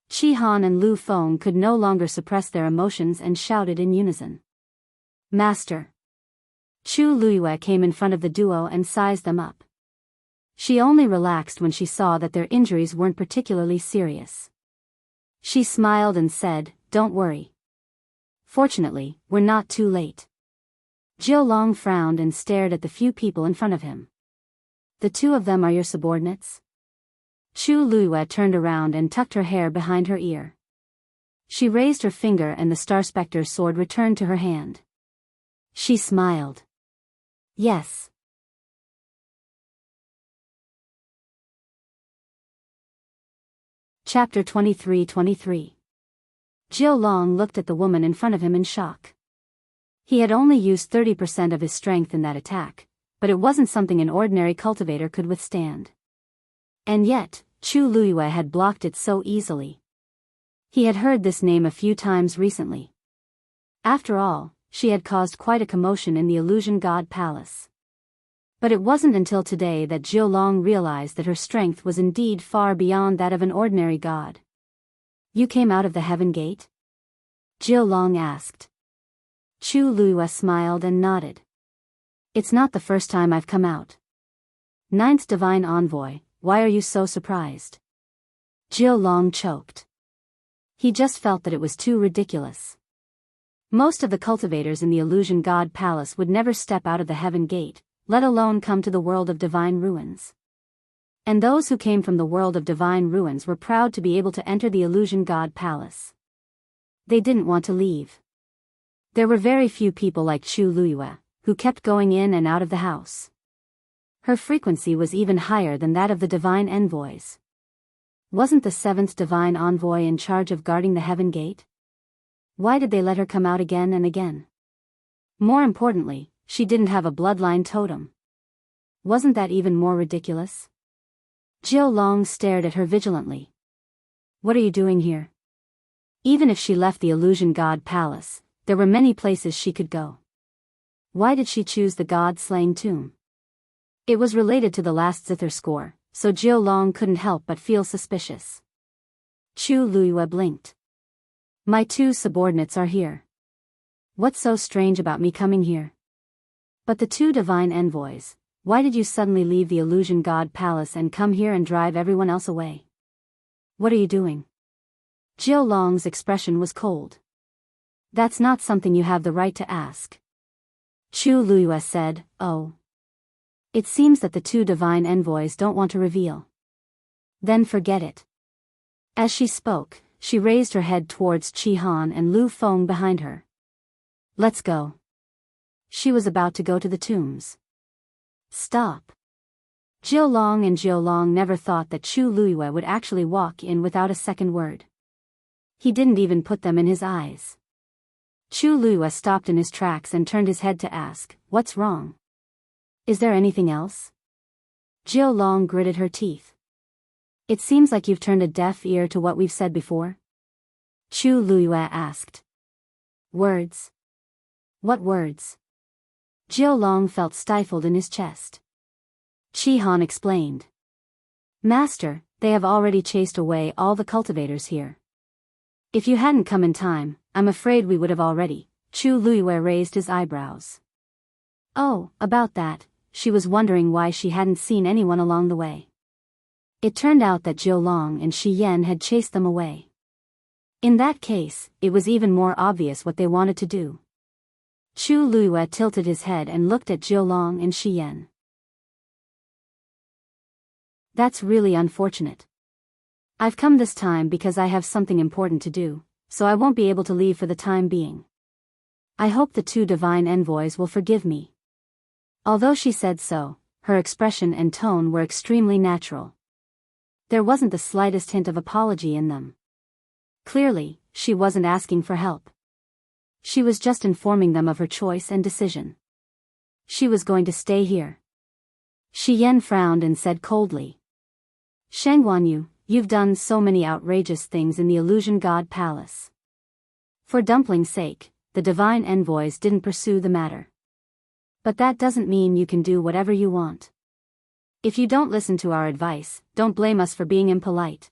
Speaker 1: Chi Han and Lu Feng could no longer suppress their emotions and shouted in unison. "Master!" Chu Luiyue came in front of the duo and sized them up. She only relaxed when she saw that their injuries weren't particularly serious. She smiled and said, "Don't worry. Fortunately, we're not too late." Jiu Long frowned and stared at the few people in front of him. "The two of them are your subordinates?" Chu Luiyue turned around and tucked her hair behind her ear. She raised her finger and the Star Spectre's sword returned to her hand. She smiled. "Yes." Chapter 23-23. Jiu Long looked at the woman in front of him in shock. He had only used 30% of his strength in that attack, but it wasn't something an ordinary cultivator could withstand. And yet, Chu Luiyue had blocked it so easily. He had heard this name a few times recently. After all, she had caused quite a commotion in the Illusion God Palace. But it wasn't until today that Jiu Long realized that her strength was indeed far beyond that of an ordinary god. "You came out of the Heaven Gate?" Jiu Long asked. Chu Luiyue smiled and nodded. "It's not the first time I've come out." "Ninth Divine Envoy, why are you so surprised?" Jiu Long choked. He just felt that it was too ridiculous. Most of the cultivators in the Illusion God Palace would never step out of the Heaven Gate, let alone come to the world of Divine Ruins. And those who came from the world of Divine Ruins were proud to be able to enter the Illusion God Palace. They didn't want to leave. There were very few people like Chu Luiyue, who kept going in and out of the house. Her frequency was even higher than that of the Divine Envoys. Wasn't the seventh Divine Envoy in charge of guarding the Heaven Gate? Why did they let her come out again and again? More importantly, she didn't have a bloodline totem. Wasn't that even more ridiculous? Jiu Long stared at her vigilantly. "What are you doing here?" Even if she left the Illusion God Palace, there were many places she could go. Why did she choose the God-slaying tomb? It was related to the last zither score, so Jiu Long couldn't help but feel suspicious. Chu Luiyue blinked. "My two subordinates are here. What's so strange about me coming here?" "But the two Divine Envoys, why did you suddenly leave the Illusion God Palace and come here and drive everyone else away? What are you doing?" Jiu Long's expression was cold. "That's not something you have the right to ask." Chu Luiyue said, "Oh. It seems that the two Divine Envoys don't want to reveal. Then forget it." As she spoke, she raised her head towards Chi Han and Lu Feng behind her. "Let's go." She was about to go to the tombs. "Stop." Jiu Long never thought that Chu Luiyue would actually walk in without a second word. He didn't even put them in his eyes. Chu Luiyue stopped in his tracks and turned his head to ask, "What's wrong? Is there anything else?" Jiu Long gritted her teeth. "It seems like you've turned a deaf ear to what we've said before?" Chu Luiyue asked. "Words? What words?" Jiu Long felt stifled in his chest. Chi Han explained. "Master, they have already chased away all the cultivators here. If you hadn't come in time, I'm afraid we would have already." Chu Luiyue raised his eyebrows. Oh, about that, she was wondering why she hadn't seen anyone along the way. It turned out that Jiu Long and Shi Yan had chased them away. In that case, it was even more obvious what they wanted to do. Chu Luiyue tilted his head and looked at Jiu Long and Shi Yan. "That's really unfortunate. I've come this time because I have something important to do, so I won't be able to leave for the time being. I hope the two Divine Envoys will forgive me." Although she said so, her expression and tone were extremely natural. There wasn't the slightest hint of apology in them. Clearly, she wasn't asking for help. She was just informing them of her choice and decision. she was going to stay here. Shi Yan frowned and said coldly. Shangguanyu, you've done so many outrageous things in the Illusion God Palace. For Dumpling's sake, the divine envoys didn't pursue the matter. But that doesn't mean you can do whatever you want. If you don't listen to our advice, don't blame us for being impolite.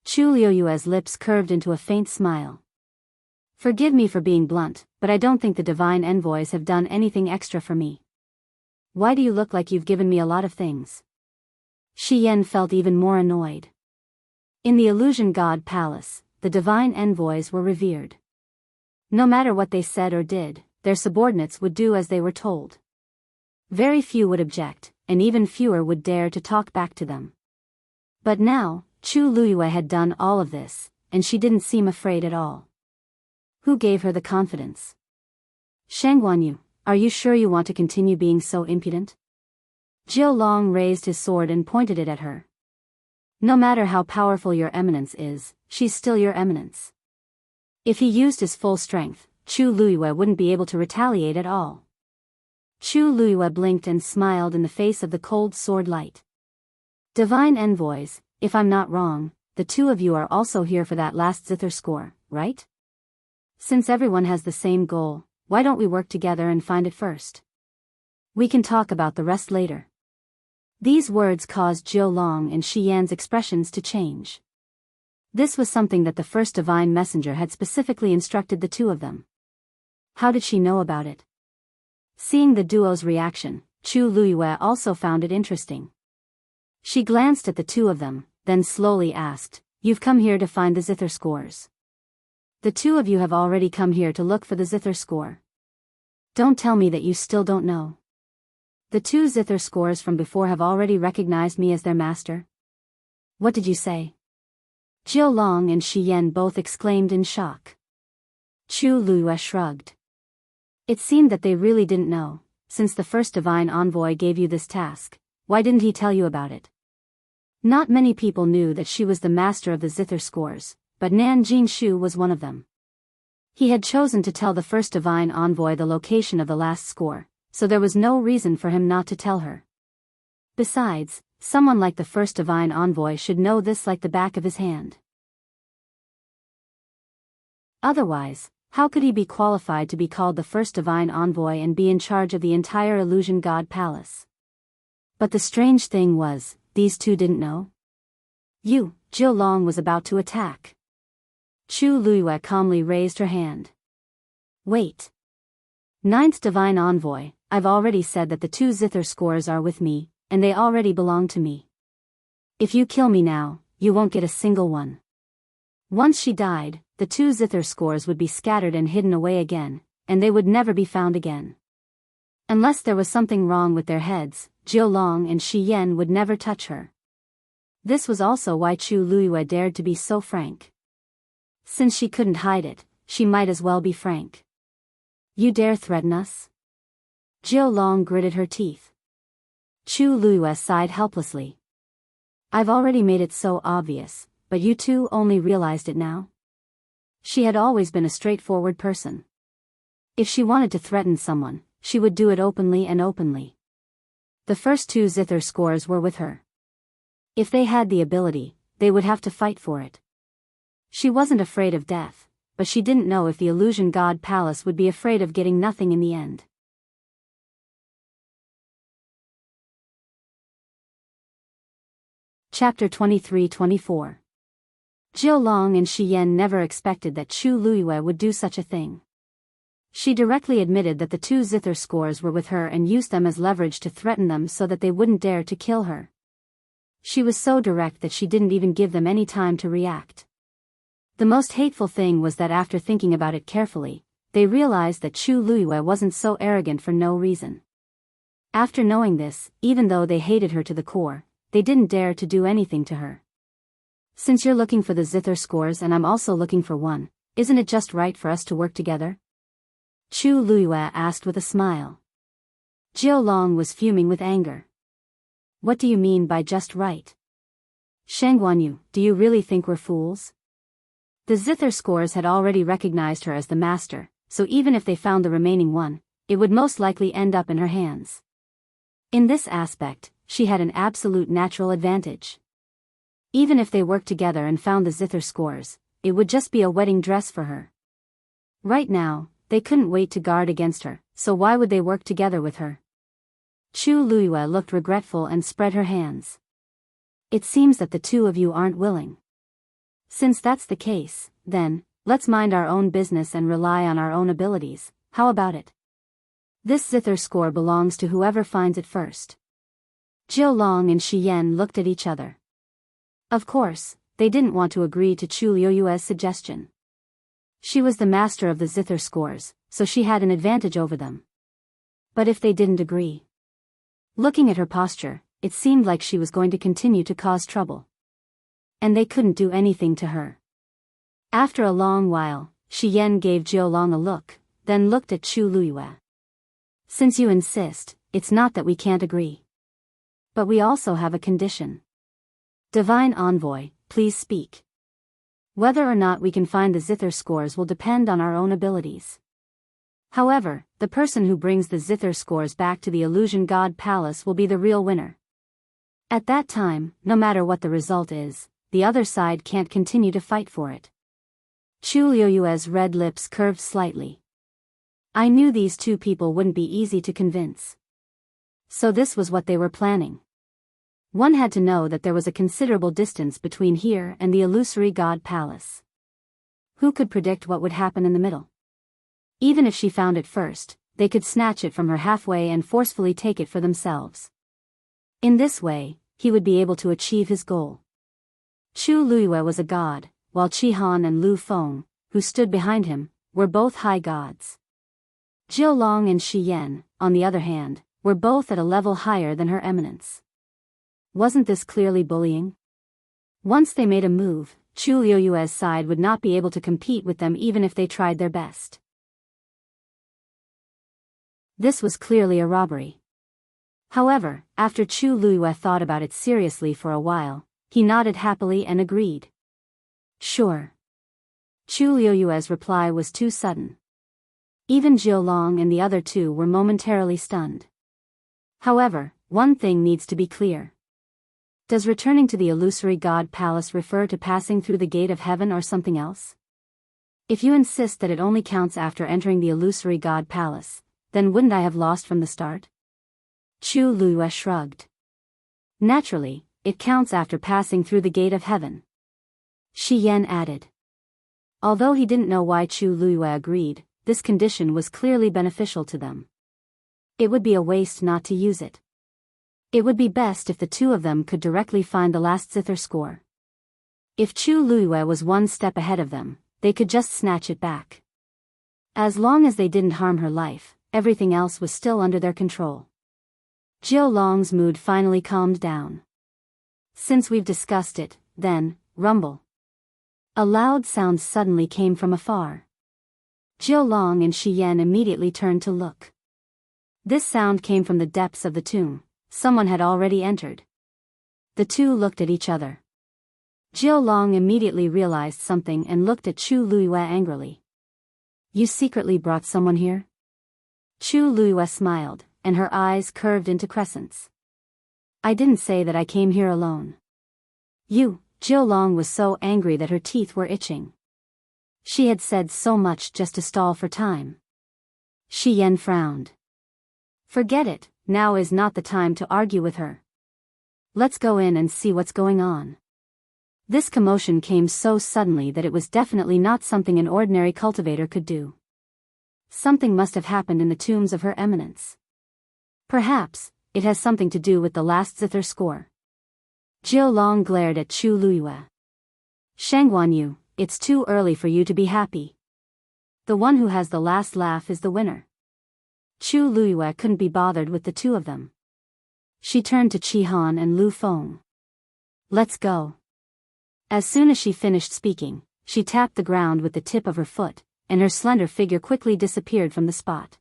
Speaker 1: Chu Liuyue's lips curved into a faint smile. Forgive me for being blunt, but I don't think the divine envoys have done anything extra for me. Why do you look like you've given me a lot of things? Shi Yan felt even more annoyed. In the Illusion God Palace, the divine envoys were revered. No matter what they said or did, their subordinates would do as they were told. Very few would object, and even fewer would dare to talk back to them. But now, Chu Luyue had done all of this, and she didn't seem afraid at all. Who gave her the confidence? Shangguanyu, are you sure you want to continue being so impudent? Jiu Long raised his sword and pointed it at her. No matter how powerful your eminence is, she's still your eminence. If he used his full strength, Chu Luyue wouldn't be able to retaliate at all. Chu Luyue blinked and smiled in the face of the cold sword light. Divine envoys, if I'm not wrong, the two of you are also here for that last zither score, right? Since everyone has the same goal, why don't we work together and find it first? We can talk about the rest later. These words caused Jiu Long and Shi Yan's expressions to change. This was something that the first divine messenger had specifically instructed the two of them. How did she know about it? Seeing the duo's reaction, Chu Luyue also found it interesting. She glanced at the two of them, then slowly asked, "You've come here to find the zither scores. The two of you have already come here to look for the zither score. Don't tell me that you still don't know. The two zither scores from before have already recognized me as their master." What did you say? Jiu Long and Shi Yan both exclaimed in shock. Chu Luyue shrugged. It seemed that they really didn't know. Since the first divine envoy gave you this task, why didn't he tell you about it? Not many people knew that she was the master of the zither scores, but Nan Jinshu was one of them. He had chosen to tell the first divine envoy the location of the last score, so there was no reason for him not to tell her. Besides, someone like the first divine envoy should know this like the back of his hand. Otherwise, how could he be qualified to be called the first divine envoy and be in charge of the entire Illusion God Palace? But the strange thing was, these two didn't know. Jiu Long was about to attack. Chu Luyue calmly raised her hand. Wait. Ninth divine envoy, I've already said that the two zither scores are with me, and they already belong to me. If you kill me now, you won't get a single one. Once she died, the two zither scores would be scattered and hidden away again, and they would never be found again. Unless there was something wrong with their heads, Jiu Long and Shi Yan would never touch her. This was also why Chu Luyue dared to be so frank. Since she couldn't hide it, she might as well be frank. You dare threaten us? Jiu Long gritted her teeth. Chu Luyue sighed helplessly. I've already made it so obvious, but you two only realized it now? She had always been a straightforward person. If she wanted to threaten someone, she would do it openly and openly. The first two zither scores were with her. If they had the ability, they would have to fight for it. She wasn't afraid of death, but she didn't know if the Illusion God Palace would be afraid of getting nothing in the end. Chapter 23-24. Jiu Long and Shi Yan never expected that Chu Luyue would do such a thing. She directly admitted that the two zither scores were with her and used them as leverage to threaten them so that they wouldn't dare to kill her. She was so direct that she didn't even give them any time to react. The most hateful thing was that after thinking about it carefully, they realized that Chu Luyue wasn't so arrogant for no reason. After knowing this, even though they hated her to the core, they didn't dare to do anything to her. Since you're looking for the zither scores and I'm also looking for one, isn't it just right for us to work together? Chu Luyue asked with a smile. Jiu Long was fuming with anger. What do you mean by just right? Shangguanyu, do you really think we're fools? The zither scores had already recognized her as the master, so even if they found the remaining one, it would most likely end up in her hands. In this aspect, she had an absolute natural advantage. Even if they worked together and found the zither scores, it would just be a wedding dress for her. Right now, they couldn't wait to guard against her, so why would they work together with her? Chu Luiyue looked regretful and spread her hands. It seems that the two of you aren't willing. Since that's the case, then, let's mind our own business and rely on our own abilities, how about it? This zither score belongs to whoever finds it first. Jiu Long and Shi Yan looked at each other. Of course, they didn't want to agree to Chu Luiyue's suggestion. She was the master of the zither scores, so she had an advantage over them. But if they didn't agree? Looking at her posture, it seemed like she was going to continue to cause trouble. And they couldn't do anything to her. After a long while, Shi Yan gave Jiu Long a look, then looked at Chu Luiyue. Since you insist, it's not that we can't agree. But we also have a condition. Divine Envoy, please speak. Whether or not we can find the zither scores will depend on our own abilities. However, the person who brings the zither scores back to the Illusion God Palace will be the real winner. At that time, no matter what the result is, the other side can't continue to fight for it. Chu Luiyue's red lips curved slightly. I knew these two people wouldn't be easy to convince. So this was what they were planning. One had to know that there was a considerable distance between here and the Illusory God Palace. Who could predict what would happen in the middle? Even if she found it first, they could snatch it from her halfway and forcefully take it for themselves. In this way, he would be able to achieve his goal. Chu Luiyue was a god, while Qi Han and Lu Feng, who stood behind him, were both high gods. Jiu Long and Shi Yan, on the other hand, were both at a level higher than her eminence. Wasn't this clearly bullying? Once they made a move, Chu Luiyue's side would not be able to compete with them even if they tried their best. This was clearly a robbery. However, after Chu Luiyue thought about it seriously for a while, he nodded happily and agreed. Sure. Chu Luiyue's reply was too sudden. Even Jiu Long and the other two were momentarily stunned. However, one thing needs to be clear. Does returning to the Illusory God Palace refer to passing through the gate of heaven or something else? If you insist that it only counts after entering the Illusory God Palace, then wouldn't I have lost from the start? Chu Luiyue shrugged. Naturally, it counts after passing through the gate of heaven. Shi Yan added. Although he didn't know why Chu Luiyue agreed, this condition was clearly beneficial to them. It would be a waste not to use it. It would be best if the two of them could directly find the last zither score. If Chu Luiyue was one step ahead of them, they could just snatch it back. As long as they didn't harm her life, everything else was still under their control. Jiu Long's mood finally calmed down. Since we've discussed it, then, rumble. A loud sound suddenly came from afar. Jiu Long and Shi Yan immediately turned to look. This sound came from the depths of the tomb. Someone had already entered. The two looked at each other. Jiu Long immediately realized something and looked at Chu Luiyue angrily. You secretly brought someone here? Chu Luiyue smiled, and her eyes curved into crescents. I didn't say that I came here alone. You, Jiu Long was so angry that her teeth were itching. She had said so much just to stall for time. Shi Yan frowned. Forget it, now is not the time to argue with her. Let's go in and see what's going on. This commotion came so suddenly that it was definitely not something an ordinary cultivator could do. Something must have happened in the tombs of Her Eminence. Perhaps, it has something to do with the last zither score. Jiu Long glared at Chu Luiyue. Shangguanyu, it's too early for you to be happy. The one who has the last laugh is the winner. Chu Luiyue couldn't be bothered with the two of them. She turned to Qi Han and Lu Feng. Let's go. As soon as she finished speaking, she tapped the ground with the tip of her foot, and her slender figure quickly disappeared from the spot.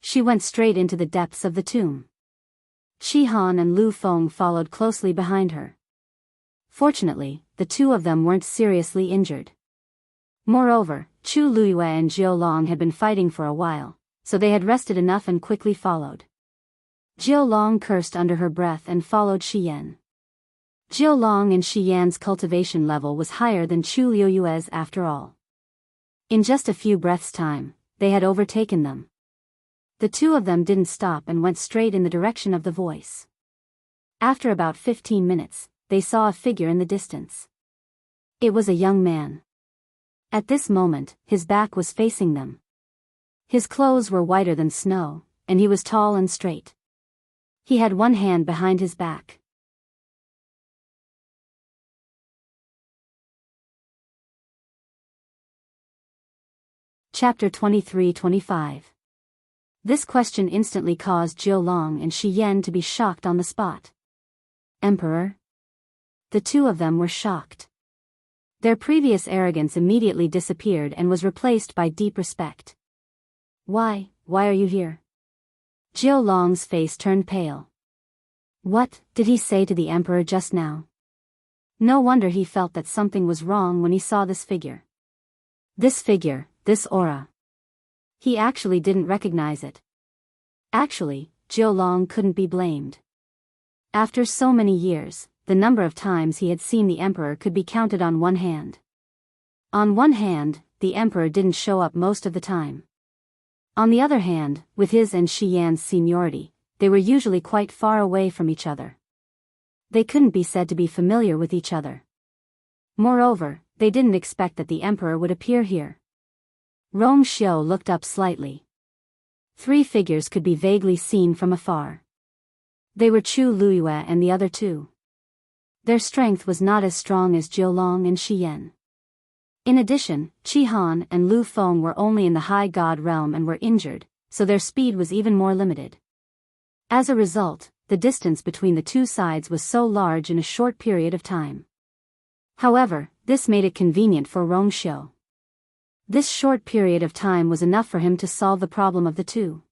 Speaker 1: She went straight into the depths of the tomb. Qi Han and Lu Feng followed closely behind her. Fortunately, the two of them weren't seriously injured. Moreover, Chu Luiyue and Jiu Long had been fighting for a while, so they had rested enough and quickly followed. Jiu Long cursed under her breath and followed Shi Yan. Jiu Long and Shi Yan's cultivation level was higher than Chu Liuyue's after all. In just a few breaths' time, they had overtaken them. The two of them didn't stop and went straight in the direction of the voice. After about 15 minutes, they saw a figure in the distance. It was a young man. At this moment, his back was facing them. His clothes were whiter than snow, and he was tall and straight. He had one hand behind his back. Chapter 23-25. This question instantly caused Jiu Long and Shi Yan to be shocked on the spot. Emperor? The two of them were shocked. Their previous arrogance immediately disappeared and was replaced by deep respect. Why are you here? Jiu Long's face turned pale. What did he say to the emperor just now? No wonder he felt that something was wrong when he saw this figure. This figure, this aura. He actually didn't recognize it. Actually, Jiu Long couldn't be blamed. After so many years, the number of times he had seen the emperor could be counted on one hand. On one hand, the emperor didn't show up most of the time. On the other hand, with his and Shi Yan's seniority, they were usually quite far away from each other. They couldn't be said to be familiar with each other. Moreover, they didn't expect that the emperor would appear here. Rong Xiu looked up slightly. Three figures could be vaguely seen from afar. They were Chu Luyue and the other two. Their strength was not as strong as Jiu Long and Shi Yan. In addition, Qi Han and Lu Feng were only in the high god realm and were injured, so their speed was even more limited. As a result, the distance between the two sides was so large in a short period of time. However, this made it convenient for Rong Xiu. This short period of time was enough for him to solve the problem of the two.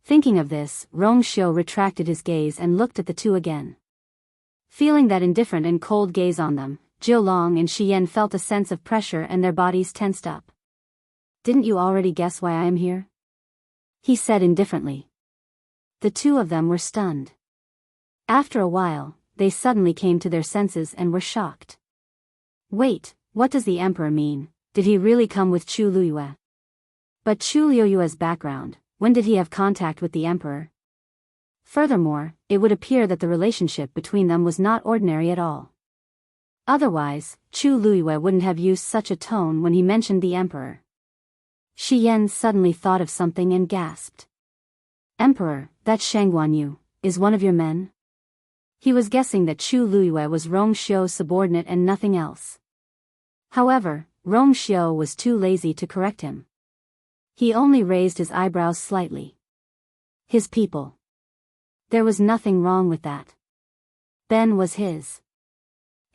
Speaker 1: Thinking of this, Rong Xiu retracted his gaze and looked at the two again. Feeling that indifferent and cold gaze on them, Jiu Long and Shi Yan felt a sense of pressure and their bodies tensed up. Didn't you already guess why I am here? He said indifferently. The two of them were stunned. After a while, they suddenly came to their senses and were shocked. Wait, what does the emperor mean? Did he really come with Chu Luyue? But Chu Liuyue's background, when did he have contact with the emperor? Furthermore, it would appear that the relationship between them was not ordinary at all. Otherwise, Chu Luyue wouldn't have used such a tone when he mentioned the emperor. Shi Yan suddenly thought of something and gasped. Emperor, that Shangguanyu, is one of your men? He was guessing that Chu Luyue was Rong Xiu's subordinate and nothing else. However, Rong Xiu was too lazy to correct him. He only raised his eyebrows slightly. His people. There was nothing wrong with that. Ben was his.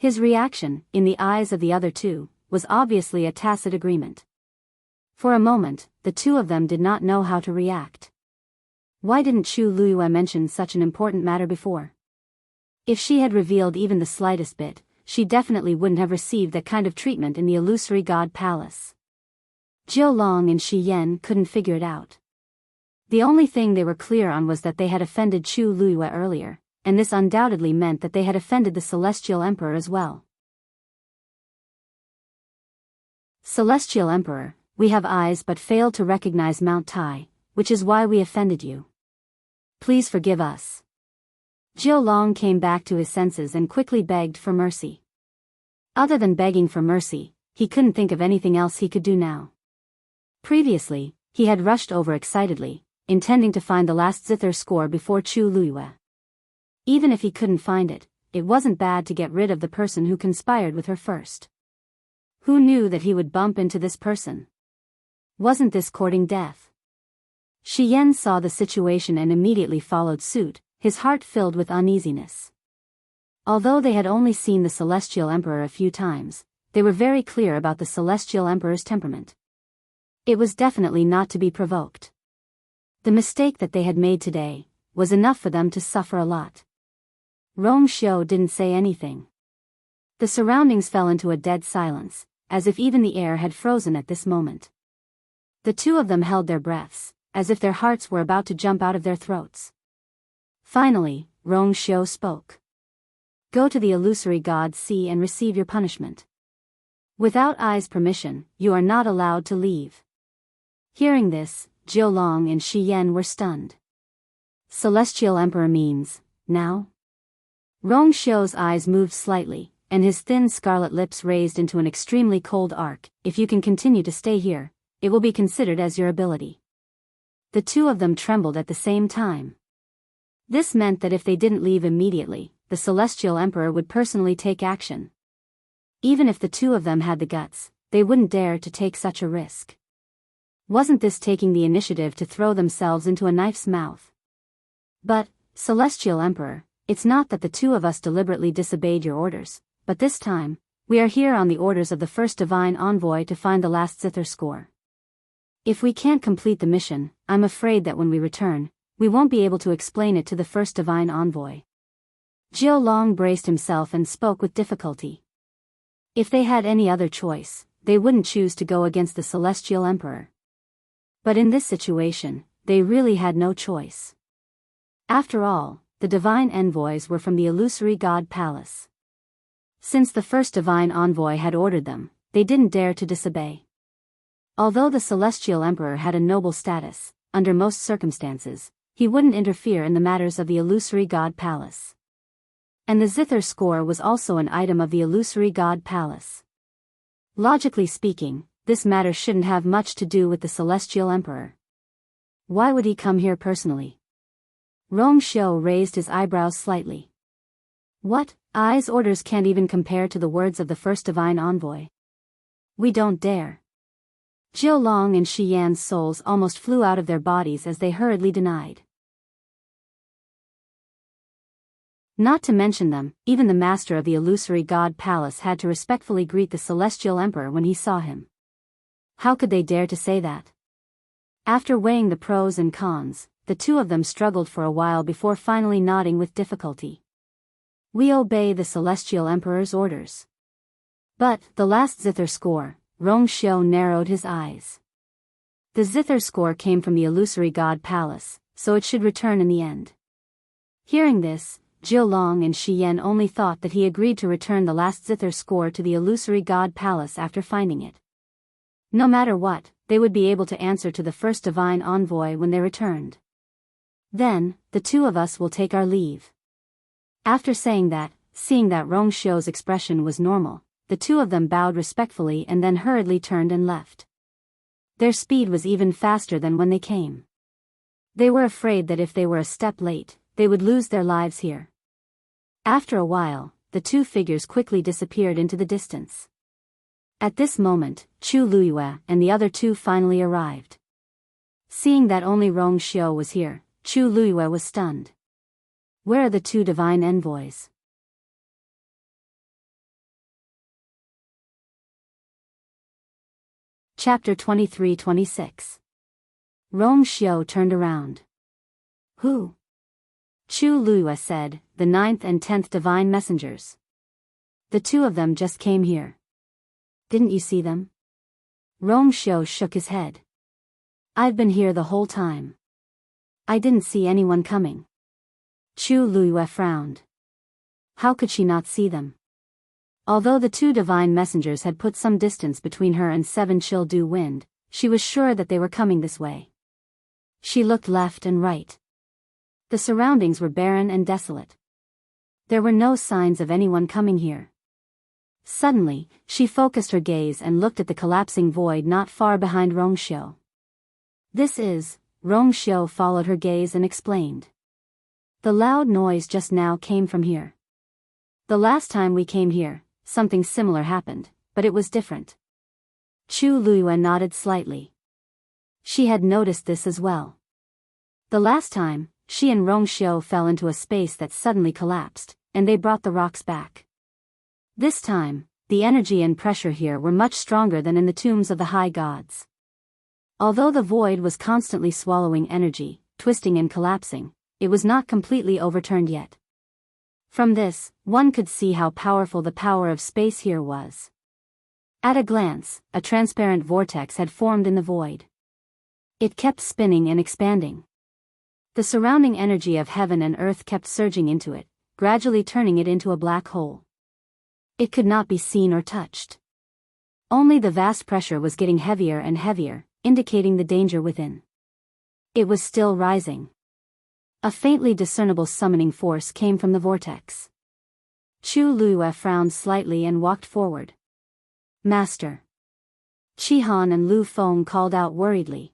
Speaker 1: His reaction, in the eyes of the other two, was obviously a tacit agreement. For a moment, the two of them did not know how to react. Why didn't Chu Luyue mention such an important matter before? If she had revealed even the slightest bit, she definitely wouldn't have received that kind of treatment in the illusory god palace. Jiu Long and Shi Yan couldn't figure it out. The only thing they were clear on was that they had offended Chu Luyue earlier, and this undoubtedly meant that they had offended the Celestial Emperor as well. Celestial Emperor, we have eyes but failed to recognize Mount Tai, which is why we offended you. Please forgive us. Jiu Long came back to his senses and quickly begged for mercy. Other than begging for mercy, he couldn't think of anything else he could do now. Previously, he had rushed over excitedly, intending to find the last zither score before Chu Luyue. Even if he couldn't find it, it wasn't bad to get rid of the person who conspired with her first. Who knew that he would bump into this person? Wasn't this courting death? Shi Yan saw the situation and immediately followed suit, his heart filled with uneasiness. Although they had only seen the Celestial Emperor a few times, they were very clear about the Celestial Emperor's temperament. It was definitely not to be provoked. The mistake that they had made today was enough for them to suffer a lot. Rong Xiu didn't say anything. The surroundings fell into a dead silence, as if even the air had frozen at this moment. The two of them held their breaths, as if their hearts were about to jump out of their throats. Finally, Rong Xiu spoke. Go to the illusory god sea and receive your punishment. Without Ai's permission, you are not allowed to leave. Hearing this, Jiulong and Shi Yan were stunned. Celestial Emperor means, now? Rong Xiu's eyes moved slightly, and his thin scarlet lips raised into an extremely cold arc. If you can continue to stay here, it will be considered as your ability. The two of them trembled at the same time. This meant that if they didn't leave immediately, the Celestial Emperor would personally take action. Even if the two of them had the guts, they wouldn't dare to take such a risk. Wasn't this taking the initiative to throw themselves into a knife's mouth? But, Celestial Emperor, it's not that the two of us deliberately disobeyed your orders, but this time, we are here on the orders of the first divine envoy to find the last zither score. If we can't complete the mission, I'm afraid that when we return, we won't be able to explain it to the first divine envoy. Jiulong braced himself and spoke with difficulty. If they had any other choice, they wouldn't choose to go against the Celestial Emperor. But in this situation, they really had no choice. After all, the divine envoys were from the illusory god palace. Since the first divine envoy had ordered them, they didn't dare to disobey. Although the Celestial Emperor had a noble status, under most circumstances, he wouldn't interfere in the matters of the illusory god palace. And the zither score was also an item of the illusory god palace. Logically speaking, this matter shouldn't have much to do with the Celestial Emperor. Why would he come here personally? Rong Xiu raised his eyebrows slightly. What? Ai's orders can't even compare to the words of the first divine envoy. We don't dare. Jiulong and Shi Yan's souls almost flew out of their bodies as they hurriedly denied. Not to mention them, even the master of the illusory god palace had to respectfully greet the Celestial Emperor when he saw him. How could they dare to say that? After weighing the pros and cons, the two of them struggled for a while before finally nodding with difficulty. We obey the Celestial Emperor's orders. But, the last zither score, Rong Xiu narrowed his eyes. The zither score came from the illusory god palace, so it should return in the end. Hearing this, Jiulong and Shi Yan only thought that he agreed to return the last zither score to the illusory god palace after finding it. No matter what, they would be able to answer to the first divine envoy when they returned. Then, the two of us will take our leave. After saying that, seeing that Rong Xiu's expression was normal, the two of them bowed respectfully and then hurriedly turned and left. Their speed was even faster than when they came. They were afraid that if they were a step late, they would lose their lives here. After a while, the two figures quickly disappeared into the distance. At this moment, Chu Luyue and the other two finally arrived. Seeing that only Rong Xiu was here, Chu Luyue was stunned. Where are the two divine envoys? Chapter 23-26. Rong Xiu turned around. Who? Chu Luyue said, the 9th and 10th divine messengers. The two of them just came here. Didn't you see them? Rong Xiu shook his head. I've been here the whole time. I didn't see anyone coming. Chu Luyue frowned. How could she not see them? Although the two divine messengers had put some distance between her and 7 chill dew wind, she was sure that they were coming this way. She looked left and right. The surroundings were barren and desolate. There were no signs of anyone coming here. Suddenly, she focused her gaze and looked at the collapsing void not far behind Rong Xiu. This is, Rong Xiu followed her gaze and explained. The loud noise just now came from here. The last time we came here, something similar happened, but it was different. Chu Luyue nodded slightly. She had noticed this as well. The last time, she and Rong Xiu fell into a space that suddenly collapsed, and they brought the rocks back. This time, the energy and pressure here were much stronger than in the tombs of the high gods. Although the void was constantly swallowing energy, twisting and collapsing, it was not completely overturned yet. From this, one could see how powerful the power of space here was. At a glance, a transparent vortex had formed in the void. It kept spinning and expanding. The surrounding energy of heaven and earth kept surging into it, gradually turning it into a black hole. It could not be seen or touched. Only the vast pressure was getting heavier and heavier, indicating the danger within. It was still rising. A faintly discernible summoning force came from the vortex. Chu Luiyue frowned slightly and walked forward. Master. Chihan and Lu Feng called out worriedly.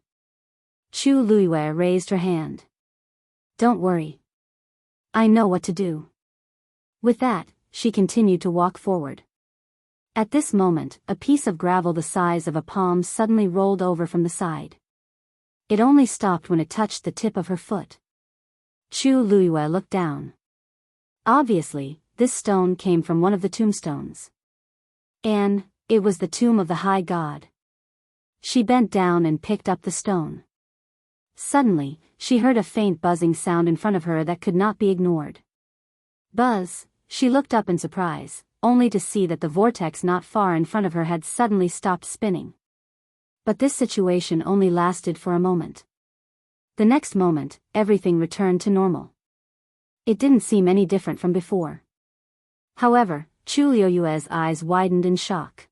Speaker 1: Chu Luiyue raised her hand. Don't worry. I know what to do. With that, she continued to walk forward. At this moment, a piece of gravel the size of a palm suddenly rolled over from the side. It only stopped when it touched the tip of her foot. Chu Luiyue looked down. Obviously, this stone came from one of the tombstones. And it was the tomb of the High God. She bent down and picked up the stone. Suddenly, she heard a faint buzzing sound in front of her that could not be ignored. Buzz, she looked up in surprise, only to see that the vortex not far in front of her had suddenly stopped spinning. But this situation only lasted for a moment. The next moment, everything returned to normal. It didn't seem any different from before. However, Chu Luiyue's eyes widened in shock.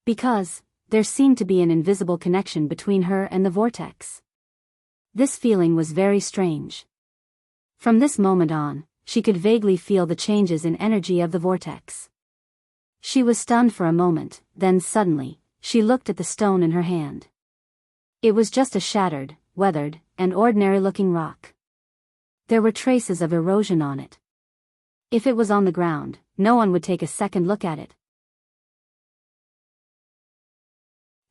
Speaker 1: Because there seemed to be an invisible connection between her and the vortex. This feeling was very strange. From this moment on, she could vaguely feel the changes in energy of the vortex. She was stunned for a moment, then suddenly, she looked at the stone in her hand. It was just a shattered, weathered, and ordinary-looking rock. There were traces of erosion on it. If it was on the ground, no one would take a second look at it.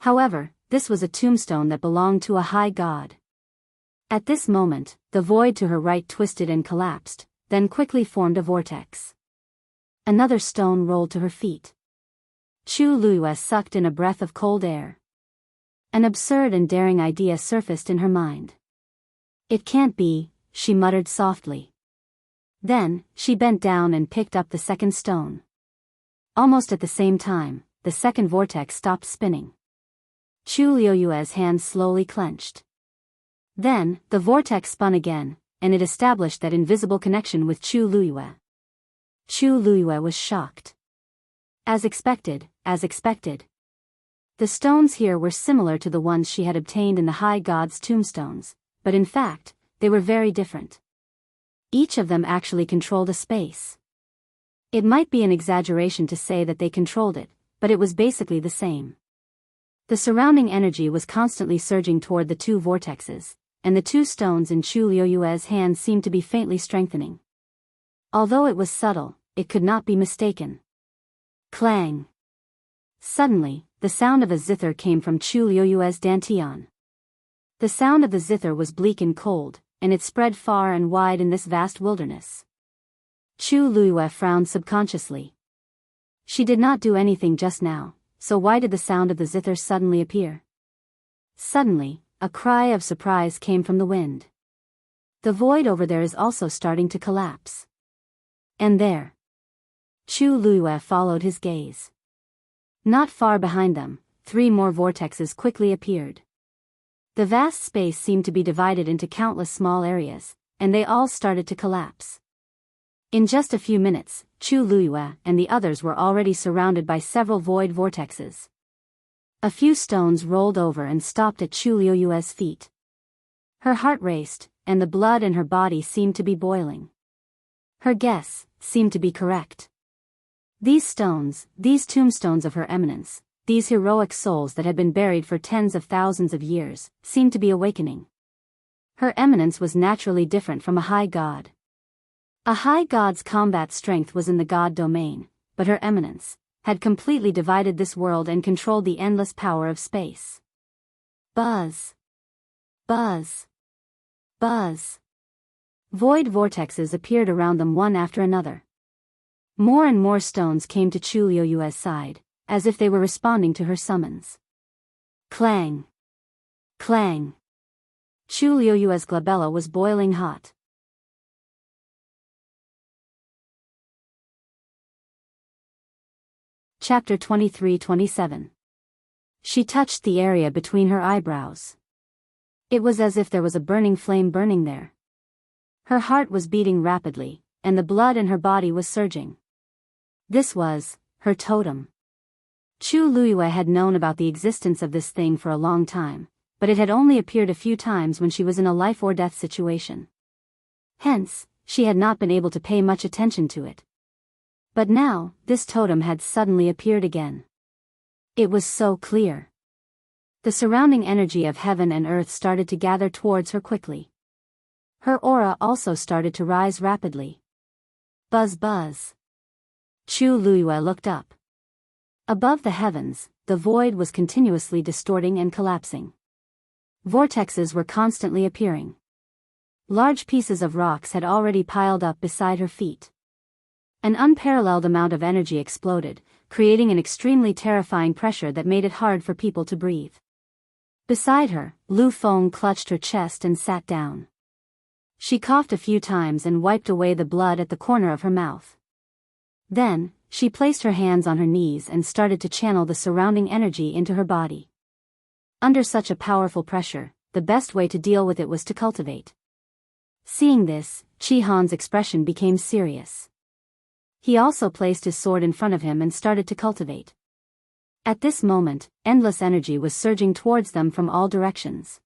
Speaker 1: However, this was a tombstone that belonged to a high god. At this moment, the void to her right twisted and collapsed, then quickly formed a vortex. Another stone rolled to her feet. Chu Luiyue sucked in a breath of cold air. An absurd and daring idea surfaced in her mind. It can't be, she muttered softly. Then, she bent down and picked up the second stone. Almost at the same time, the second vortex stopped spinning. Chu Luiyue's hand slowly clenched. Then, the vortex spun again, and it established that invisible connection with Chu Luiyue. Chu Luiyue was shocked. As expected. The stones here were similar to the ones she had obtained in the High God's tombstones, but in fact, they were very different. Each of them actually controlled a space. It might be an exaggeration to say that they controlled it, but it was basically the same. The surrounding energy was constantly surging toward the two vortexes, and the two stones in Chu Luiyue's hand seemed to be faintly strengthening. Although it was subtle, it could not be mistaken. Clang! Suddenly, the sound of a zither came from Chu Luiyue's dantian. The sound of the zither was bleak and cold, and it spread far and wide in this vast wilderness. Chu Luiyue frowned subconsciously. She did not do anything just now, so why did the sound of the zither suddenly appear? Suddenly, a cry of surprise came from the wind. The void over there is also starting to collapse. And there. Chu Luiyue followed his gaze. Not far behind them, 3 more vortexes quickly appeared. The vast space seemed to be divided into countless small areas, and they all started to collapse. In just a few minutes, Chu Luiyue and the others were already surrounded by several void vortexes. A few stones rolled over and stopped at Chu Luiyue's feet. Her heart raced, and the blood in her body seemed to be boiling. Her guess seemed to be correct. These stones, these tombstones of her eminence, these heroic souls that had been buried for tens of thousands of years, seemed to be awakening. Her eminence was naturally different from a high god. A high god's combat strength was in the god domain, but her eminence had completely divided this world and controlled the endless power of space. Buzz. Buzz. Buzz. Void vortexes appeared around them one after another. More and more stones came to Chu Luiyue's side, as if they were responding to her summons. Clang. Clang. Chu Luiyue's glabella was boiling hot. Chapter 23-27. She touched the area between her eyebrows. It was as if there was a burning flame burning there. Her heart was beating rapidly, and the blood in her body was surging. This was her totem. Chu Luiyue had known about the existence of this thing for a long time, but it had only appeared a few times when she was in a life-or-death situation. Hence, she had not been able to pay much attention to it. But now, this totem had suddenly appeared again. It was so clear. The surrounding energy of heaven and earth started to gather towards her quickly. Her aura also started to rise rapidly. Buzz buzz. Chu Luiyue looked up. Above the heavens, the void was continuously distorting and collapsing. Vortexes were constantly appearing. Large pieces of rocks had already piled up beside her feet. An unparalleled amount of energy exploded, creating an extremely terrifying pressure that made it hard for people to breathe. Beside her, Lu Feng clutched her chest and sat down. She coughed a few times and wiped away the blood at the corner of her mouth. Then, she placed her hands on her knees and started to channel the surrounding energy into her body. Under such a powerful pressure, the best way to deal with it was to cultivate. Seeing this, Chi Han's expression became serious. He also placed his sword in front of him and started to cultivate. At this moment, endless energy was surging towards them from all directions.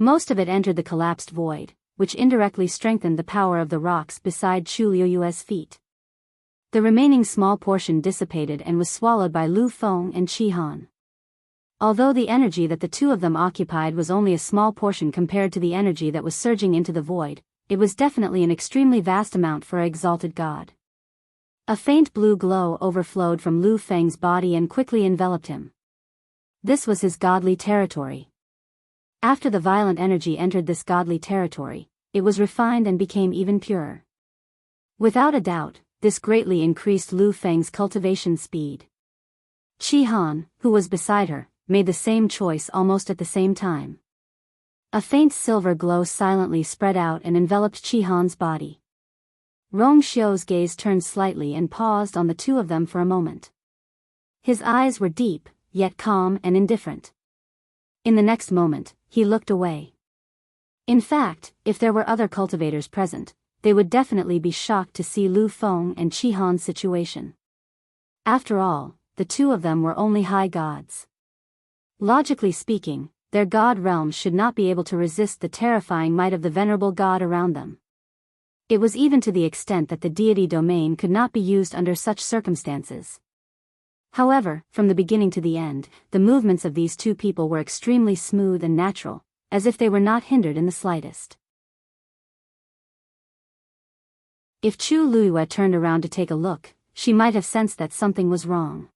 Speaker 1: Most of it entered the collapsed void, which indirectly strengthened the power of the rocks beside Chu Luiyue's feet. The remaining small portion dissipated and was swallowed by Lu Feng and Chi Han. Although the energy that the two of them occupied was only a small portion compared to the energy that was surging into the void, it was definitely an extremely vast amount for an exalted god. A faint blue glow overflowed from Lu Feng's body and quickly enveloped him. This was his godly territory. After the violent energy entered this godly territory, it was refined and became even purer. Without a doubt, this greatly increased Lu Feng's cultivation speed. Chi Han, who was beside her, made the same choice almost at the same time. A faint silver glow silently spread out and enveloped Chi Han's body. Rong Xiu's gaze turned slightly and paused on the two of them for a moment. His eyes were deep, yet calm and indifferent. In the next moment, he looked away. In fact, if there were other cultivators present, they would definitely be shocked to see Lu Feng and Chi Han's situation. After all, the two of them were only high gods. Logically speaking, their god realms should not be able to resist the terrifying might of the venerable god around them. It was even to the extent that the deity domain could not be used under such circumstances. However, from the beginning to the end, the movements of these two people were extremely smooth and natural, as if they were not hindered in the slightest. If Chu Luiyue turned around to take a look, she might have sensed that something was wrong.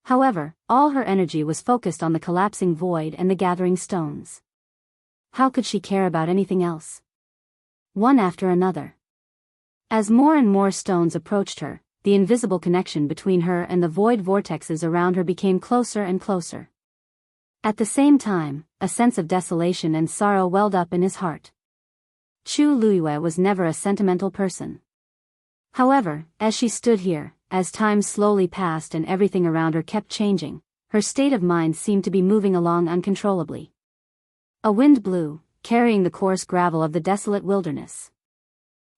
Speaker 1: However, all her energy was focused on the collapsing void and the gathering stones. How could she care about anything else? One after another. As more and more stones approached her, the invisible connection between her and the void vortexes around her became closer and closer. At the same time, a sense of desolation and sorrow welled up in his heart. Chu Luiyue was never a sentimental person. However, as she stood here, as time slowly passed and everything around her kept changing, her state of mind seemed to be moving along uncontrollably. A wind blew, carrying the coarse gravel of the desolate wilderness.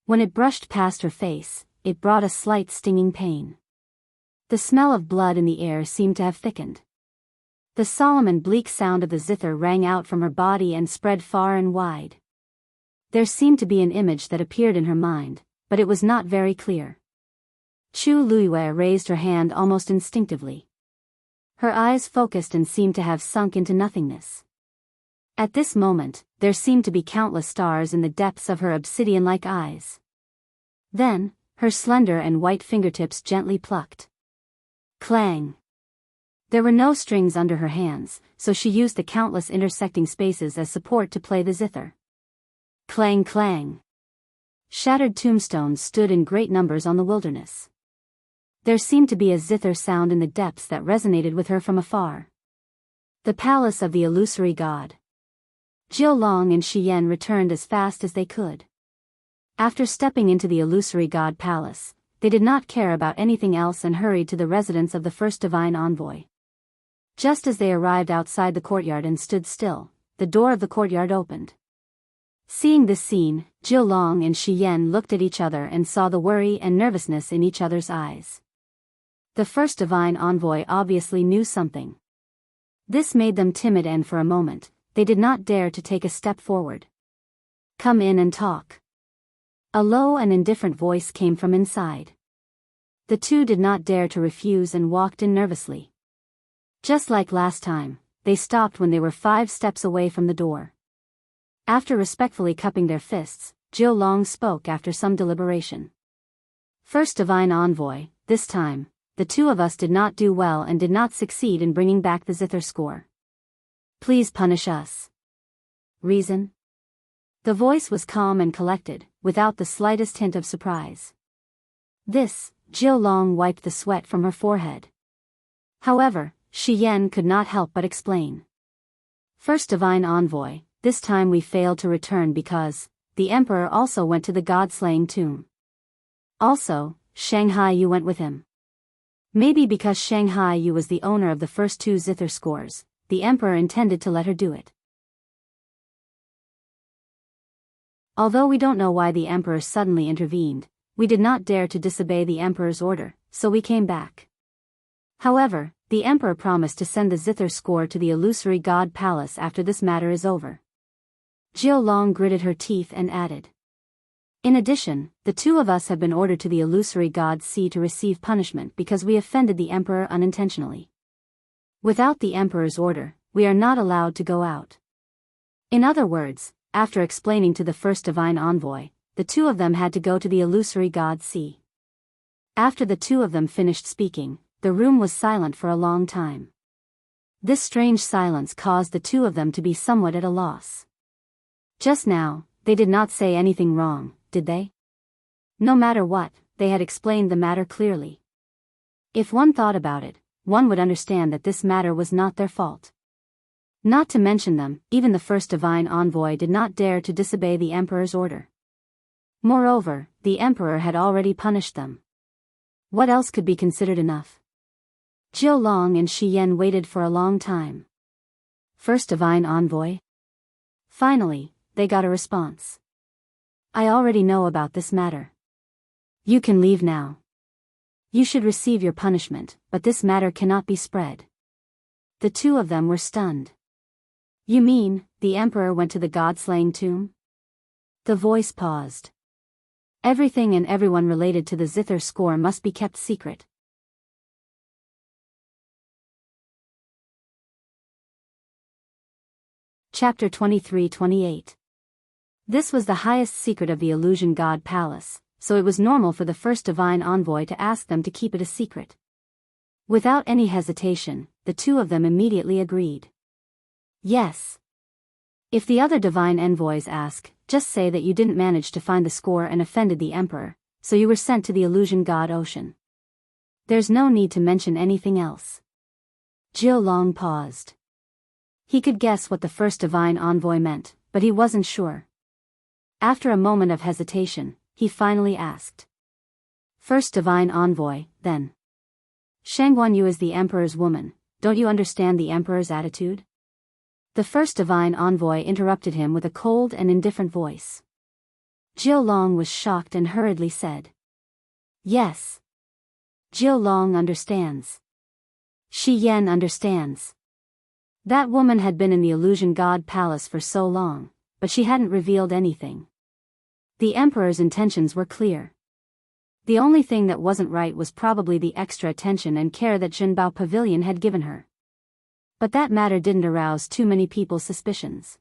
Speaker 1: When it brushed past her face, it brought a slight stinging pain. The smell of blood in the air seemed to have thickened. The solemn and bleak sound of the zither rang out from her body and spread far and wide. There seemed to be an image that appeared in her mind, but it was not very clear. Chu Luiyue raised her hand almost instinctively. Her eyes focused and seemed to have sunk into nothingness. At this moment, there seemed to be countless stars in the depths of her obsidian-like eyes. Then, her slender and white fingertips gently plucked. Clang! There were no strings under her hands, so she used the countless intersecting spaces as support to play the zither. Clang clang! Shattered tombstones stood in great numbers on the wilderness. There seemed to be a zither sound in the depths that resonated with her from afar. The palace of the illusory god. Jiu Long and Xian returned as fast as they could. After stepping into the illusory god palace, they did not care about anything else and hurried to the residence of the first divine envoy. Just as they arrived outside the courtyard and stood still, the the door of the courtyard opened. Seeing this scene, Jilong and Shi Yan looked at each other and saw the worry and nervousness in each other's eyes. The first divine envoy obviously knew something. This made them timid, and for a moment, they did not dare to take a step forward. "Come in and talk." A low and indifferent voice came from inside. The two did not dare to refuse and walked in nervously. Just like last time, they stopped when they were 5 steps away from the door. After respectfully cupping their fists, Jilong spoke after some deliberation. "First divine envoy, this time, the two of us did not do well and did not succeed in bringing back the zither score. Please punish us." "Reason?" The voice was calm and collected, without the slightest hint of surprise. This, Jilong wiped the sweat from her forehead. However, Shi Yan could not help but explain. "First divine envoy, this time we failed to return because the emperor also went to the god-slaying tomb. Also, Shanghai Yu went with him. Maybe because Shanghai Yu was the owner of the first 2 zither scores, the emperor intended to let her do it. Although we don't know why the emperor suddenly intervened, we did not dare to disobey the emperor's order, so we came back. However, the emperor promised to send the zither score to the illusory god palace after this matter is over." Jilong gritted her teeth and added. "In addition, the 2 of us have been ordered to the illusory god sea to receive punishment because we offended the emperor unintentionally. Without the emperor's order, we are not allowed to go out." In other words, after explaining to the first divine envoy, the 2 of them had to go to the illusory god sea. After the 2 of them finished speaking, the room was silent for a long time. This strange silence caused the 2 of them to be somewhat at a loss. Just now, they did not say anything wrong, did they? No matter what, they had explained the matter clearly. If one thought about it, one would understand that this matter was not their fault. Not to mention them, even the first divine envoy did not dare to disobey the emperor's order. Moreover, the emperor had already punished them. What else could be considered enough? Jilong and Shi Yan waited for a long time. "First divine envoy?" Finally, they got a response. "I already know about this matter. You can leave now. You should receive your punishment, but this matter cannot be spread." The 2 of them were stunned. "You mean, the emperor went to the god-slaying tomb?" The voice paused. "Everything and everyone related to the zither score must be kept secret." Chapter 23-28. This was the highest secret of the illusion god palace, so it was normal for the first divine envoy to ask them to keep it a secret. Without any hesitation, the 2 of them immediately agreed. "Yes. If the other divine envoys ask, just say that you didn't manage to find the score and offended the emperor, so you were sent to the illusion god ocean. There's no need to mention anything else." Jilong paused. He could guess what the first divine envoy meant, but he wasn't sure. After a moment of hesitation, he finally asked. "First divine envoy, then. Shangguan Yu is the emperor's woman, don't you understand the emperor's attitude?" The first divine envoy interrupted him with a cold and indifferent voice. Jilong was shocked and hurriedly said. "Yes. Jilong understands. Shi Yan understands." That woman had been in the illusion god palace for so long, but she hadn't revealed anything. The emperor's intentions were clear. The only thing that wasn't right was probably the extra attention and care that Zhenbao Pavilion had given her. But that matter didn't arouse too many people's suspicions.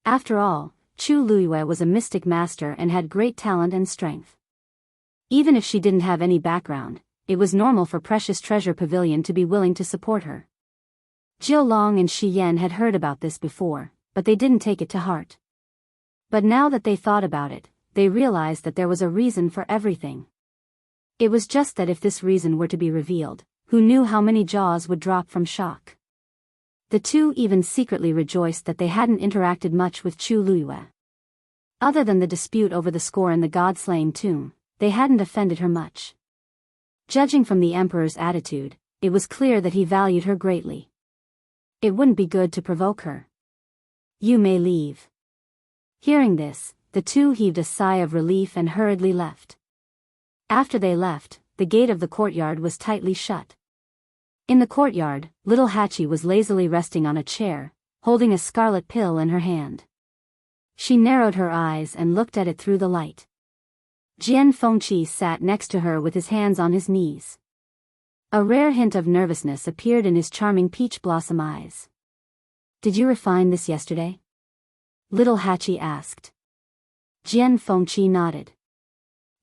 Speaker 1: After all, Chu Luiyue was a mystic master and had great talent and strength. Even if she didn't have any background, it was normal for Precious Treasure Pavilion to be willing to support her. Jilong and Shi Yan had heard about this before, but they didn't take it to heart. But now that they thought about it, they realized that there was a reason for everything. It was just that if this reason were to be revealed, who knew how many jaws would drop from shock. The 2 even secretly rejoiced that they hadn't interacted much with Chu Luiyue. Other than the dispute over the score in the god-slaying tomb, they hadn't offended her much. Judging from the emperor's attitude, it was clear that he valued her greatly. It wouldn't be good to provoke her. You may leave. Hearing this, the two heaved a sigh of relief and hurriedly left. After they left, the gate of the courtyard was tightly shut. In the courtyard, little Hachi was lazily resting on a chair, holding a scarlet pill in her hand. She narrowed her eyes and looked at it through the light. Jian Fengqi sat next to her with his hands on his knees. A rare hint of nervousness appeared in his charming peach blossom eyes. Did you refine this yesterday? Little Hachi asked. Jian Fengqi nodded.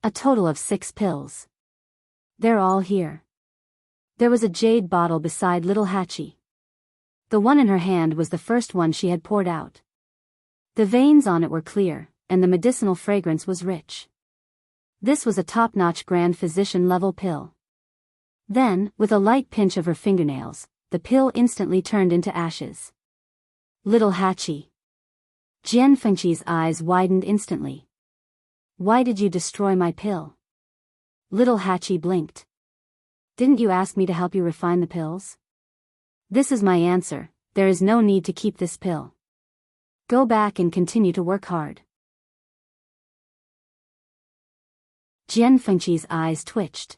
Speaker 1: A total of 6 pills. They're all here. There was a jade bottle beside little Hachi. The one in her hand was the first one she had poured out. The veins on it were clear, and the medicinal fragrance was rich. This was a top-notch grand physician-level pill. Then, with a light pinch of her fingernails, the pill instantly turned into ashes. Little Hachi. Jian Fengqi's eyes widened instantly. Why did you destroy my pill? Little Hachi blinked. Didn't you ask me to help you refine the pills? This is my answer, there is no need to keep this pill. Go back and continue to work hard. Jian Fengqi's eyes twitched.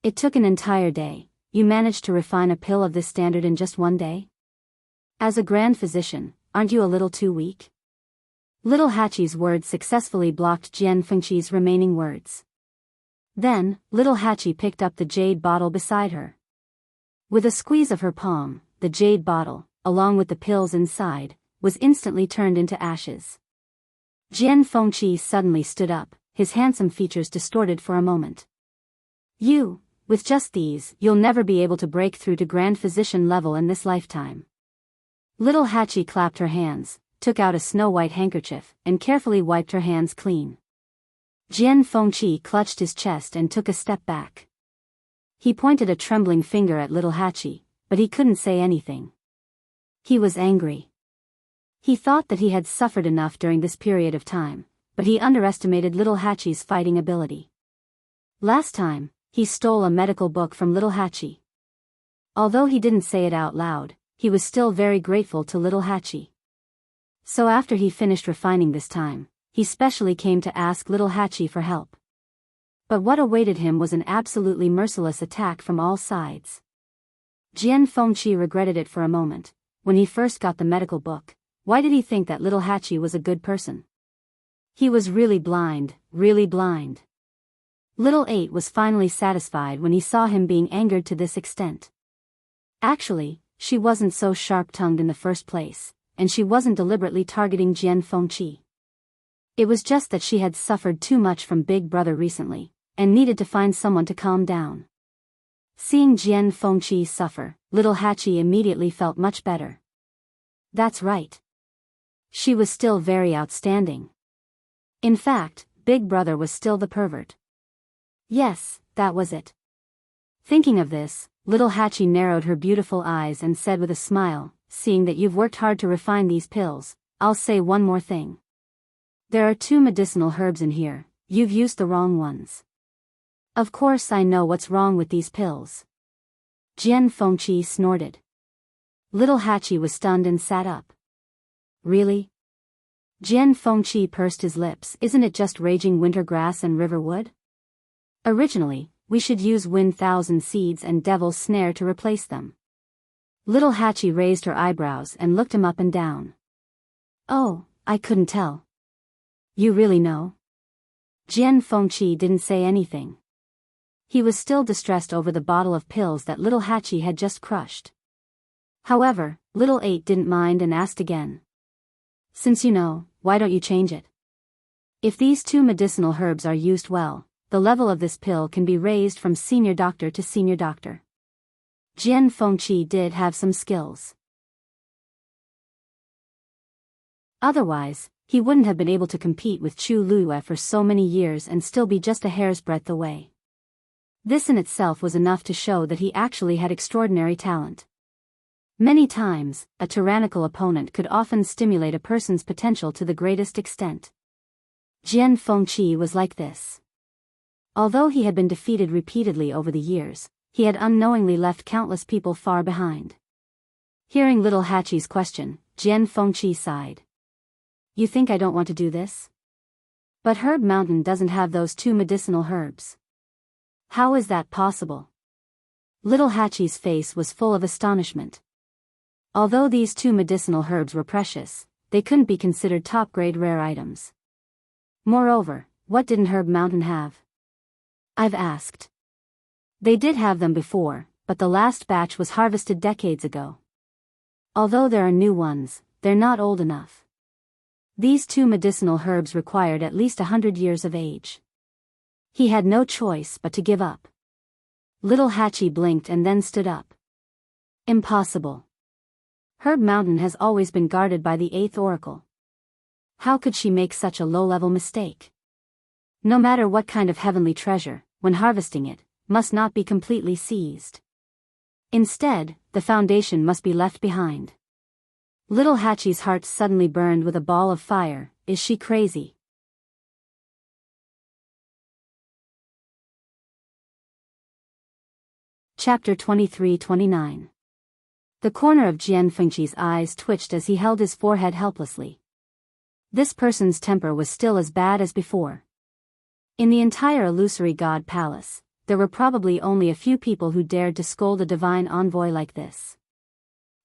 Speaker 1: It took an entire day. You managed to refine a pill of this standard in just one day? As a grand physician, aren't you a little too weak? Little Hachi's words successfully blocked Jian Fengqi's remaining words. Then, little Hachi picked up the jade bottle beside her. With a squeeze of her palm, the jade bottle, along with the pills inside, was instantly turned into ashes. Jian Fengqi suddenly stood up, his handsome features distorted for a moment. With just these, you'll never be able to break through to grand physician level in this lifetime. Little Hachi clapped her hands, took out a snow-white handkerchief, and carefully wiped her hands clean. Jian Fengqi clutched his chest and took a step back. He pointed a trembling finger at little Hachi, but he couldn't say anything. He was angry. He thought that he had suffered enough during this period of time, but he underestimated little Hachi's fighting ability. Last time, he stole a medical book from little Hachi. Although he didn't say it out loud, he was still very grateful to little Hachi. So after he finished refining this time, he specially came to ask little Hachi for help. But what awaited him was an absolutely merciless attack from all sides. Jian Fengqi regretted it for a moment. When he first got the medical book, why did he think that little Hachi was a good person? He was really blind, really blind. Little 8 was finally satisfied when he saw him being angered to this extent. Actually, she wasn't so sharp-tongued in the first place, and she wasn't deliberately targeting Jian Fengqi. It was just that she had suffered too much from Big Brother recently, and needed to find someone to calm down. Seeing Jian Fengqi suffer, little Hachi immediately felt much better. That's right. She was still very outstanding. In fact, Big Brother was still the pervert. Yes, that was it. Thinking of this, little Hachi narrowed her beautiful eyes and said with a smile, seeing that you've worked hard to refine these pills, I'll say one more thing. There are 2 medicinal herbs in here, you've used the wrong ones. Of course I know what's wrong with these pills. Jian Fengqi snorted. Little Hachi was stunned and sat up. Really? Jian Fengqi pursed his lips. Isn't it just raging winter grass and river wood? Originally, we should use wind thousand seeds and devil's snare to replace them. Little Hachi raised her eyebrows and looked him up and down. Oh, I couldn't tell. You really know? Jian Fengqi didn't say anything. He was still distressed over the bottle of pills that little Hachi had just crushed. However, little 8 didn't mind and asked again. Since you know, why don't you change it? If these 2 medicinal herbs are used well, the level of this pill can be raised from senior doctor to senior doctor. Jian Fengqi did have some skills. Otherwise, he wouldn't have been able to compete with Chu Lue for so many years and still be just a hair's breadth away. This in itself was enough to show that he actually had extraordinary talent. Many times, a tyrannical opponent could often stimulate a person's potential to the greatest extent. Jian Fengqi was like this. Although he had been defeated repeatedly over the years, he had unknowingly left countless people far behind. Hearing little Hachi's question, Jian Fengqi sighed. You think I don't want to do this? But Herb Mountain doesn't have those 2 medicinal herbs. How is that possible? Little Hachi's face was full of astonishment. Although these 2 medicinal herbs were precious, they couldn't be considered top-grade rare items. Moreover, what didn't Herb Mountain have? I've asked. They did have them before, but the last batch was harvested decades ago. Although there are new ones, they're not old enough. These 2 medicinal herbs required at least 100 years of age. He had no choice but to give up. Little Hachi blinked and then stood up. Impossible. Herb Mountain has always been guarded by the 8th Oracle. How could she make such a low-level mistake? No matter what kind of heavenly treasure, when harvesting it, must not be completely seized. Instead, the foundation must be left behind. Little Hachi's heart suddenly burned with a ball of fire. Is she crazy? Chapter 23-29. The corner of Jian Fengqi's eyes twitched as he held his forehead helplessly. This person's temper was still as bad as before. In the entire illusory god palace, there were probably only a few people who dared to scold a divine envoy like this.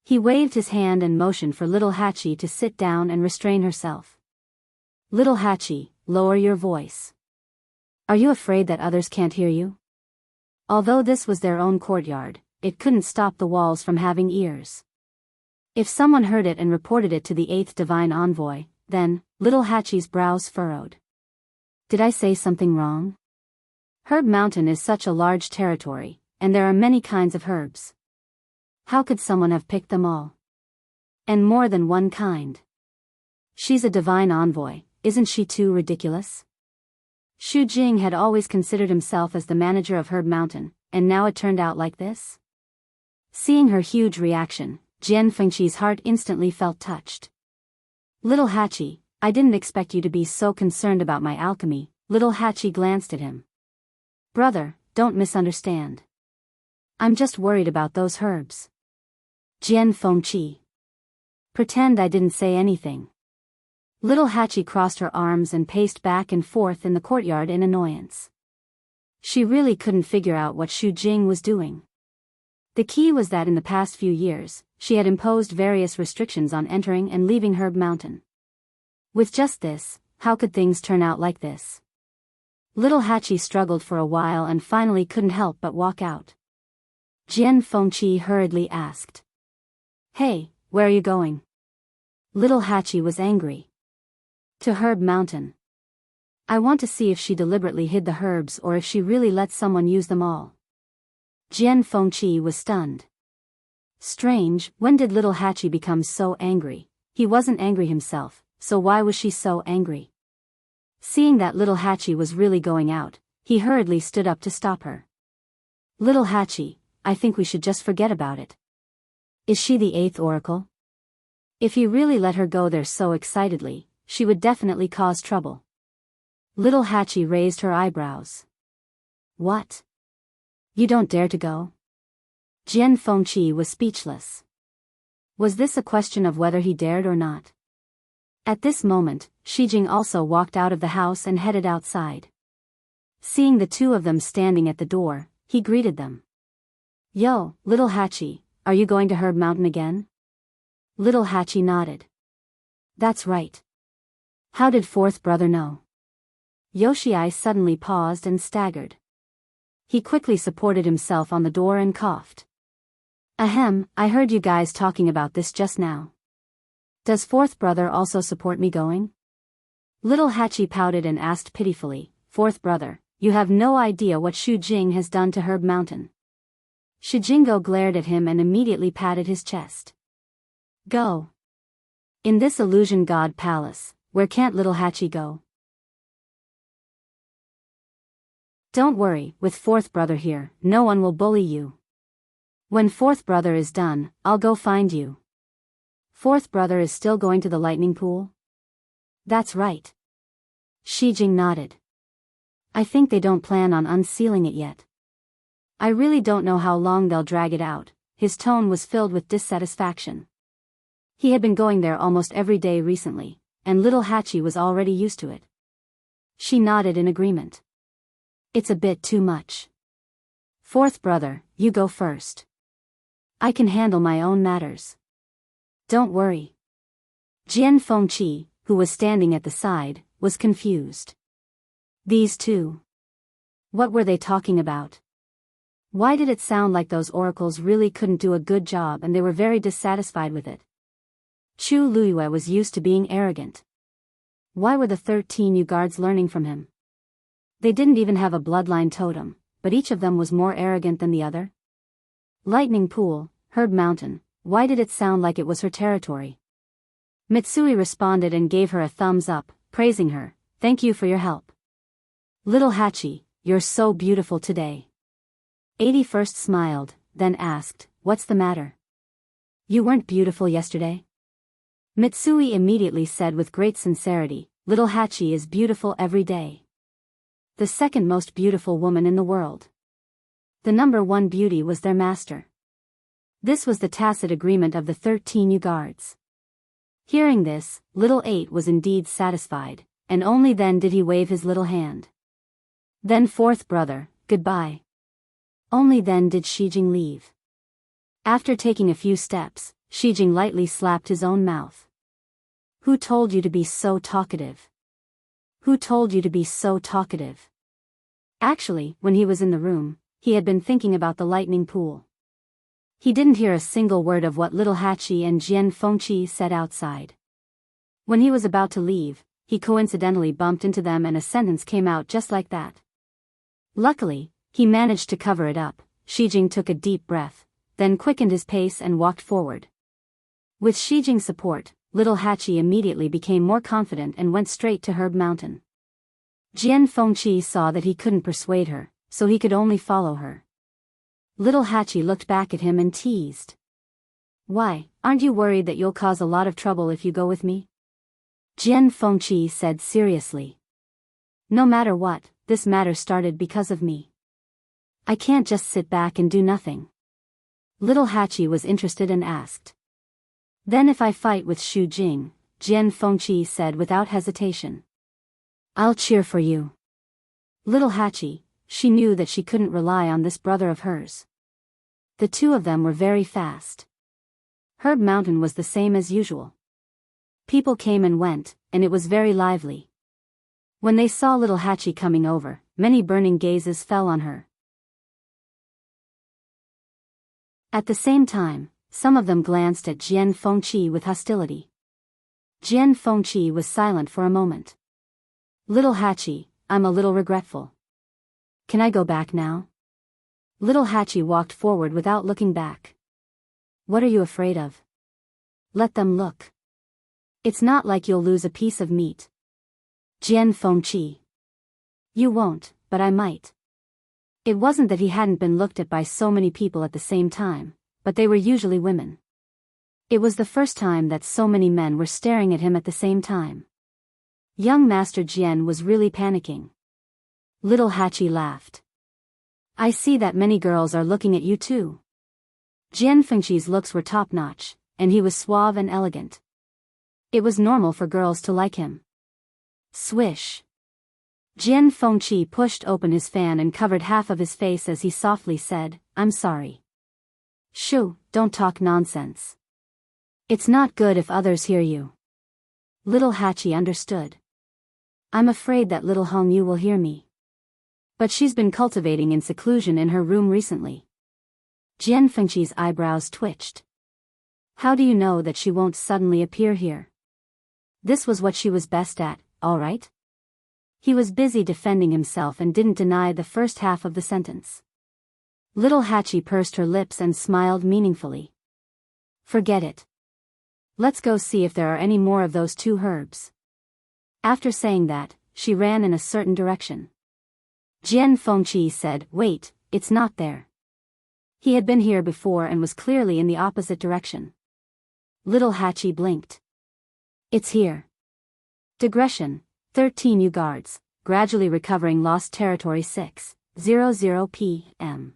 Speaker 1: He waved his hand and motioned for little Hachi to sit down and restrain herself. Little Hachi, lower your voice. Are you afraid that others can't hear you? Although this was their own courtyard, it couldn't stop the walls from having ears. If someone heard it and reported it to the 8th divine envoy, then, little Hachi's brows furrowed. Did I say something wrong? Herb Mountain is such a large territory, and there are many kinds of herbs. How could someone have picked them all? And more than one kind. She's a divine envoy, isn't she too ridiculous? Xu Jing had always considered himself as the manager of Herb Mountain, and now it turned out like this? Seeing her huge reaction, Jian Fengqi's heart instantly felt touched. Little Hachi, I didn't expect you to be so concerned about my alchemy. Little Hachi glanced at him. Brother, don't misunderstand. I'm just worried about those herbs. Jian Fengqi. Pretend I didn't say anything. Little Hachi crossed her arms and paced back and forth in the courtyard in annoyance. She really couldn't figure out what Xu Jing was doing. The key was that in the past few years, she had imposed various restrictions on entering and leaving Herb Mountain. With just this, how could things turn out like this? Little Hachi struggled for a while and finally couldn't help but walk out. Jian Fengqi hurriedly asked. Hey, where are you going? Little Hachi was angry. To Herb Mountain. I want to see if she deliberately hid the herbs or if she really let someone use them all. Jian Fengqi was stunned. Strange, when did little Hachi become so angry? He wasn't angry himself, so why was she so angry? Seeing that little Hachi was really going out, he hurriedly stood up to stop her. Little Hachi, I think we should just forget about it. Is she the 8th Oracle? If he really let her go there so excitedly, she would definitely cause trouble. Little Hachi raised her eyebrows. What? You don't dare to go? Jian Fengqi was speechless. Was this a question of whether he dared or not? At this moment, Shijing also walked out of the house and headed outside. Seeing the two of them standing at the door, he greeted them. Yo, little Hachi, are you going to Herb Mountain again? Little Hachi nodded. That's right. How did 4th brother know? Yoshii suddenly paused and staggered. He quickly supported himself on the door and coughed. Ahem, I heard you guys talking about this just now. Does 4th brother also support me going? Little Hachi pouted and asked pitifully, 4th brother, you have no idea what Xu Jing has done to Herb Mountain. Shijingo glared at him and immediately patted his chest. Go. In this illusion god palace, where can't little Hachi go? Don't worry, with 4th brother here, no one will bully you. When 4th brother is done, I'll go find you. 4th brother is still going to the lightning pool? That's right. Shijing nodded. I think they don't plan on unsealing it yet. I really don't know how long they'll drag it out. his tone was filled with dissatisfaction. He had been going there almost every day recently, and little Hachi was already used to it. She nodded in agreement. It's a bit too much. Fourth brother, you go first. I can handle my own matters. Don't worry. Jian Fengqi, who was standing at the side, was confused. These two. What were they talking about? Why did it sound like those oracles really couldn't do a good job and they were very dissatisfied with it? Chu Luiyue was used to being arrogant. Why were the 13 Yu guards learning from him? They didn't even have a bloodline totem, but each of them was more arrogant than the other. Lightning Pool, Herb Mountain, why did it sound like it was her territory? Mitsui responded and gave her a thumbs up, praising her. Thank you for your help. Little Hachi, you're so beautiful today. 81st smiled, then asked, what's the matter? You weren't beautiful yesterday? Mitsui immediately said with great sincerity, Little Hachi is beautiful every day. The second most beautiful woman in the world. The number one beauty was their master. This was the tacit agreement of the 13 Yu guards. Hearing this, Little 8 was indeed satisfied, and only then did he wave his little hand. Then fourth brother, goodbye. Only then did Shijing leave. After taking a few steps, Shijing lightly slapped his own mouth. Who told you to be so talkative? Who told you to be so talkative? Actually, when he was in the room, he had been thinking about the lightning pool. He didn't hear a single word of what little Hachi and Jian Fengqi said outside. When he was about to leave, he coincidentally bumped into them and a sentence came out just like that. Luckily, he managed to cover it up. Shijing took a deep breath, then quickened his pace and walked forward. With Shijing's support, little Hachi immediately became more confident and went straight to Herb Mountain. Jian Fengqi saw that he couldn't persuade her, so he could only follow her. Little Hachi looked back at him and teased. Why, aren't you worried that you'll cause a lot of trouble if you go with me? Jian Fengqi said seriously. No matter what, this matter started because of me. I can't just sit back and do nothing. Little Hachi was interested and asked. Then if I fight with Shu Jing, Jian Fengqi said without hesitation. I'll cheer for you. Little Hachi, she knew that she couldn't rely on this brother of hers. The two of them were very fast. Herb Mountain was the same as usual. People came and went, and it was very lively. When they saw little Hachi coming over, many burning gazes fell on her. At the same time, some of them glanced at Jian Fengqi with hostility. Jian Fengqi was silent for a moment. Little Hachi, I'm a little regretful. Can I go back now? Little Hachi walked forward without looking back. What are you afraid of? Let them look. It's not like you'll lose a piece of meat. Jian Fengqi. You won't, but I might. It wasn't that he hadn't been looked at by so many people at the same time, but they were usually women. It was the first time that so many men were staring at him at the same time. Young Master Jian was really panicking. Little Hachi laughed. I see that many girls are looking at you too. Jian Fengqi's looks were top-notch, and he was suave and elegant. It was normal for girls to like him. Swish. Jian Fengqi pushed open his fan and covered half of his face as he softly said, I'm sorry. Shoo, don't talk nonsense. It's not good if others hear you. Little Hachi understood. I'm afraid that little Hongyu will hear me. But she's been cultivating in seclusion in her room recently. Jian Fengqi's eyebrows twitched. How do you know that she won't suddenly appear here? This was what she was best at, all right? He was busy defending himself and didn't deny the first half of the sentence. Little Hachi pursed her lips and smiled meaningfully. Forget it. Let's go see if there are any more of those two herbs. After saying that, she ran in a certain direction. Jian Fengqi said, wait, it's not there. He had been here before and was clearly in the opposite direction. Little Hachi blinked. It's here. Digression, 13 Yu guards, gradually recovering lost territory 6:00 p.m.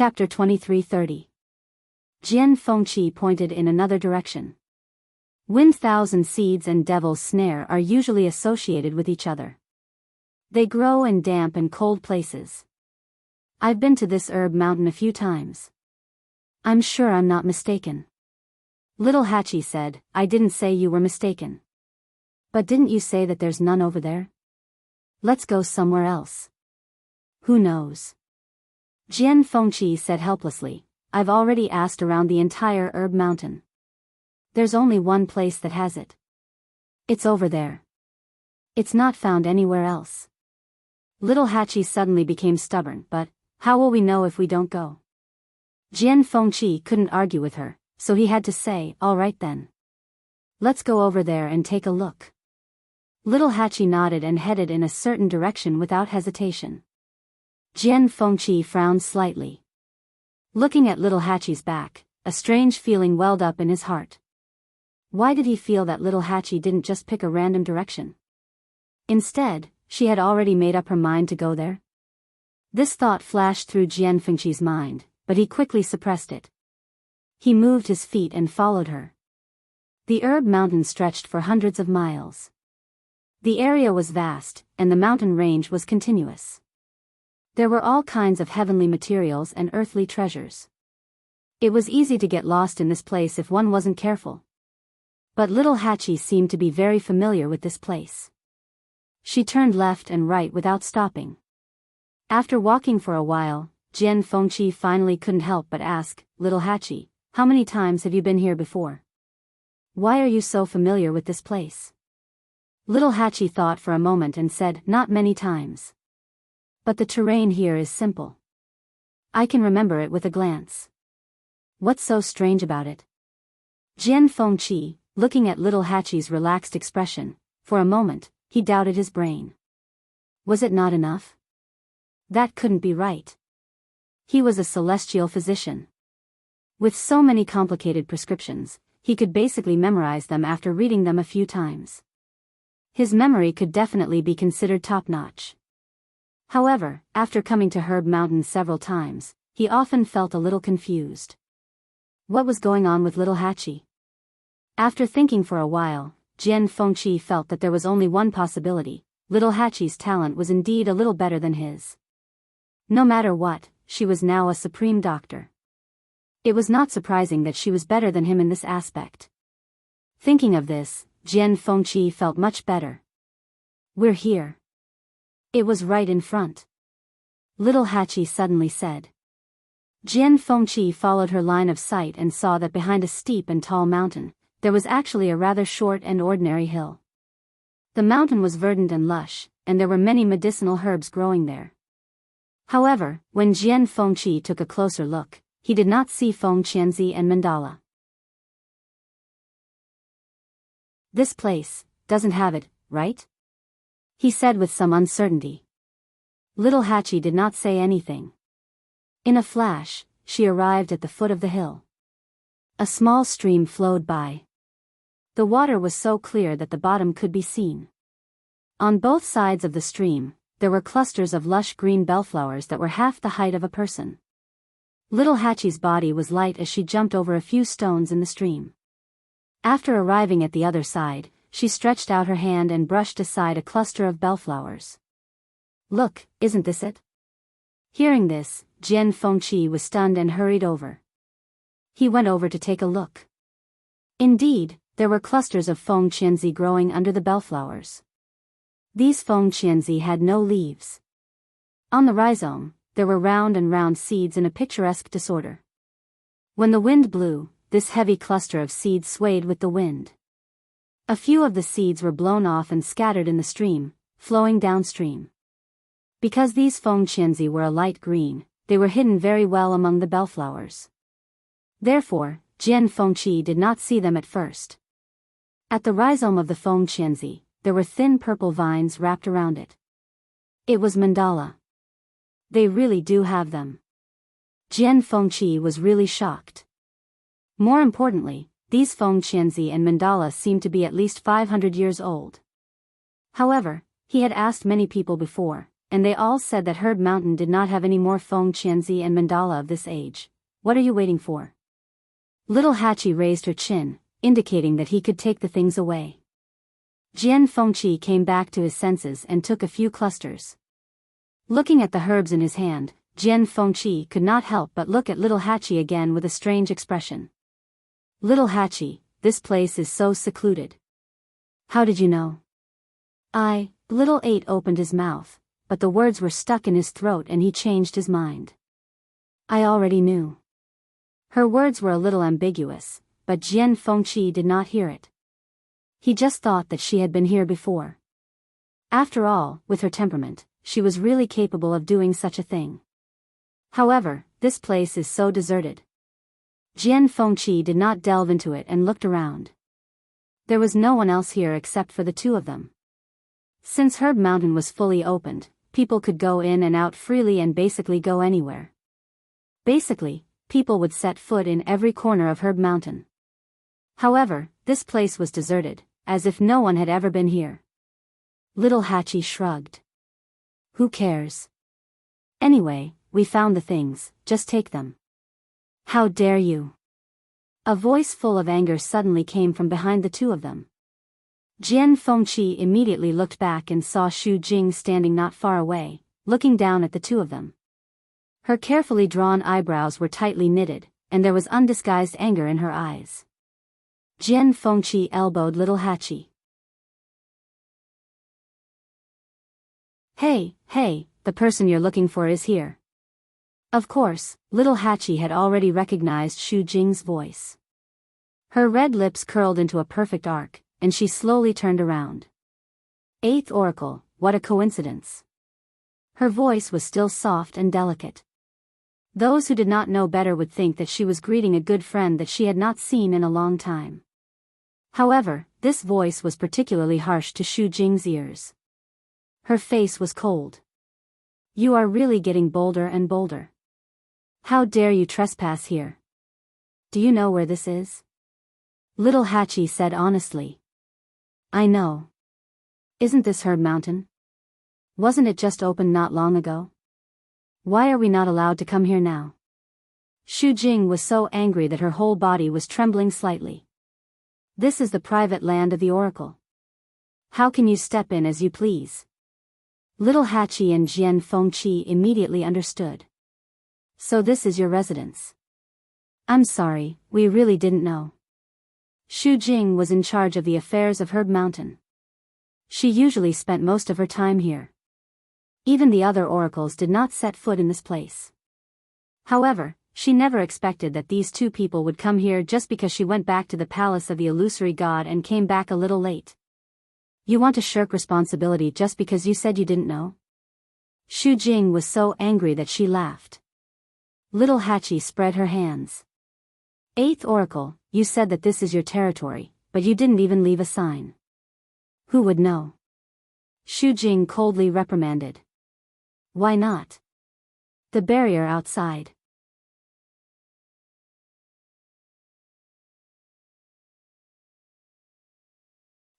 Speaker 1: Chapter 23:30. Jian Fengqi pointed in another direction. 1,000 seeds and devil's snare are usually associated with each other. They grow in damp and cold places. I've been to this herb mountain a few times. I'm sure I'm not mistaken. Little Hatchie said, I didn't say you were mistaken. But didn't you say that there's none over there? Let's go somewhere else. Who knows? Jian Fengqi said helplessly, I've already asked around the entire herb mountain. There's only one place that has it. It's over there. It's not found anywhere else. Little Hatchie suddenly became stubborn, but how will we know if we don't go? Jian Fengqi couldn't argue with her, so he had to say, all right then. Let's go over there and take a look. Little Hatchie nodded and headed in a certain direction without hesitation. Jian Fengqi frowned slightly. Looking at Little Hatchie's back, a strange feeling welled up in his heart. Why did he feel that Little Hatchie didn't just pick a random direction? Instead, she had already made up her mind to go there? This thought flashed through Jian Fengqi's mind, but he quickly suppressed it. He moved his feet and followed her. The herb mountain stretched for hundreds of miles. The area was vast, and the mountain range was continuous. There were all kinds of heavenly materials and earthly treasures. It was easy to get lost in this place if one wasn't careful. But Little Hatchie seemed to be very familiar with this place. She turned left and right without stopping. After walking for a while, Jian Fengqi finally couldn't help but ask, Little Hatchie, how many times have you been here before? Why are you so familiar with this place? Little Hatchie thought for a moment and said, not many times. But the terrain here is simple. I can remember it with a glance. What's so strange about it? Jian Fengqi, looking at Little Hatchie's relaxed expression, for a moment, he doubted his brain. Was it not enough? That couldn't be right. He was a celestial physician. With so many complicated prescriptions, he could basically memorize them after reading them a few times. His memory could definitely be considered top-notch. However, after coming to Herb Mountain several times, he often felt a little confused. What was going on with Little Hatchie? After thinking for a while, Jian Fengqi felt that there was only one possibility. Little Hatchie's talent was indeed a little better than his. No matter what, she was now a supreme doctor. It was not surprising that she was better than him in this aspect. Thinking of this, Jian Fengqi felt much better. We're here. It was right in front. Little Hatchie suddenly said. Jian Fengqi followed her line of sight and saw that behind a steep and tall mountain, there was actually a rather short and ordinary hill. The mountain was verdant and lush, and there were many medicinal herbs growing there. However, when Jian Fengqi took a closer look, he did not see feng qianzi and mandala. This place doesn't have it, right? He said with some uncertainty. Little Hatchie did not say anything. In a flash, she arrived at the foot of the hill. A small stream flowed by. The water was so clear that the bottom could be seen. On both sides of the stream, there were clusters of lush green bellflowers that were half the height of a person. Little Hatchie's body was light as she jumped over a few stones in the stream. After arriving at the other side, she stretched out her hand and brushed aside a cluster of bellflowers. Look, isn't this it? Hearing this, Jian Fengqi was stunned and hurried over. He went over to take a look. Indeed, there were clusters of feng qianzi growing under the bellflowers. These feng qianzi had no leaves. On the rhizome, there were round and round seeds in a picturesque disorder. When the wind blew, this heavy cluster of seeds swayed with the wind. A few of the seeds were blown off and scattered in the stream, flowing downstream. Because these feng qianzi were a light green, they were hidden very well among the bellflowers. Therefore, Jian Fengqi did not see them at first. At the rhizome of the feng qianzi, there were thin purple vines wrapped around it. It was mandala. They really do have them. Jian Fengqi was really shocked. More importantly, these feng qianzi and mandala seemed to be at least 500 years old. However, he had asked many people before, and they all said that Herb Mountain did not have any more Feng Qianzi and mandala of this age. What are you waiting for? Little Hachi raised her chin, indicating that he could take the things away. Jian Fengqi came back to his senses and took a few clusters. Looking at the herbs in his hand, Jian Fengqi could not help but look at Little Hachi again with a strange expression. Little Hachi, this place is so secluded. How did you know? Little Eight opened his mouth, but the words were stuck in his throat and he changed his mind. I already knew. Her words were a little ambiguous, but Jian Fengqi did not hear it. He just thought that she had been here before. After all, with her temperament, she was really capable of doing such a thing. However, this place is so deserted. Jian Fengqi did not delve into it and looked around. There was no one else here except for the two of them. Since Herb Mountain was fully opened, people could go in and out freely and basically go anywhere. Basically, people would set foot in every corner of Herb Mountain. However, this place was deserted, as if no one had ever been here. Little Hachi shrugged. Who cares? Anyway, we found the things, just take them. How dare you? A voice full of anger suddenly came from behind the two of them. Jian Fengqi immediately looked back and saw Xu Jing standing not far away, looking down at the two of them. Her carefully drawn eyebrows were tightly knitted, and there was undisguised anger in her eyes. Jian Fengqi elbowed Little Hachi. Hey, the person you're looking for is here. Of course, Little Hachi had already recognized Xu Jing's voice. Her red lips curled into a perfect arc, and she slowly turned around. Eighth Oracle, what a coincidence. Her voice was still soft and delicate. Those who did not know better would think that she was greeting a good friend that she had not seen in a long time. However, this voice was particularly harsh to Xu Jing's ears. Her face was cold. You are really getting bolder and bolder. How dare you trespass here? Do you know where this is? Little Hachi said honestly. I know. Isn't this Herb Mountain? Wasn't it just opened not long ago? Why are we not allowed to come here now? Xu Jing was so angry that her whole body was trembling slightly. This is the private land of the Oracle. How can you step in as you please? Little Hachi and Jian Fengqi immediately understood. So this is your residence. I'm sorry, we really didn't know. Xu Jing was in charge of the affairs of Herb Mountain. She usually spent most of her time here. Even the other oracles did not set foot in this place. However, she never expected that these two people would come here just because she went back to the palace of the illusory god and came back a little late. You want to shirk responsibility just because you said you didn't know? Xu Jing was so angry that she laughed. Little Hachi spread her hands. Eighth Oracle, you said that this is your territory, but you didn't even leave a sign. Who would know? Xu Jing coldly reprimanded. Why not? The barrier outside.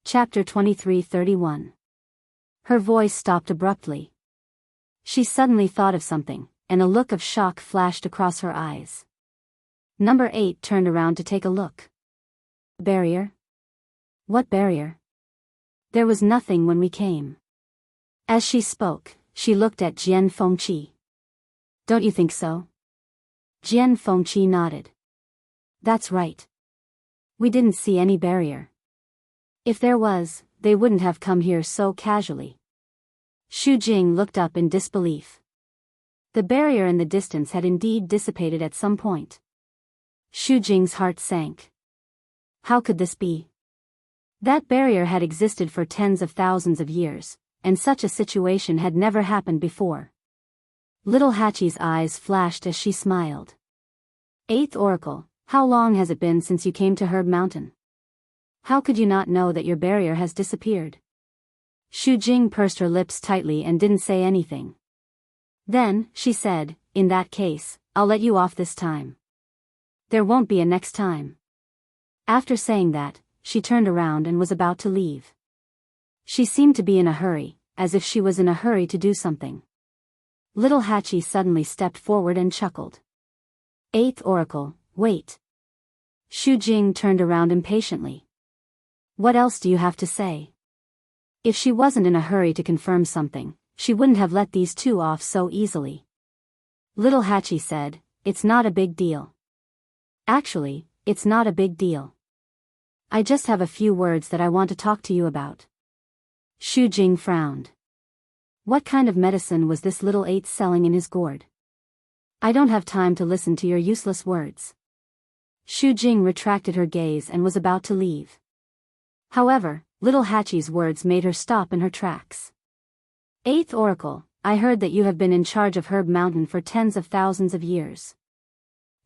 Speaker 1: Chapter 23:31. Her voice stopped abruptly. She suddenly thought of something, and a look of shock flashed across her eyes. Number 8 turned around to take a look. Barrier? What barrier? There was nothing when we came. As she spoke, she looked at Jian Fengqi. Don't you think so? Jian Fengqi nodded. That's right. We didn't see any barrier. If there was, they wouldn't have come here so casually. Xu Jing looked up in disbelief. The barrier in the distance had indeed dissipated at some point. Xu Jing's heart sank. How could this be? That barrier had existed for tens of thousands of years, and such a situation had never happened before. Little Hachi's eyes flashed as she smiled. Eighth Oracle, how long has it been since you came to Herb Mountain? How could you not know that your barrier has disappeared? Xu Jing pursed her lips tightly and didn't say anything. Then, she said, in that case, I'll let you off this time. There won't be a next time. After saying that, she turned around and was about to leave. She seemed to be in a hurry, as if she was in a hurry to do something. Little Hatchie suddenly stepped forward and chuckled. Eighth Oracle, wait. Shu Jing turned around impatiently. What else do you have to say? If she wasn't in a hurry to confirm something, she wouldn't have let these two off so easily. Little Hatchie said, it's not a big deal. Actually, it's not a big deal. I just have a few words that I want to talk to you about. Shu Jing frowned. What kind of medicine was this little eight selling in his gourd? I don't have time to listen to your useless words. Shu Jing retracted her gaze and was about to leave. However, little Hatchie's words made her stop in her tracks. Eighth Oracle, I heard that you have been in charge of Herb Mountain for tens of thousands of years.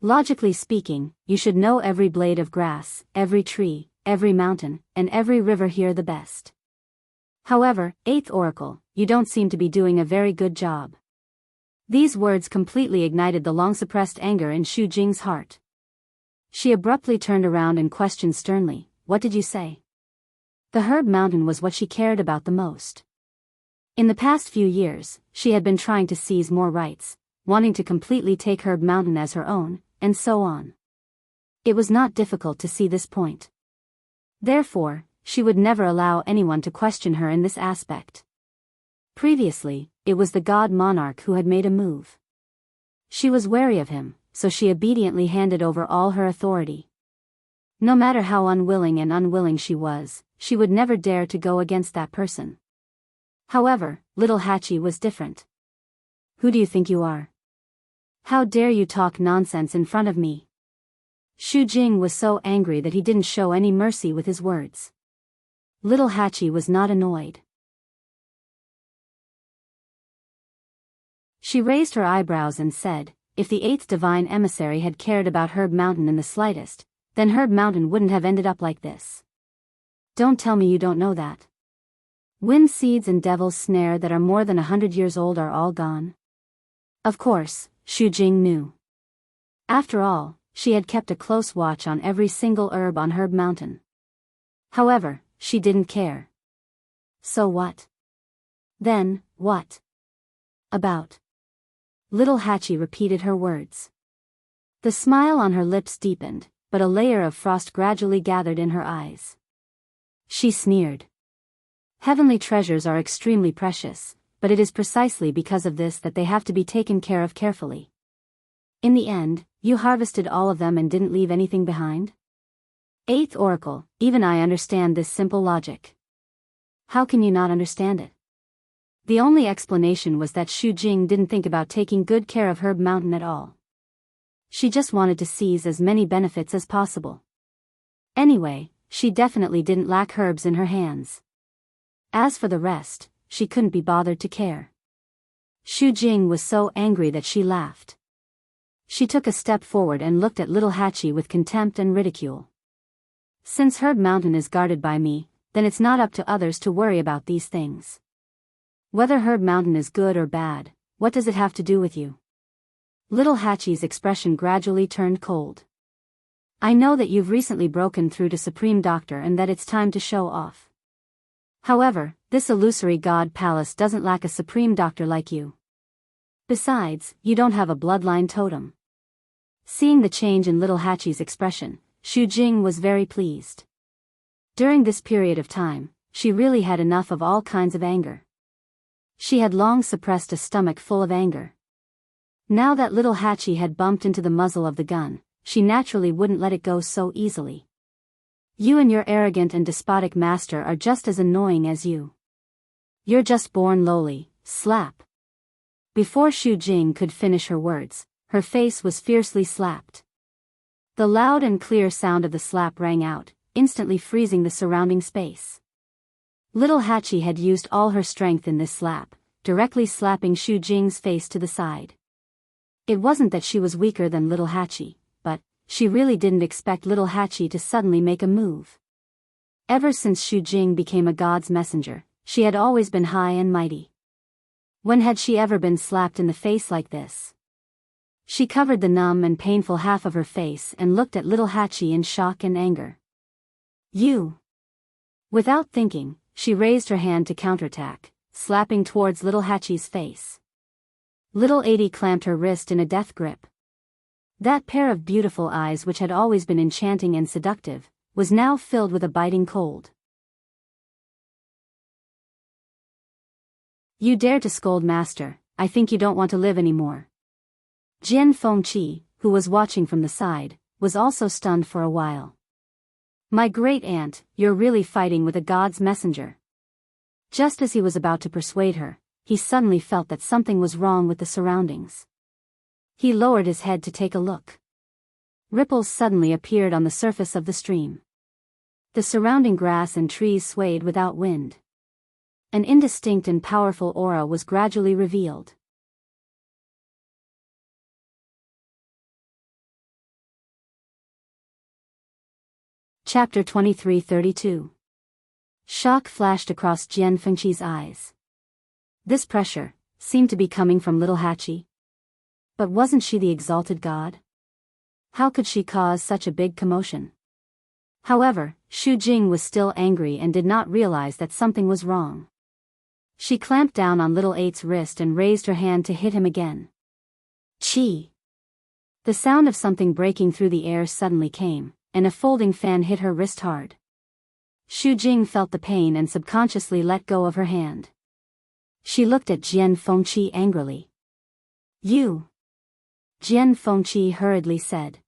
Speaker 1: Logically speaking, you should know every blade of grass, every tree, every mountain, and every river here the best. However, Eighth Oracle, you don't seem to be doing a very good job. These words completely ignited the long-suppressed anger in Shu Jing's heart. She abruptly turned around and questioned sternly, what did you say? The Herb Mountain was what she cared about the most. In the past few years, she had been trying to seize more rights, wanting to completely take Herb Mountain as her own, and so on. It was not difficult to see this point. Therefore, she would never allow anyone to question her in this aspect. Previously, it was the God Monarch who had made a move. She was wary of him, so she obediently handed over all her authority. No matter how unwilling she was, she would never dare to go against that person. However, little Hatchie was different. Who do you think you are? How dare you talk nonsense in front of me? Shu Jing was so angry that he didn't show any mercy with his words. Little Hatchie was not annoyed. She raised her eyebrows and said, if the eighth divine emissary had cared about Herb Mountain in the slightest, then Herb Mountain wouldn't have ended up like this. Don't tell me you don't know that. Wind seeds and devil's snare that are more than 100 years old are all gone. Of course, Shu Jing knew. After all, she had kept a close watch on every single herb on Herb Mountain. However, she didn't care. So what? Then, what? About? Little Hatchie repeated her words. The smile on her lips deepened, but a layer of frost gradually gathered in her eyes. She sneered. Heavenly treasures are extremely precious, but it is precisely because of this that they have to be taken care of carefully. In the end, you harvested all of them and didn't leave anything behind? Eighth Oracle, even I understand this simple logic. How can you not understand it? The only explanation was that Shu Jing didn't think about taking good care of Herb Mountain at all. She just wanted to seize as many benefits as possible. Anyway, she definitely didn't lack herbs in her hands. As for the rest, she couldn't be bothered to care. Shu Jing was so angry that she laughed. She took a step forward and looked at little Hatchie with contempt and ridicule. Since Herb Mountain is guarded by me, then it's not up to others to worry about these things. Whether Herb Mountain is good or bad, what does it have to do with you? Little Hatchie's expression gradually turned cold. I know that you've recently broken through to Supreme Doctor and that it's time to show off. However, this illusory god palace doesn't lack a Supreme Doctor like you. Besides, you don't have a bloodline totem. Seeing the change in little Hatchie's expression, Shu Jing was very pleased. During this period of time, she really had enough of all kinds of anger. She had long suppressed a stomach full of anger. Now that little Hatchie had bumped into the muzzle of the gun, she naturally wouldn't let it go so easily. You and your arrogant and despotic master are just as annoying as you. You're just born lowly, slap. Before Shu Jing could finish her words, her face was fiercely slapped. The loud and clear sound of the slap rang out, instantly freezing the surrounding space. Little Hatchie had used all her strength in this slap, directly slapping Shu Jing's face to the side. It wasn't that she was weaker than little Hatchie, but she really didn't expect little Hatchie to suddenly make a move. Ever since Shu Jing became a god's messenger, she had always been high and mighty. When had she ever been slapped in the face like this? She covered the numb and painful half of her face and looked at little Hatchie in shock and anger. You! Without thinking, she raised her hand to counterattack, slapping towards little Hachi's face. Little 80 clamped her wrist in a death grip. That pair of beautiful eyes, which had always been enchanting and seductive, was now filled with a biting cold. You dare to scold master, I think you don't want to live anymore. Jian Fengqi, who was watching from the side, was also stunned for a while. My great aunt, you're really fighting with a god's messenger. Just as he was about to persuade her, he suddenly felt that something was wrong with the surroundings. He lowered his head to take a look. Ripples suddenly appeared on the surface of the stream. The surrounding grass and trees swayed without wind. An indistinct and powerful aura was gradually revealed. Chapter 23:32. Shock flashed across Jian Fengqi's eyes. This pressure seemed to be coming from little Hachi. But wasn't she the exalted god? How could she cause such a big commotion? However, Xu Jing was still angry and did not realize that something was wrong. She clamped down on little 8's wrist and raised her hand to hit him again. Chi! The sound of something breaking through the air suddenly came, and a folding fan hit her wrist hard. Xu Jing felt the pain and subconsciously let go of her hand. She looked at Jian Fengqi angrily. You! Jian Fengqi hurriedly said.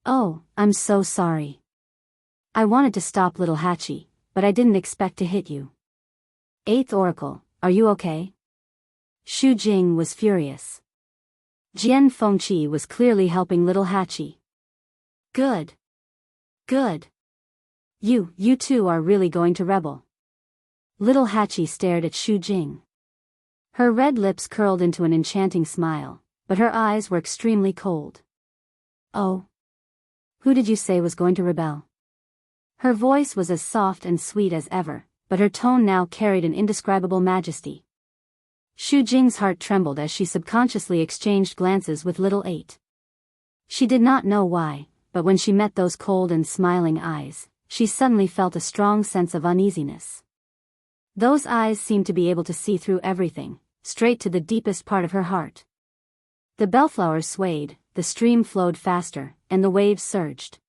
Speaker 1: Oh, I'm so sorry. I wanted to stop little Hachi, but I didn't expect to hit you. 8th Oracle, are you okay? Xu Jing was furious. Jian Fengqi was clearly helping little Hachi. Good. Good. You two are really going to rebel. Little Hachi stared at Xu Jing. Her red lips curled into an enchanting smile, but her eyes were extremely cold. Oh. Who did you say was going to rebel? Her voice was as soft and sweet as ever, but her tone now carried an indescribable majesty. Xu Jing's heart trembled as she subconsciously exchanged glances with little 8. She did not know why, but when she met those cold and smiling eyes, she suddenly felt a strong sense of uneasiness. Those eyes seemed to be able to see through everything, straight to the deepest part of her heart. The bellflowers swayed, the stream flowed faster, and the waves surged.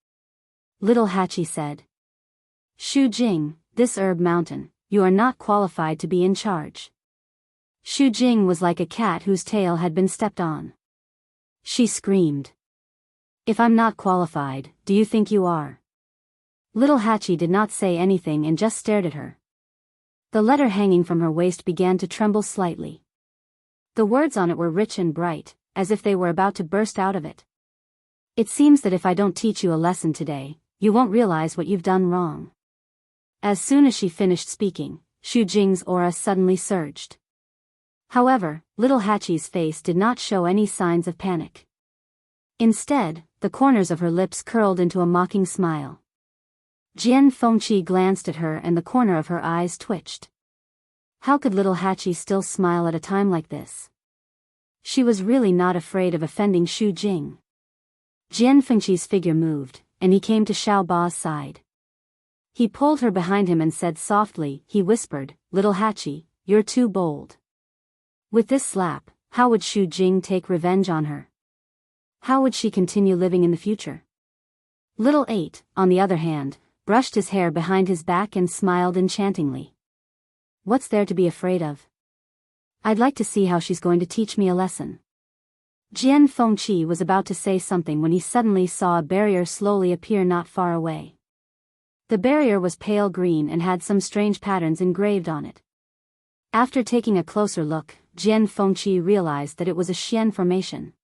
Speaker 1: Little Hachi said. Xu Jing, this herb mountain, you are not qualified to be in charge. Xu Jing was like a cat whose tail had been stepped on. She screamed. If I'm not qualified, do you think you are? Little Hachi did not say anything and just stared at her. The letter hanging from her waist began to tremble slightly. The words on it were rich and bright, as if they were about to burst out of it. It seems that if I don't teach you a lesson today, you won't realize what you've done wrong. As soon as she finished speaking, Xu Jing's aura suddenly surged. However, little Hachi's face did not show any signs of panic. Instead, the corners of her lips curled into a mocking smile. Jian Fengqi glanced at her and the corner of her eyes twitched. How could little Hachi still smile at a time like this? She was really not afraid of offending Xu Jing. Jian Fengqi's figure moved, and he came to Xiao Ba's side. He pulled her behind him and said softly, he whispered, Little Hachi, you're too bold. With this slap, how would Xu Jing take revenge on her? How would she continue living in the future? Little 8, on the other hand, brushed his hair behind his back and smiled enchantingly. What's there to be afraid of? I'd like to see how she's going to teach me a lesson. Jian Fengqi was about to say something when he suddenly saw a barrier slowly appear not far away. The barrier was pale green and had some strange patterns engraved on it. After taking a closer look, Jian Fengqi realized that it was a Xian formation.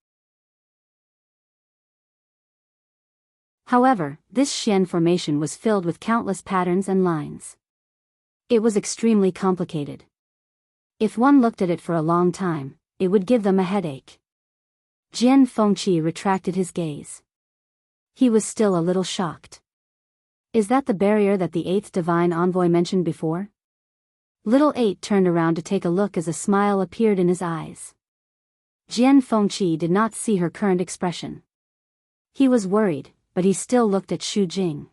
Speaker 1: However, this Xian formation was filled with countless patterns and lines. It was extremely complicated. If one looked at it for a long time, it would give them a headache. Jian Fengqi retracted his gaze. He was still a little shocked. Is that the barrier that the 8th divine envoy mentioned before? Little 8 turned around to take a look as a smile appeared in his eyes. Jian Fengqi did not see her current expression. He was worried, but he still looked at Xu Jing.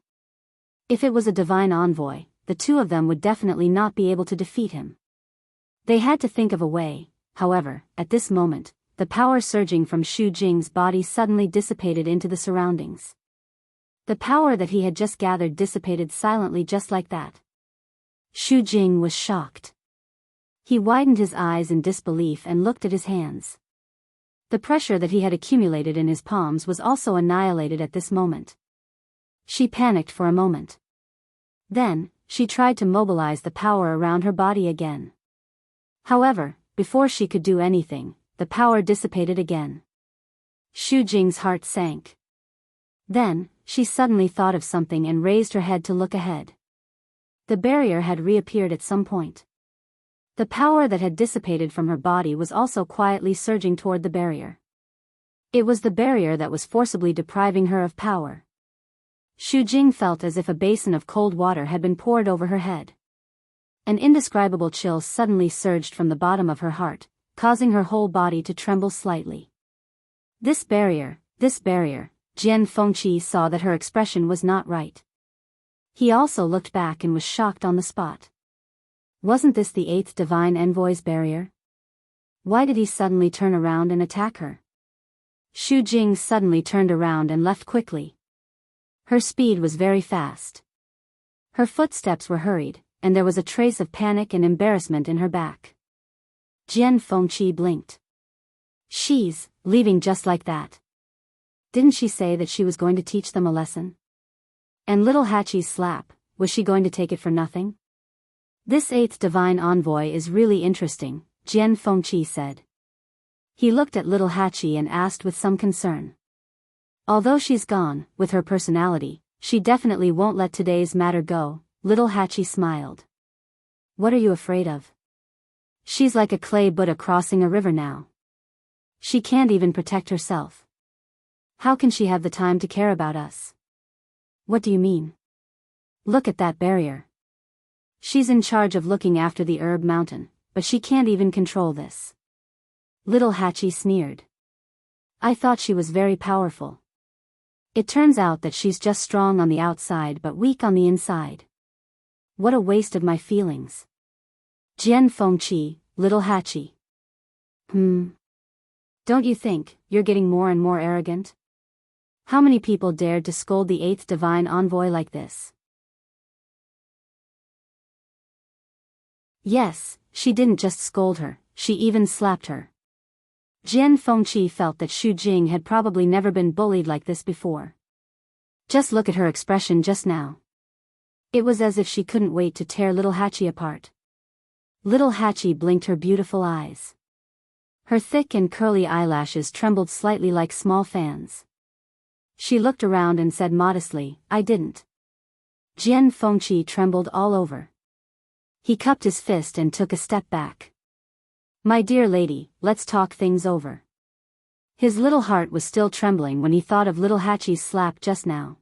Speaker 1: If it was a divine envoy, the two of them would definitely not be able to defeat him. They had to think of a way. However, at this moment, the power surging from Xu Jing's body suddenly dissipated into the surroundings. The power that he had just gathered dissipated silently just like that. Xu Jing was shocked. He widened his eyes in disbelief and looked at his hands. The pressure that he had accumulated in his palms was also annihilated at this moment. She panicked for a moment. Then, she tried to mobilize the power around her body again. However, before she could do anything, the power dissipated again. Xu Jing's heart sank. Then, she suddenly thought of something and raised her head to look ahead. The barrier had reappeared at some point. The power that had dissipated from her body was also quietly surging toward the barrier. It was the barrier that was forcibly depriving her of power. Xu Jing felt as if a basin of cold water had been poured over her head. An indescribable chill suddenly surged from the bottom of her heart, causing her whole body to tremble slightly. This barrier, Jian Fengqi saw that her expression was not right. He also looked back and was shocked on the spot. Wasn't this the 8th Divine Envoy's barrier? Why did he suddenly turn around and attack her? Xu Jing suddenly turned around and left quickly. Her speed was very fast. Her footsteps were hurried, and there was a trace of panic and embarrassment in her back. Jian Fengqi blinked. She's leaving just like that. Didn't she say that she was going to teach them a lesson? And little Hachi's slap, was she going to take it for nothing? This 8th Divine Envoy is really interesting, Jian Fengqi said. He looked at little Hachi and asked with some concern. Although she's gone, with her personality, she definitely won't let today's matter go. Little Hachi smiled. What are you afraid of? She's like a clay Buddha crossing a river now. She can't even protect herself. How can she have the time to care about us? What do you mean? Look at that barrier. She's in charge of looking after the herb mountain, but she can't even control this. Little Hachi sneered. I thought she was very powerful. It turns out that she's just strong on the outside but weak on the inside. What a waste of my feelings. Jian Fengqi, little Hachi. Don't you think you're getting more and more arrogant? How many people dared to scold the 8th Divine Envoy like this? Yes, she didn't just scold her, she even slapped her. Jian Fengqi felt that Xu Jing had probably never been bullied like this before. Just look at her expression just now. It was as if she couldn't wait to tear little Hachi apart. Little Hachi blinked her beautiful eyes. Her thick and curly eyelashes trembled slightly like small fans. She looked around and said modestly, I didn't. Jian Fengqi trembled all over. He cupped his fist and took a step back. My dear lady, let's talk things over. His little heart was still trembling when he thought of little Hachi's slap just now.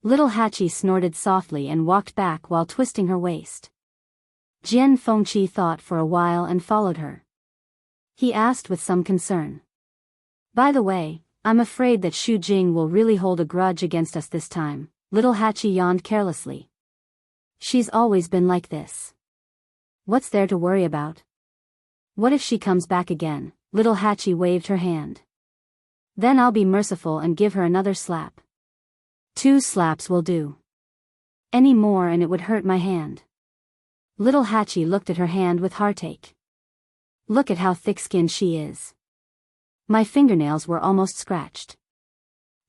Speaker 1: Little Hachi snorted softly and walked back while twisting her waist. Jian Fengqi thought for a while and followed her. He asked with some concern. By the way, I'm afraid that Xu Jing will really hold a grudge against us this time. Little Hachi yawned carelessly. She's always been like this. What's there to worry about? What if she comes back again? Little Hachi waved her hand. Then I'll be merciful and give her another slap. 2 slaps will do. Any more and it would hurt my hand. Little Hachi looked at her hand with heartache. Look at how thick-skinned she is. My fingernails were almost scratched.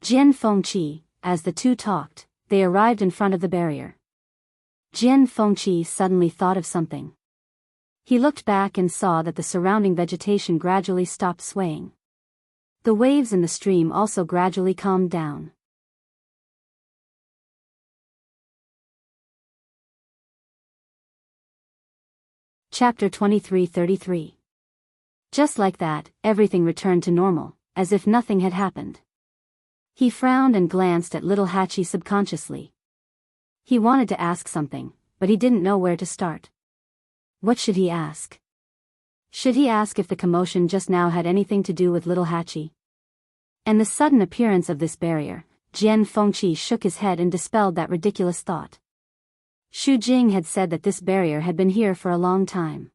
Speaker 1: Jian Fengqi, as the two talked, they arrived in front of the barrier. Jian Fengqi suddenly thought of something. He looked back and saw that the surrounding vegetation gradually stopped swaying. The waves in the stream also gradually calmed down. Chapter 23:33. Just like that, everything returned to normal, as if nothing had happened. He frowned and glanced at little Hachi subconsciously. He wanted to ask something, but he didn't know where to start. What should he ask? Should he ask if the commotion just now had anything to do with little Hachi? And the sudden appearance of this barrier, Jian Fengqi shook his head and dispelled that ridiculous thought. Xu Jing had said that this barrier had been here for a long time.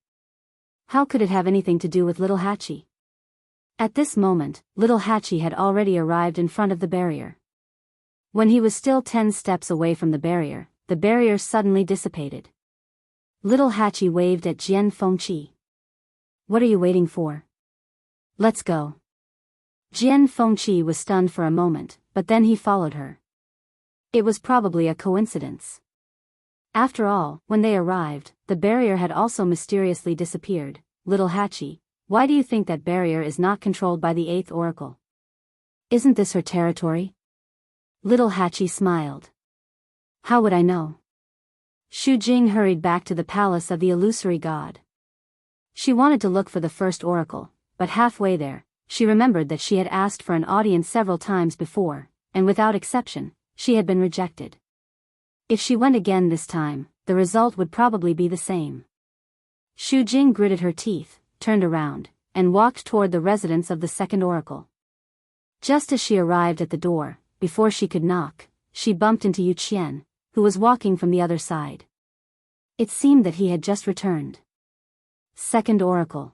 Speaker 1: How could it have anything to do with little Hachi? At this moment, little Hachi had already arrived in front of the barrier. When he was still 10 steps away from the barrier suddenly dissipated. Little Hachi waved at Jian Fengqi. What are you waiting for? Let's go. Jian Fengqi was stunned for a moment, but then he followed her. It was probably a coincidence. After all, when they arrived, the barrier had also mysteriously disappeared. Little Hachi, why do you think that barrier is not controlled by the 8th oracle? Isn't this her territory? Little Hachi smiled. How would I know? Xu Jing hurried back to the palace of the illusory god. She wanted to look for the first oracle, but halfway there, she remembered that she had asked for an audience several times before, and without exception, she had been rejected. If she went again this time, the result would probably be the same. Xu Jing gritted her teeth, turned around, and walked toward the residence of the second oracle. Just as she arrived at the door, before she could knock, she bumped into Yu Qian, who was walking from the other side. It seemed that he had just returned. Second oracle.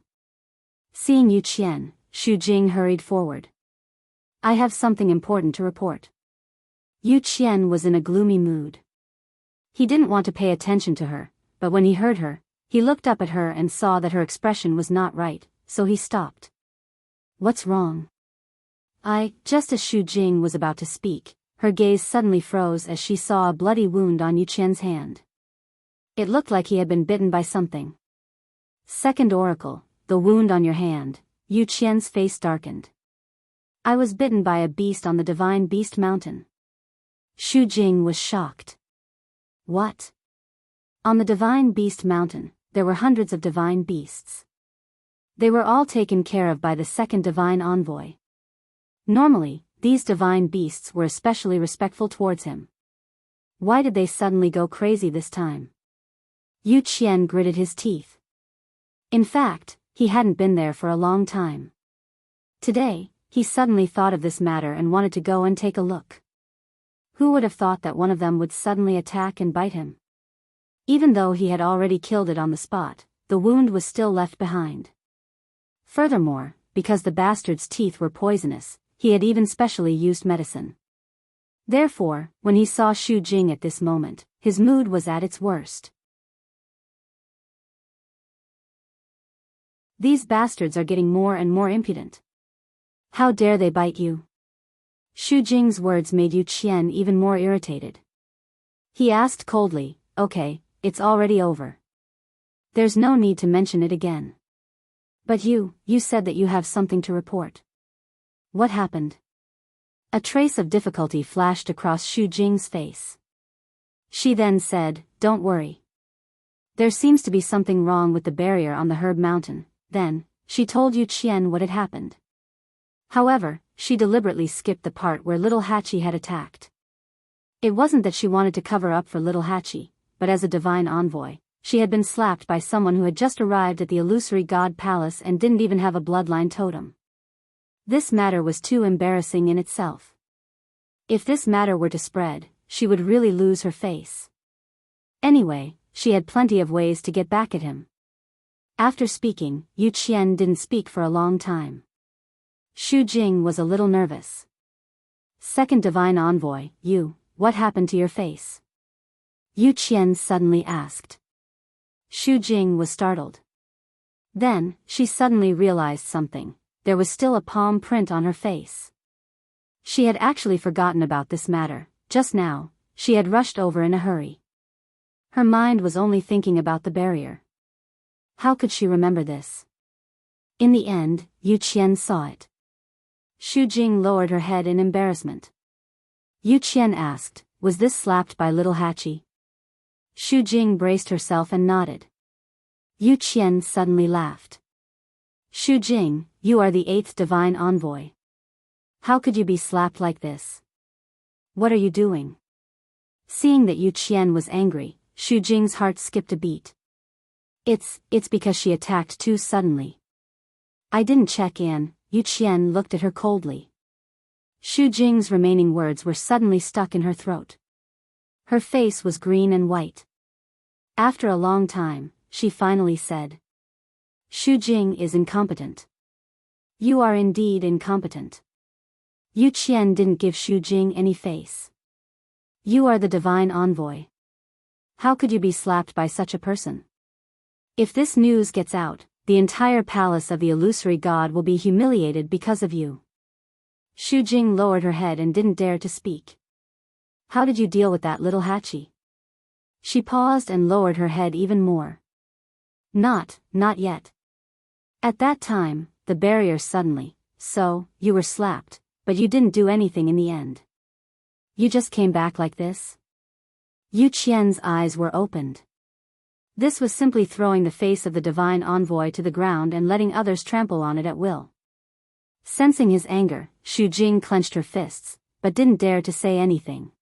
Speaker 1: Seeing Yu Qian, Xu Jing hurried forward. I have something important to report. Yu Qian was in a gloomy mood. He didn't want to pay attention to her, but when he heard her, he looked up at her and saw that her expression was not right, so he stopped. What's wrong? Just as Xu Jing was about to speak, her gaze suddenly froze as she saw a bloody wound on Yu Qian's hand. It looked like he had been bitten by something. Second oracle, the wound on your hand. Yu Qian's face darkened. I was bitten by a beast on the Divine Beast Mountain. Xu Jing was shocked. What? On the Divine Beast Mountain, there were hundreds of divine beasts. They were all taken care of by the second divine envoy. Normally, these divine beasts were especially respectful towards him. Why did they suddenly go crazy this time? Yu Qian gritted his teeth. In fact, he hadn't been there for a long time. Today, he suddenly thought of this matter and wanted to go and take a look. Who would have thought that one of them would suddenly attack and bite him? Even though he had already killed it on the spot, the wound was still left behind. Furthermore, because the bastard's teeth were poisonous, he had even specially used medicine. Therefore, when he saw Xu Jing at this moment, his mood was at its worst. These bastards are getting more and more impudent. How dare they bite you? Xu Jing's words made Yu Qian even more irritated. He asked coldly, okay, it's already over. There's no need to mention it again. But you said that you have something to report. What happened? A trace of difficulty flashed across Xu Jing's face. She then said, don't worry. There seems to be something wrong with the barrier on the Herb Mountain. Then, she told Yu Qian what had happened. However, she deliberately skipped the part where little Hachi had attacked. It wasn't that she wanted to cover up for little Hachi, but as a divine envoy, she had been slapped by someone who had just arrived at the illusory god palace and didn't even have a bloodline totem. This matter was too embarrassing in itself. If this matter were to spread, she would really lose her face. Anyway, she had plenty of ways to get back at him. After speaking, Yu Qian didn't speak for a long time. Xu Jing was a little nervous. Second divine envoy, what happened to your face? Yu Qian suddenly asked. Xu Jing was startled. Then, she suddenly realized something. There was still a palm print on her face. She had actually forgotten about this matter. Just now, she had rushed over in a hurry. Her mind was only thinking about the barrier. How could she remember this? In the end, Yu Qian saw it. Xu Jing lowered her head in embarrassment. Yu Qian asked, was this slapped by little Hachi? Xu Jing braced herself and nodded. Yu Qian suddenly laughed. Xu Jing, you are the 8th divine envoy. How could you be slapped like this? What are you doing? Seeing that Yu Qian was angry, Xu Jing's heart skipped a beat. It's because she attacked too suddenly. I didn't check in. Yu Qian looked at her coldly. Xu Jing's remaining words were suddenly stuck in her throat. Her face was green and white. After a long time, she finally said. Xu Jing is incompetent. You are indeed incompetent. Yu Qian didn't give Xu Jing any face. You are the divine envoy. How could you be slapped by such a person? If this news gets out, the entire palace of the illusory god will be humiliated because of you. Xu Jing lowered her head and didn't dare to speak. How did you deal with that little Hachi? She paused and lowered her head even more. Not yet. At that time, the barrier suddenly, so, you were slapped, but you didn't do anything in the end. You just came back like this? Yu Qian's eyes were opened. This was simply throwing the face of the divine envoy to the ground and letting others trample on it at will. Sensing his anger, Xu Jing clenched her fists, but didn't dare to say anything.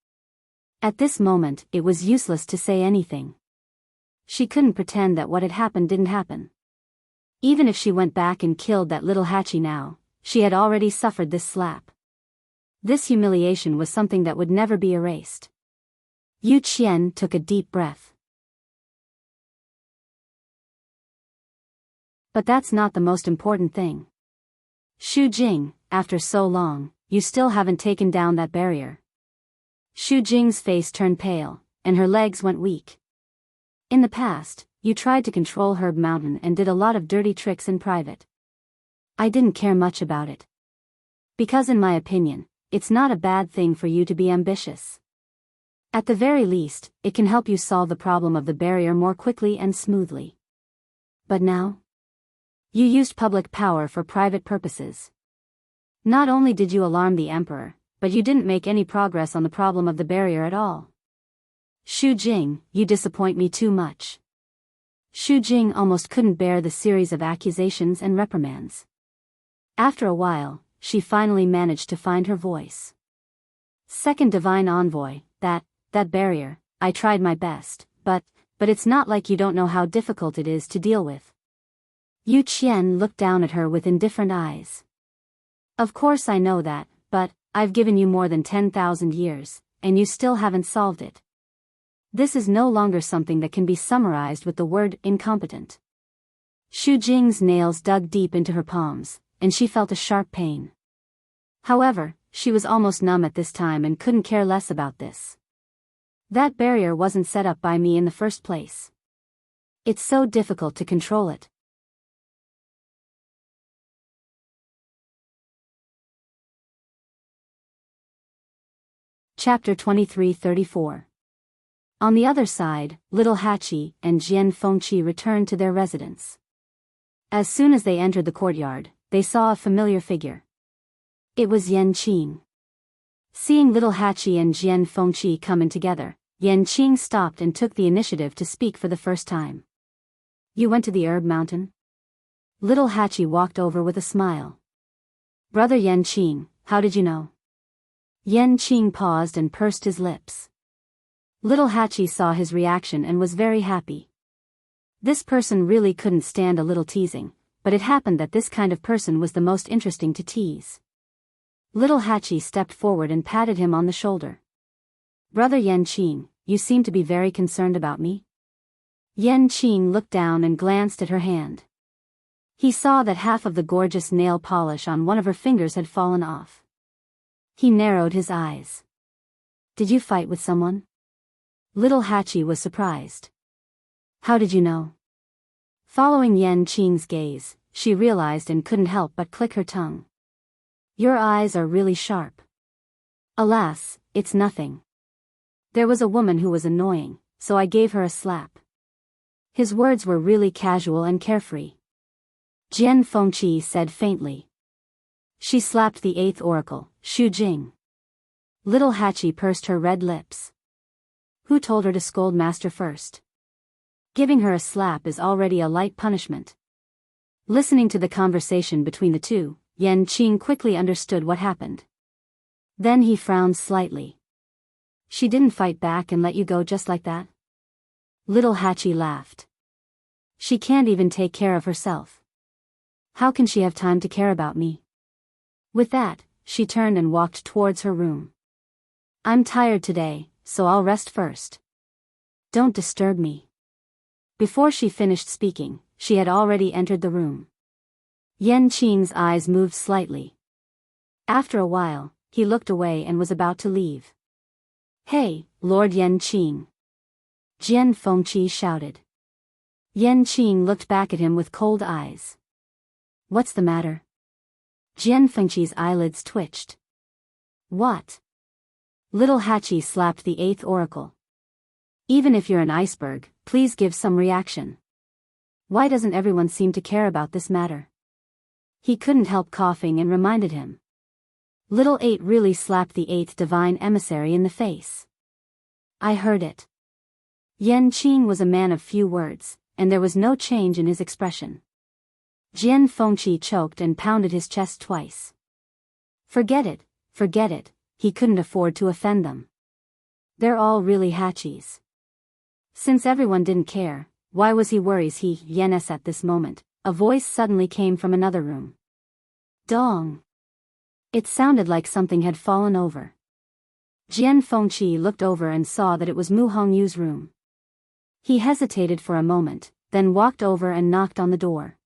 Speaker 1: At this moment, it was useless to say anything. She couldn't pretend that what had happened didn't happen. Even if she went back and killed that little Hachi now, she had already suffered this slap. This humiliation was something that would never be erased. Yu Qian took a deep breath. But that's not the most important thing. Xu Jing, after so long, you still haven't taken down that barrier. Xu Jing's face turned pale, and her legs went weak. In the past, you tried to control Herb Mountain and did a lot of dirty tricks in private. I didn't care much about it. Because in my opinion, it's not a bad thing for you to be ambitious. At the very least, it can help you solve the problem of the barrier more quickly and smoothly. But now? You used public power for private purposes. Not only did you alarm the emperor, but you didn't make any progress on the problem of the barrier at all. Xu Jing, you disappoint me too much. Xu Jing almost couldn't bear the series of accusations and reprimands. After a while, she finally managed to find her voice. Second divine envoy, that barrier, I tried my best, but it's not like you don't know how difficult it is to deal with. Yu Qian looked down at her with indifferent eyes. Of course I know that, but I've given you more than 10,000 years, and you still haven't solved it. This is no longer something that can be summarized with the word incompetent. Xu Jing's nails dug deep into her palms, and she felt a sharp pain. However, she was almost numb at this time and couldn't care less about this. That barrier wasn't set up by me in the first place. It's so difficult to control it. Chapter 23-34. On the other side, little Hachi and Jian Fengqi returned to their residence. As soon as they entered the courtyard, they saw a familiar figure. It was Yan Qing. Seeing little Hachi and Jian Fengqi come in together, Yan Qing stopped and took the initiative to speak for the first time. You went to the Herb Mountain? Little Hachi walked over with a smile. Brother Yan Qing, how did you know? Yan Qing paused and pursed his lips. Little Hachi saw his reaction and was very happy. This person really couldn't stand a little teasing, but it happened that this kind of person was the most interesting to tease. Little Hachi stepped forward and patted him on the shoulder. Brother Yan Qing, you seem to be very concerned about me? Yan Qing looked down and glanced at her hand. He saw that half of the gorgeous nail polish on one of her fingers had fallen off. He narrowed his eyes. Did you fight with someone? Little Hachi was surprised. How did you know? Following Yan Qing's gaze, she realized and couldn't help but click her tongue. Your eyes are really sharp. Alas, it's nothing. There was a woman who was annoying, so I gave her a slap. His words were really casual and carefree. Jian Fengqi said faintly. She slapped the eighth oracle, Xu Jing. Little Hachi pursed her red lips. Who told her to scold master first? Giving her a slap is already a light punishment. Listening to the conversation between the two, Yan Qing quickly understood what happened. Then he frowned slightly. She didn't fight back and let you go just like that? Little Hachi laughed. She can't even take care of herself. How can she have time to care about me? With that, she turned and walked towards her room. I'm tired today, so I'll rest first. Don't disturb me. Before she finished speaking, she had already entered the room. Qing's eyes moved slightly. After a while, he looked away and was about to leave. "Hey, Lord Qing!" Jian Fengqi shouted. Qing looked back at him with cold eyes. "What's the matter?" Jian Fengqi's eyelids twitched. "What?" Little Hachi slapped the 8th oracle. "Even if you're an iceberg, please give some reaction. Why doesn't everyone seem to care about this matter?" He couldn't help coughing and reminded him. Little 8 really slapped the 8th divine emissary in the face. "I heard it." Qing was a man of few words, and there was no change in his expression. Jian Fengqi choked and pounded his chest twice. Forget it, he couldn't afford to offend them. They're all really Hachis. Since everyone didn't care, why was he worries Yenes at this moment? A voice suddenly came from another room. Dong! It sounded like something had fallen over. Jian Fengqi looked over and saw that it was Mu Hongyu's room. He hesitated for a moment, then walked over and knocked on the door.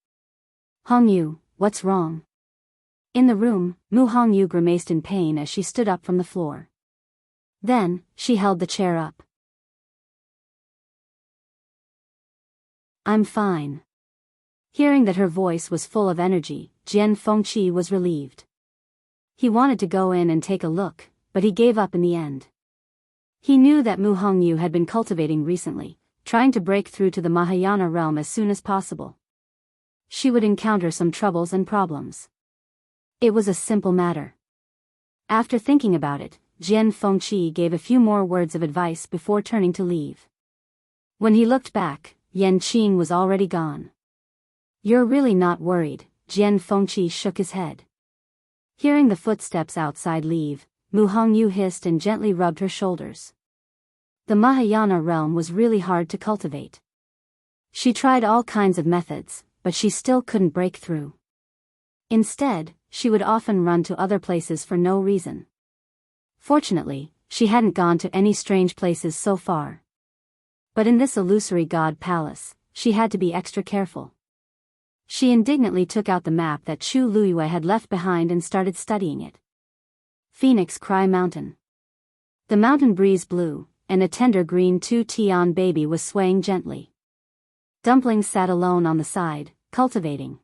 Speaker 1: "Hongyu, what's wrong?" In the room, Mu Hongyu grimaced in pain as she stood up from the floor. Then, she held the chair up. "I'm fine." Hearing that her voice was full of energy, Jian Fengqi was relieved. He wanted to go in and take a look, but he gave up in the end. He knew that Mu Hongyu had been cultivating recently, trying to break through to the Mahayana realm as soon as possible. She would encounter some troubles and problems. It was a simple matter. After thinking about it, Jian Fengqi gave a few more words of advice before turning to leave. When he looked back, Qing was already gone. "You're really not worried?" Jian Fengqi shook his head. Hearing the footsteps outside leave, Mu Hongyu hissed and gently rubbed her shoulders. The Mahayana realm was really hard to cultivate. She tried all kinds of methods, but she still couldn't break through. Instead, she would often run to other places for no reason. Fortunately, she hadn't gone to any strange places so far. But in this illusory god palace, she had to be extra careful. She indignantly took out the map that Chu Luiyue had left behind and started studying it. Phoenix Cry Mountain. The mountain breeze blew, and a tender green 2-tian baby was swaying gently. Dumpling sat alone on the side, cultivating.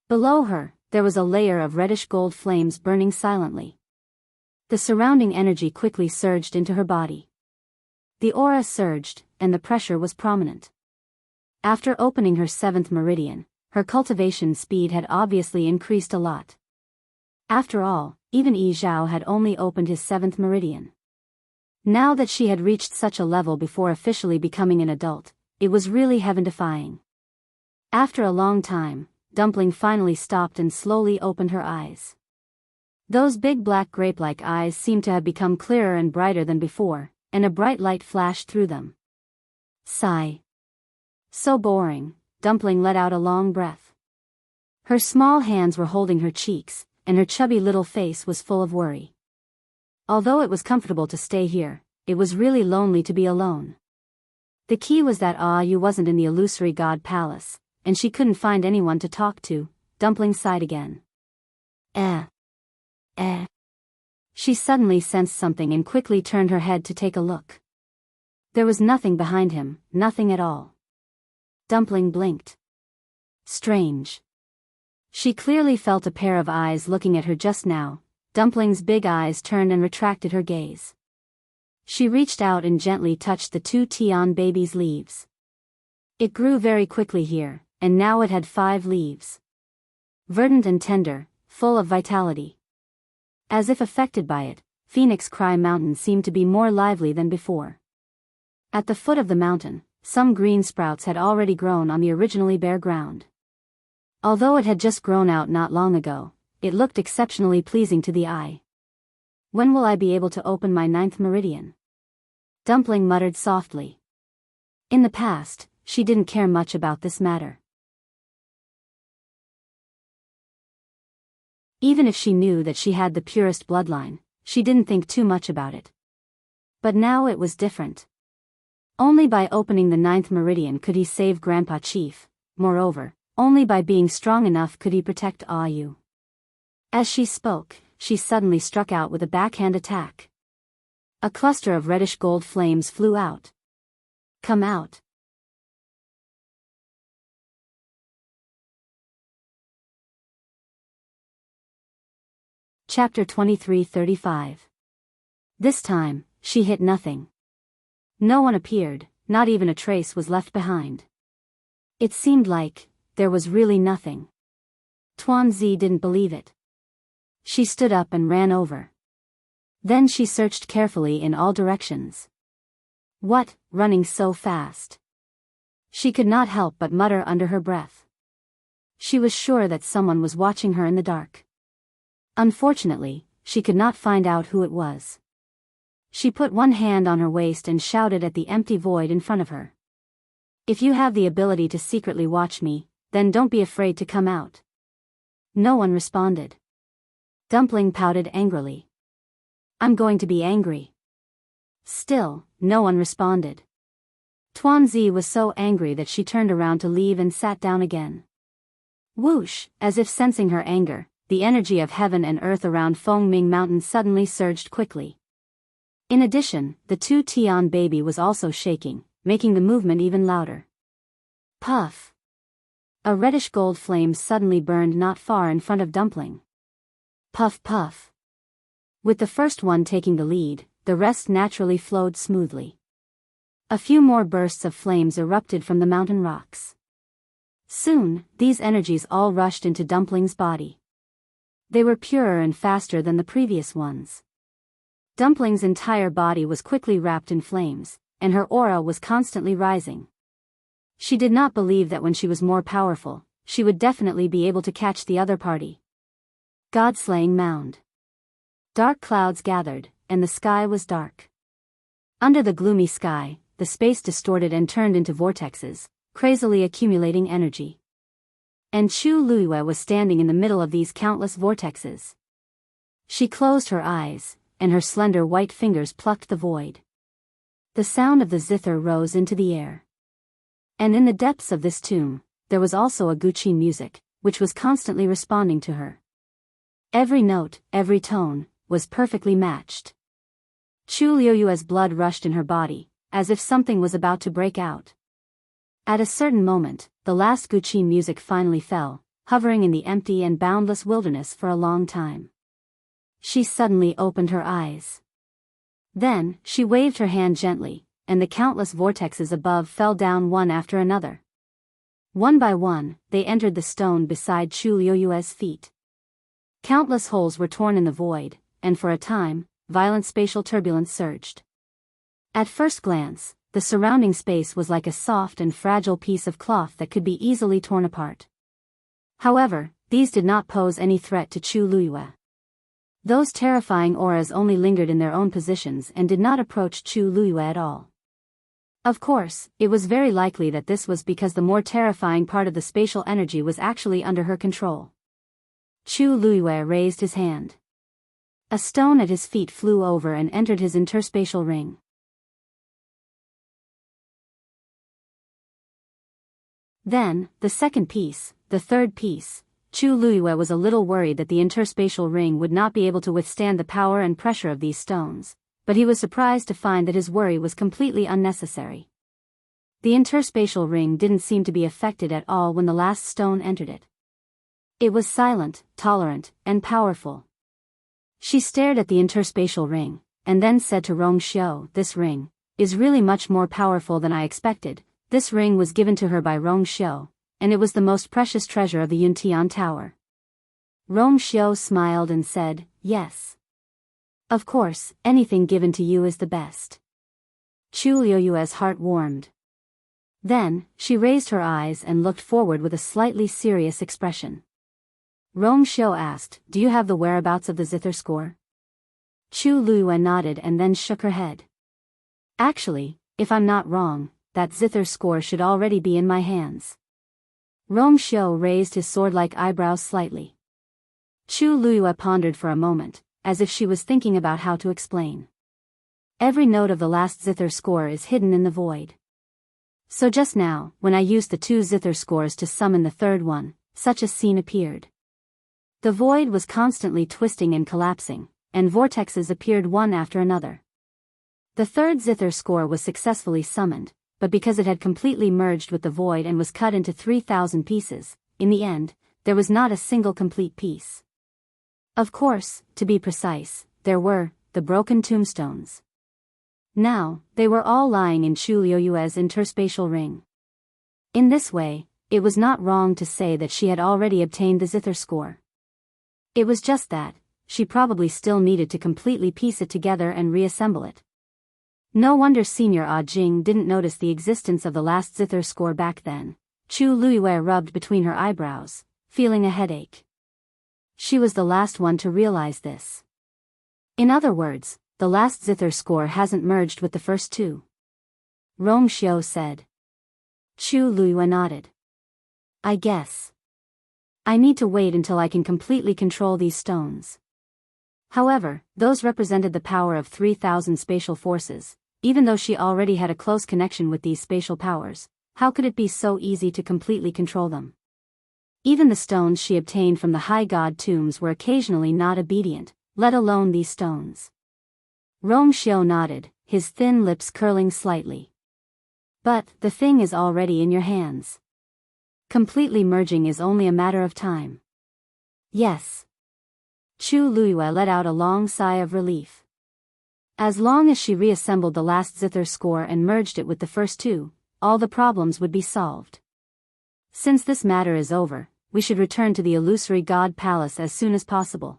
Speaker 1: Below her, there was a layer of reddish-gold flames burning silently. The surrounding energy quickly surged into her body. The aura surged, and the pressure was prominent. After opening her 7th meridian, her cultivation speed had obviously increased a lot. After all, even Yi Zhao had only opened his 7th meridian. Now that she had reached such a level before officially becoming an adult, it was really heaven-defying. After a long time, Dumpling finally stopped and slowly opened her eyes. Those big black grape-like eyes seemed to have become clearer and brighter than before, and a bright light flashed through them. Sigh. So boring, Dumpling let out a long breath. Her small hands were holding her cheeks, and her chubby little face was full of worry. Although it was comfortable to stay here, it was really lonely to be alone. The key was that Yu wasn't in the illusory god palace, and she couldn't find anyone to talk to. Dumpling sighed again. She suddenly sensed something and quickly turned her head to take a look. There was nothing behind him, nothing at all. Dumpling blinked. Strange. She clearly felt a pair of eyes looking at her just now. Dumpling's big eyes turned and retracted her gaze. She reached out and gently touched the 2-tian baby's leaves. It grew very quickly here, and now it had 5 leaves. Verdant and tender, full of vitality. As if affected by it, Phoenix Cry Mountain seemed to be more lively than before. At the foot of the mountain, some green sprouts had already grown on the originally bare ground. Although it had just grown out not long ago, it looked exceptionally pleasing to the eye. When will I be able to open my 9th meridian? Dumpling muttered softly. In the past, she didn't care much about this matter. Even if she knew that she had the purest bloodline, she didn't think too much about it. But now it was different. Only by opening the 9th meridian could he save Grandpa Chief, moreover, only by being strong enough could he protect Ayu. As she spoke, she suddenly struck out with a backhand attack. A cluster of reddish gold flames flew out. Come out. Chapter 23:35. This time, she hit nothing. No one appeared, not even a trace was left behind. It seemed like there was really nothing. Tuanzi didn't believe it. She stood up and ran over. Then she searched carefully in all directions. What, running so fast? She could not help but mutter under her breath. She was sure that someone was watching her in the dark. Unfortunately, she could not find out who it was. She put one hand on her waist and shouted at the empty void in front of her. If you have the ability to secretly watch me, then don't be afraid to come out. No one responded. Dumpling pouted angrily. I'm going to be angry. Still, no one responded. Tuanzi was so angry that she turned around to leave and sat down again. Whoosh, as if sensing her anger, the energy of heaven and earth around Fengming Mountain suddenly surged quickly. In addition, the 2 Tian baby was also shaking, making the movement even louder. Puff! A reddish gold flame suddenly burned not far in front of Dumpling. Puff puff. With the first one taking the lead, the rest naturally flowed smoothly. A few more bursts of flames erupted from the mountain rocks. Soon, these energies all rushed into Dumpling's body. They were purer and faster than the previous ones. Dumpling's entire body was quickly wrapped in flames, and her aura was constantly rising. She did not believe that when she was more powerful, she would definitely be able to catch the other party. God-slaying mound. Dark clouds gathered, and the sky was dark. Under the gloomy sky, the space distorted and turned into vortexes, crazily accumulating energy. And Chu Luiyue was standing in the middle of these countless vortexes. She closed her eyes, and her slender white fingers plucked the void. The sound of the zither rose into the air. And in the depths of this tomb, there was also a guqin music, which was constantly responding to her. Every note, every tone, was perfectly matched. Chu Luiyue's blood rushed in her body, as if something was about to break out. At a certain moment, the last guqin music finally fell, hovering in the empty and boundless wilderness for a long time. She suddenly opened her eyes. Then, she waved her hand gently, and the countless vortexes above fell down one after another. One by one, they entered the stone beside Chu Luiyue's feet. Countless holes were torn in the void, and for a time, violent spatial turbulence surged. At first glance, the surrounding space was like a soft and fragile piece of cloth that could be easily torn apart. However, these did not pose any threat to Chu Luiyue. Those terrifying auras only lingered in their own positions and did not approach Chu Luiyue at all. Of course, it was very likely that this was because the more terrifying part of the spatial energy was actually under her control. Chu Luiyue raised his hand. A stone at his feet flew over and entered his interspatial ring. Then, the second piece, the third piece. Chu Luiyue was a little worried that the interspatial ring would not be able to withstand the power and pressure of these stones, but he was surprised to find that his worry was completely unnecessary. The interspatial ring didn't seem to be affected at all when the last stone entered it. It was silent, tolerant, and powerful. She stared at the interspatial ring, and then said to Rong Xiu, "This ring is really much more powerful than I expected." This ring was given to her by Rong Xiu, and it was the most precious treasure of the Yuntian Tower. Rong Xiu smiled and said, "Yes. Of course, anything given to you is the best." Chu Luiyue's heart warmed. Then, she raised her eyes and looked forward with a slightly serious expression. Rong Xiu asked, "Do you have the whereabouts of the zither score?" Chu Luiyue nodded and then shook her head. "Actually, if I'm not wrong, that zither score should already be in my hands." Rong Xiu raised his sword-like eyebrows slightly. Chu Luiyue pondered for a moment, as if she was thinking about how to explain. Every note of the last zither score is hidden in the void. So just now, when I used the 2 zither scores to summon the third one, such a scene appeared. The void was constantly twisting and collapsing, and vortexes appeared one after another. The third zither score was successfully summoned, but because it had completely merged with the void and was cut into 3,000 pieces, in the end, there was not a single complete piece. Of course, to be precise, there were the broken tombstones. Now, they were all lying in Chu Liuyue's interspatial ring. In this way, it was not wrong to say that she had already obtained the zither score. It was just that, she probably still needed to completely piece it together and reassemble it. No wonder Senior Ah Jing didn't notice the existence of the last zither score back then. Chu Liyue rubbed between her eyebrows, feeling a headache. She was the last one to realize this. In other words, the last zither score hasn't merged with the first 2. Rong Xiu said. Chu Liyue nodded. I guess. I need to wait until I can completely control these stones. However, those represented the power of 3,000 spatial forces. Even though she already had a close connection with these spatial powers, how could it be so easy to completely control them? Even the stones she obtained from the high god tombs were occasionally not obedient, let alone these stones. Rong Xiu nodded, his thin lips curling slightly. But the thing is already in your hands. Completely merging is only a matter of time. Yes. Chu Liyue let out a long sigh of relief. As long as she reassembled the last zither score and merged it with the first 2, all the problems would be solved. Since this matter is over, we should return to the illusory god palace as soon as possible.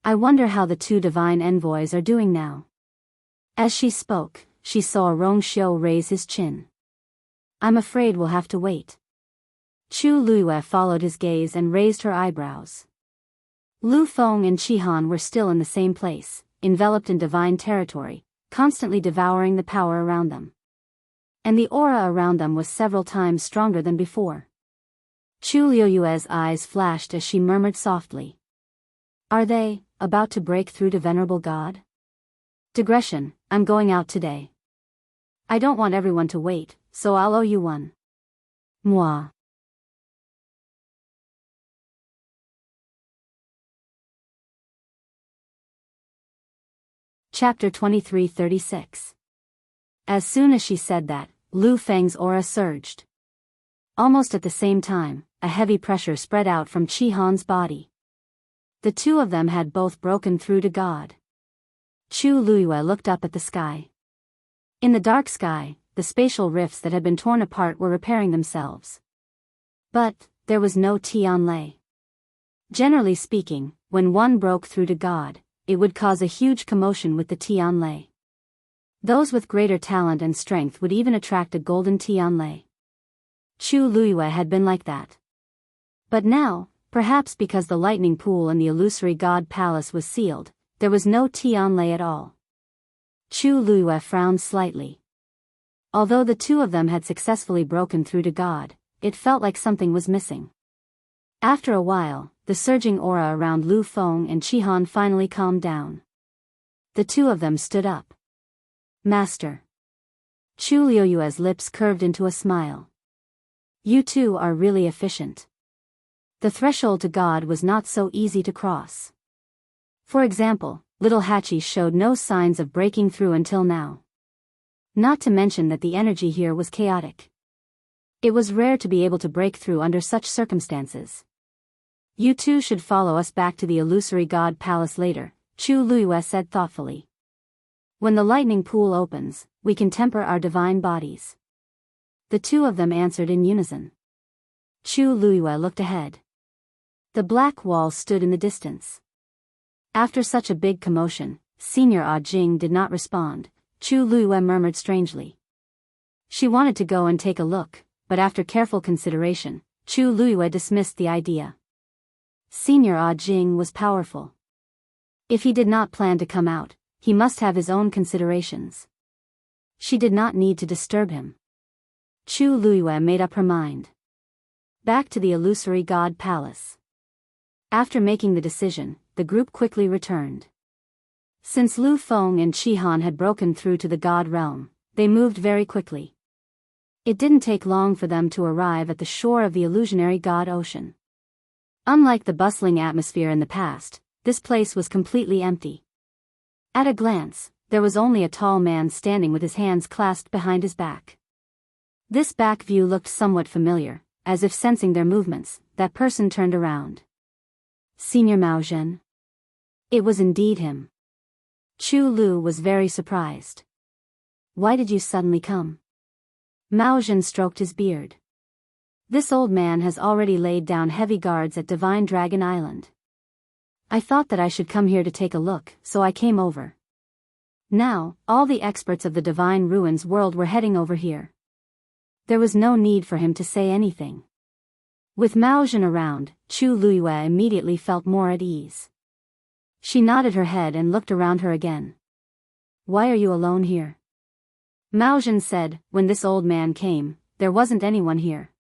Speaker 1: I wonder how the 2 divine envoys are doing now. As she spoke, she saw Rong Xiu raise his chin. I'm afraid we'll have to wait. Chu Liyue followed his gaze and raised her eyebrows. Lu Feng and Qihan were still in the same place, enveloped in divine territory, constantly devouring the power around them. And the aura around them was several times stronger than before. Chu Liuyue's eyes flashed as she murmured softly. Are they about to break through to Venerable God? Digression, I'm going out today. I don't want everyone to wait, so I'll owe you one. Moi. Chapter 23:36. As soon as she said that, Lu Feng's aura surged. Almost at the same time, a heavy pressure spread out from Qihan's body. The 2 of them had both broken through to God. Chu Liyue looked up at the sky. In the dark sky, the spatial rifts that had been torn apart were repairing themselves. But there was no Tianlei. Generally speaking, when one broke through to God, it would cause a huge commotion with the Tianlei. Those with greater talent and strength would even attract a golden Tianlei. Chu Liyue had been like that. But now, perhaps because the lightning pool in the illusory god palace was sealed, there was no Tianlei at all. Chu Liyue frowned slightly. Although the 2 of them had successfully broken through to God, it felt like something was missing. After a while, the surging aura around Lu Feng and Qihan finally calmed down. The 2 of them stood up. Master. Chu Liuyue's lips curved into a smile. You 2 are really efficient. The threshold to God was not so easy to cross. For example, little Hachi showed no signs of breaking through until now. Not to mention that the energy here was chaotic. It was rare to be able to break through under such circumstances. You 2 should follow us back to the illusory god palace later, Chu Liyue said thoughtfully. When the lightning pool opens, we can temper our divine bodies. The 2 of them answered in unison. Chu Liyue looked ahead. The black wall stood in the distance. After such a big commotion, Senior Ah Jing did not respond. Chu Liyue murmured strangely. She wanted to go and take a look, but after careful consideration, Chu Liyue dismissed the idea. Senior Ah Jing was powerful. If he did not plan to come out, he must have his own considerations. She did not need to disturb him. Chu Liyue made up her mind. Back to the illusory god palace. After making the decision, the group quickly returned. Since Lu Feng and Qi Han had broken through to the god realm, they moved very quickly. It didn't take long for them to arrive at the shore of the illusionary god ocean. Unlike the bustling atmosphere in the past, this place was completely empty. At a glance, there was only a tall man standing with his hands clasped behind his back. This back view looked somewhat familiar, as if sensing their movements, that person turned around. Senior Mao Zhen. It was indeed him. Chu Lu was very surprised. Why did you suddenly come? Mao Zhen stroked his beard. This old man has already laid down heavy guards at Divine Dragon Island. I thought that I should come here to take a look, so I came over. Now, all the experts of the Divine Ruins world were heading over here. There was no need for him to say anything. With Mao Zhen around, Chu Luyue immediately felt more at ease. She nodded her head and looked around her again. Why are you alone here? Mao Zhen said, when this old man came, there wasn't anyone here.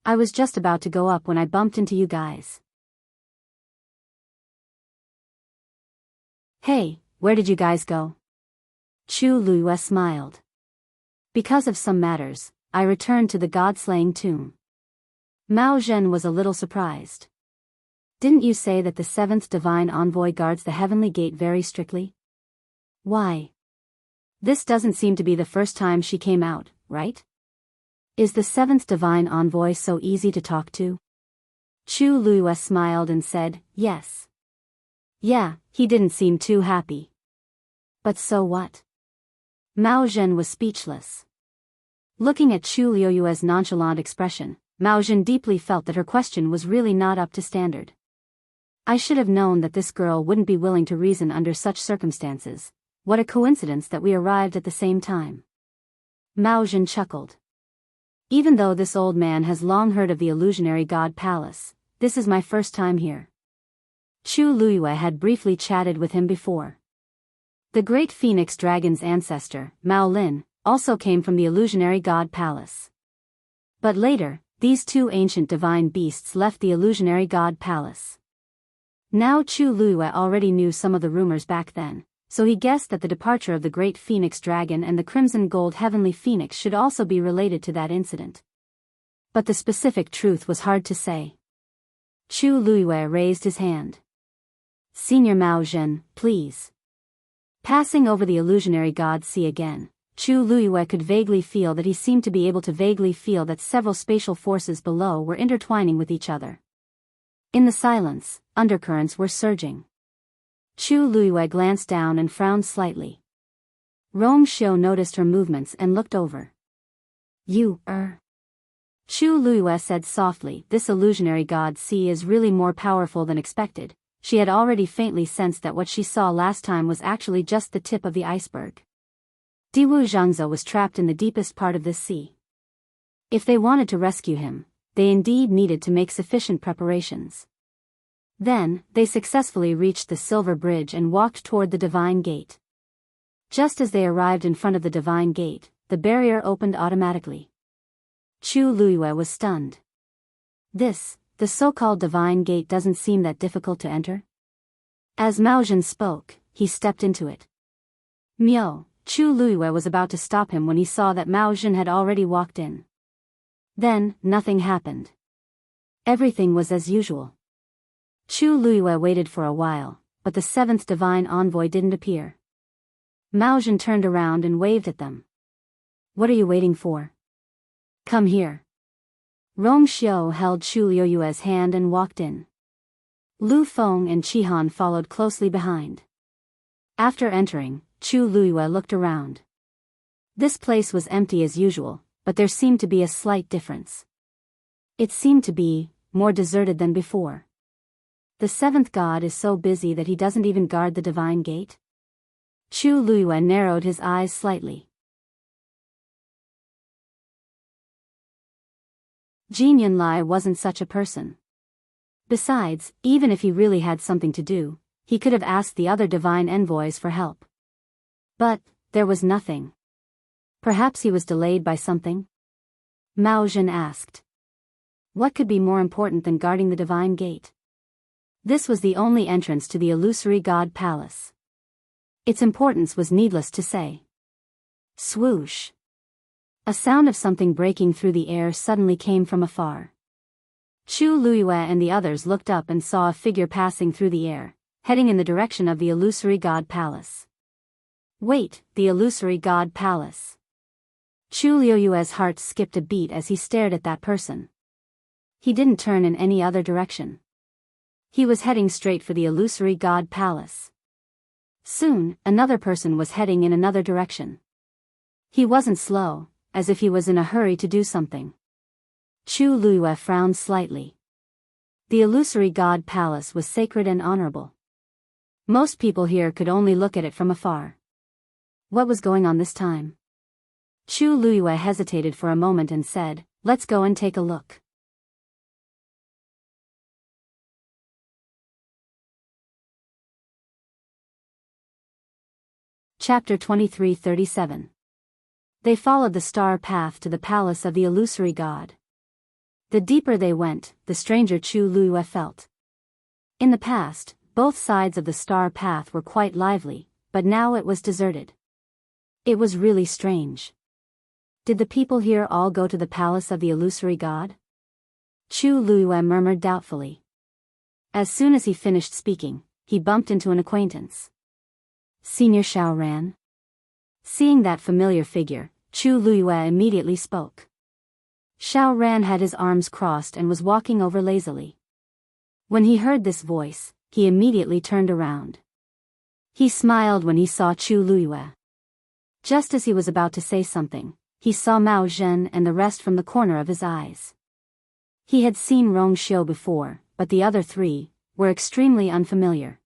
Speaker 1: I was just about to go up when I bumped into you guys. Hey, where did you guys go? Chu Luyue smiled. Because of some matters, I returned to the god-slaying tomb. Mao Zhen was a little surprised. Didn't you say that the seventh divine envoy guards the heavenly gate very strictly? Why? This doesn't seem to be the first time she came out, right? Is the seventh divine envoy so easy to talk to? Chu Luyue smiled and said, yes. Yeah, he didn't seem too happy. But so what? Mao Zhen was speechless. Looking at Chu Luyue's nonchalant expression, Mao Zhen deeply felt that her question was really not up to standard. I should have known that this girl wouldn't be willing to reason under such circumstances. What a coincidence that we arrived at the same time. Mao Zhen chuckled. Even though this old man has long heard of the illusionary god palace, this is my first time here. Chu Luyue had briefly chatted with him before. The great phoenix dragon's ancestor, Mao Lin, also came from the illusionary god palace. But later, these two ancient divine beasts left the illusionary god palace. Now Chu Luyue already knew some of the rumors back then, so he guessed that the departure of the great phoenix dragon and the crimson gold heavenly phoenix should also be related to that incident. But the specific truth was hard to say. Chu Luyue raised his hand. Senior Mao Zhen, please. Passing over the illusionary god sea again, Chu Luyue could vaguely feel that he seemed to be able to vaguely feel that several spatial forces below were intertwining with each other. In the silence, undercurrents were surging. Chu Luyue glanced down and frowned slightly. Rong Xiu noticed her movements and looked over. You, Chu Luyue said softly, this illusionary god sea is really more powerful than expected. She had already faintly sensed that what she saw last time was actually just the tip of the iceberg. Diwu Zhangzhou was trapped in the deepest part of this sea. If they wanted to rescue him, they indeed needed to make sufficient preparations. Then, they successfully reached the silver bridge and walked toward the divine gate. Just as they arrived in front of the divine gate, the barrier opened automatically. Chu Luyue was stunned. The so-called divine gate doesn't seem that difficult to enter? As Mao Zhen spoke, he stepped into it. Mio, Chu Luyue was about to stop him when he saw that Mao Zhen had already walked in. Then, nothing happened. Everything was as usual. Chu Luyue waited for a while, but the seventh divine envoy didn't appear. Mao Zhen turned around and waved at them. What are you waiting for? Come here. Rong Xiu held Chu Luyue's hand and walked in. Lu Feng and Qi Han followed closely behind. After entering, Chu Luyue looked around. This place was empty as usual, but there seemed to be a slight difference. It seemed to be more deserted than before. The seventh god is so busy that he doesn't even guard the divine gate? Chu Luyue narrowed his eyes slightly. Jin Yunlai wasn't such a person. Besides, even if he really had something to do, he could have asked the other divine envoys for help. But, there was nothing. Perhaps he was delayed by something? Mao Zhen asked. What could be more important than guarding the divine gate? This was the only entrance to the illusory god palace. Its importance was needless to say. Swoosh! A sound of something breaking through the air suddenly came from afar. Chu Luiyue and the others looked up and saw a figure passing through the air, heading in the direction of the illusory god palace. Wait, the illusory god palace. Chu Luiyue's heart skipped a beat as he stared at that person. He didn't turn in any other direction. He was heading straight for the illusory god palace. Soon, another person was heading in another direction. He wasn't slow, as if he was in a hurry to do something. Chu Luiyue frowned slightly. The illusory god palace was sacred and honorable. Most people here could only look at it from afar. What was going on this time? Chu Luiyue hesitated for a moment and said, "Let's go and take a look." Chapter 23:37. They followed the star path to the palace of the illusory god. The deeper they went, the stranger Chu Luiyue felt. In the past, both sides of the star path were quite lively, but now it was deserted. It was really strange. Did the people here all go to the palace of the illusory god? Chu Luiyue murmured doubtfully. As soon as he finished speaking, he bumped into an acquaintance. Senior Xiao Ran. Seeing that familiar figure, Chu Luiyue immediately spoke. Xiao Ran had his arms crossed and was walking over lazily. When he heard this voice, he immediately turned around. He smiled when he saw Chu Luiyue. Just as he was about to say something, he saw Mao Zhen and the rest from the corner of his eyes. He had seen Rong Xiu before, but the other three were extremely unfamiliar.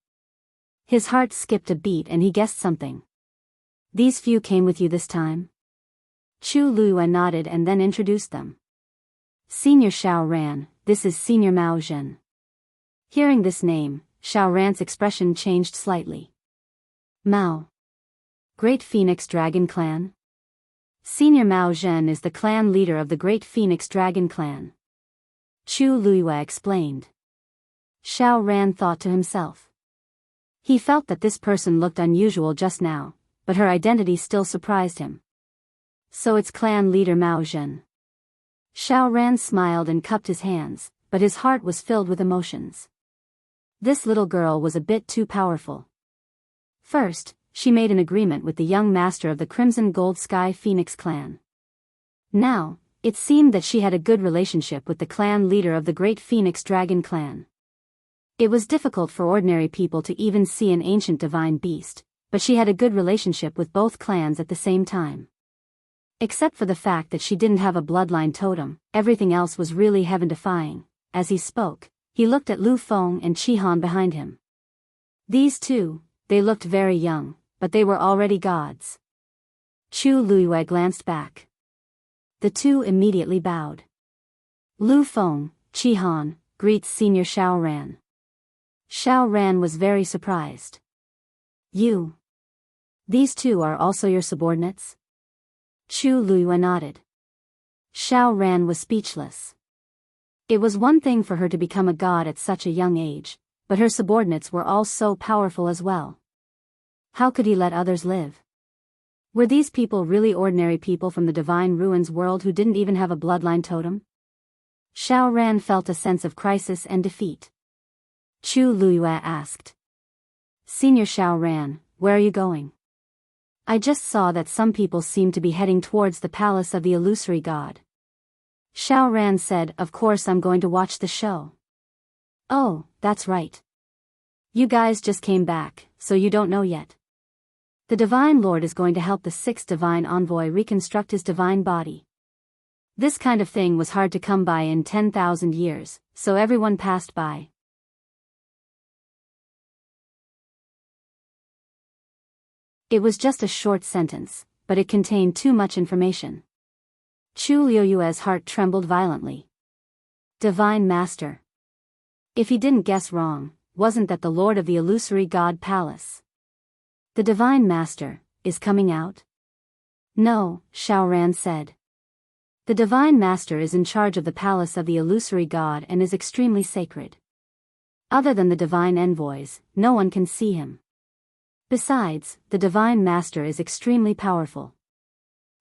Speaker 1: His heart skipped a beat and he guessed something. These few came with you this time? Chu Luiyue nodded and then introduced them. Senior Xiao Ran, this is Senior Mao Zhen. Hearing this name, Xiao Ran's expression changed slightly. Mao. Great Phoenix Dragon Clan? Senior Mao Zhen is the clan leader of the Great Phoenix Dragon Clan. Chu Luiyue explained. Xiao Ran thought to himself. He felt that this person looked unusual just now, but her identity still surprised him. So it's clan leader Mao Zhen. Xiao Ran smiled and cupped his hands, but his heart was filled with emotions. This little girl was a bit too powerful. First, she made an agreement with the young master of the Crimson Gold Sky Phoenix clan. Now, it seemed that she had a good relationship with the clan leader of the Great Phoenix Dragon clan. It was difficult for ordinary people to even see an ancient divine beast, but she had a good relationship with both clans at the same time. Except for the fact that she didn't have a bloodline totem, everything else was really heaven-defying. As he spoke, he looked at Lu Feng and Qi Han behind him. These two, they looked very young, but they were already gods. Chu Luiyue glanced back. The two immediately bowed. Lu Feng, Qi Han, greets Senior Xiao Ran. Xiao Ran was very surprised. You. These two are also your subordinates? Chu Luiyue nodded. Xiao Ran was speechless. It was one thing for her to become a god at such a young age, but her subordinates were all so powerful as well. How could he let others live? Were these people really ordinary people from the Divine Ruins world who didn't even have a bloodline totem? Xiao Ran felt a sense of crisis and defeat. Chu Luiyue asked. Senior Xiao Ran, where are you going? I just saw that some people seem to be heading towards the palace of the illusory god. Xiao Ran said, of course I'm going to watch the show. Oh, that's right. You guys just came back, so you don't know yet. The Divine Lord is going to help the sixth Divine Envoy reconstruct his divine body. This kind of thing was hard to come by in 10,000 years, so everyone passed by. It was just a short sentence, but it contained too much information. Chu Luiyue's heart trembled violently. Divine Master. If he didn't guess wrong, wasn't that the Lord of the Illusory God Palace? The Divine Master is coming out? No, Xiao Ran said. The Divine Master is in charge of the Palace of the Illusory God and is extremely sacred. Other than the Divine Envoys, no one can see him. Besides, the Divine Master is extremely powerful.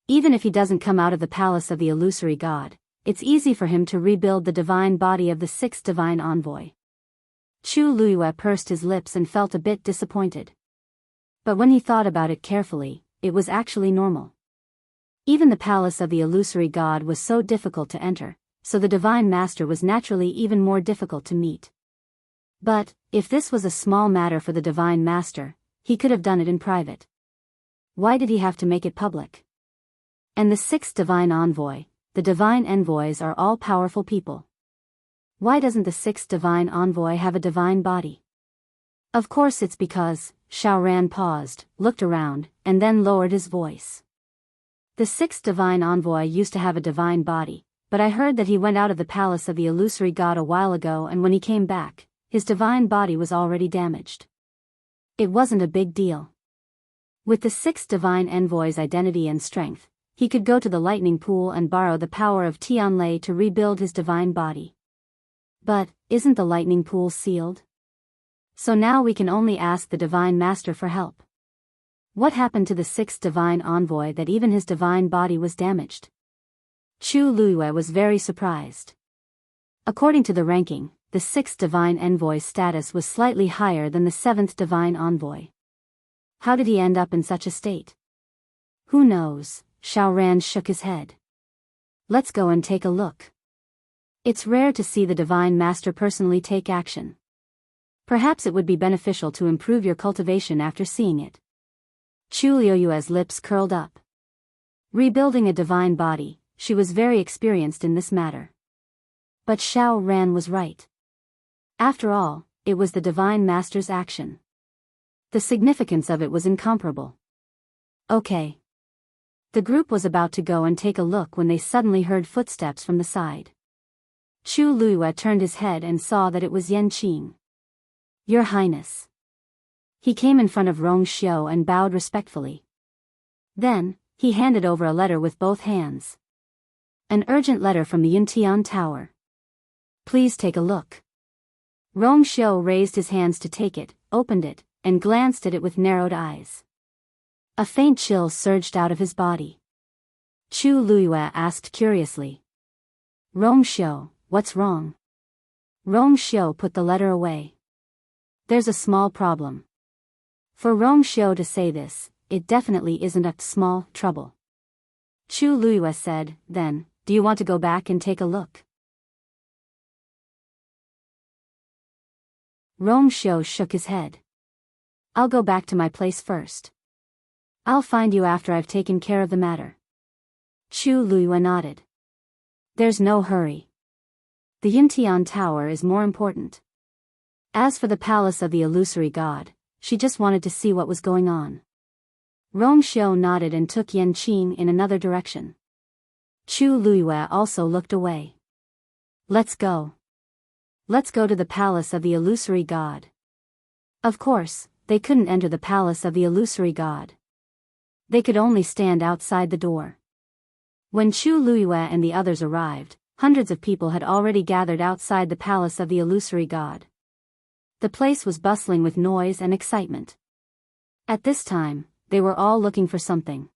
Speaker 1: Even if he doesn't come out of the palace of the illusory god, it's easy for him to rebuild the divine body of the sixth divine envoy. Chu Luiyue pursed his lips and felt a bit disappointed. But when he thought about it carefully, it was actually normal. Even the palace of the illusory god was so difficult to enter, so the Divine Master was naturally even more difficult to meet. But, if this was a small matter for the Divine Master, he could have done it in private. Why did he have to make it public? And the sixth divine envoy, the divine envoys are all powerful people. Why doesn't the sixth divine envoy have a divine body? Of course it's because, Xiaoran paused, looked around, and then lowered his voice. The sixth divine envoy used to have a divine body, but I heard that he went out of the palace of the illusory god a while ago, and when he came back, his divine body was already damaged. It wasn't a big deal. With the sixth divine envoy's identity and strength, he could go to the lightning pool and borrow the power of Tianlei to rebuild his divine body. But, isn't the lightning pool sealed? So now we can only ask the Divine Master for help. What happened to the sixth divine envoy that even his divine body was damaged? Chu Luiyue was very surprised. According to the ranking, the sixth divine envoy's status was slightly higher than the seventh divine envoy. How did he end up in such a state? Who knows? Xiaoran shook his head. Let's go and take a look. It's rare to see the Divine Master personally take action. Perhaps it would be beneficial to improve your cultivation after seeing it. Chu Luiyue's lips curled up. Rebuilding a divine body, she was very experienced in this matter. But Xiaoran was right. After all, it was the Divine Master's action. The significance of it was incomparable. Okay. The group was about to go and take a look when they suddenly heard footsteps from the side. Chu Luiyue turned his head and saw that it was Yanqing. Your Highness. He came in front of Rongxiu and bowed respectfully. Then, he handed over a letter with both hands. An urgent letter from the Yuntian Tower. Please take a look. Rongxiu raised his hands to take it, opened it, and glanced at it with narrowed eyes. A faint chill surged out of his body. Chu Luiyue asked curiously. Rongxiu, what's wrong? Rongxiu put the letter away. There's a small problem. For Rongxiu to say this, it definitely isn't a small trouble. Chu Luiyue said, then, do you want to go back and take a look? Rongxiu shook his head. I'll go back to my place first. I'll find you after I've taken care of the matter. Chu Luiyue nodded. There's no hurry. The Yuntian Tower is more important. As for the palace of the illusory god, she just wanted to see what was going on. Rongxiu nodded and took Yanqing in another direction. Chu Luiyue also looked away. Let's go. Let's go to the palace of the illusory god. Of course, they couldn't enter the palace of the illusory god. They could only stand outside the door. When Chu Luiyue and the others arrived, hundreds of people had already gathered outside the palace of the illusory god. The place was bustling with noise and excitement. At this time, they were all looking for something.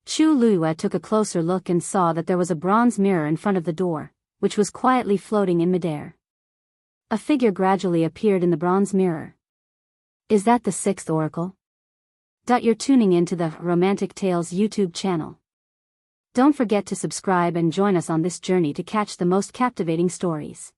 Speaker 1: Chu Luiyue took a closer look and saw that there was a bronze mirror in front of the door, which was quietly floating in midair. A figure gradually appeared in the bronze mirror. Is that the sixth oracle? You're tuning in to the Romantic Tales YouTube channel. Don't forget to subscribe and join us on this journey to catch the most captivating stories.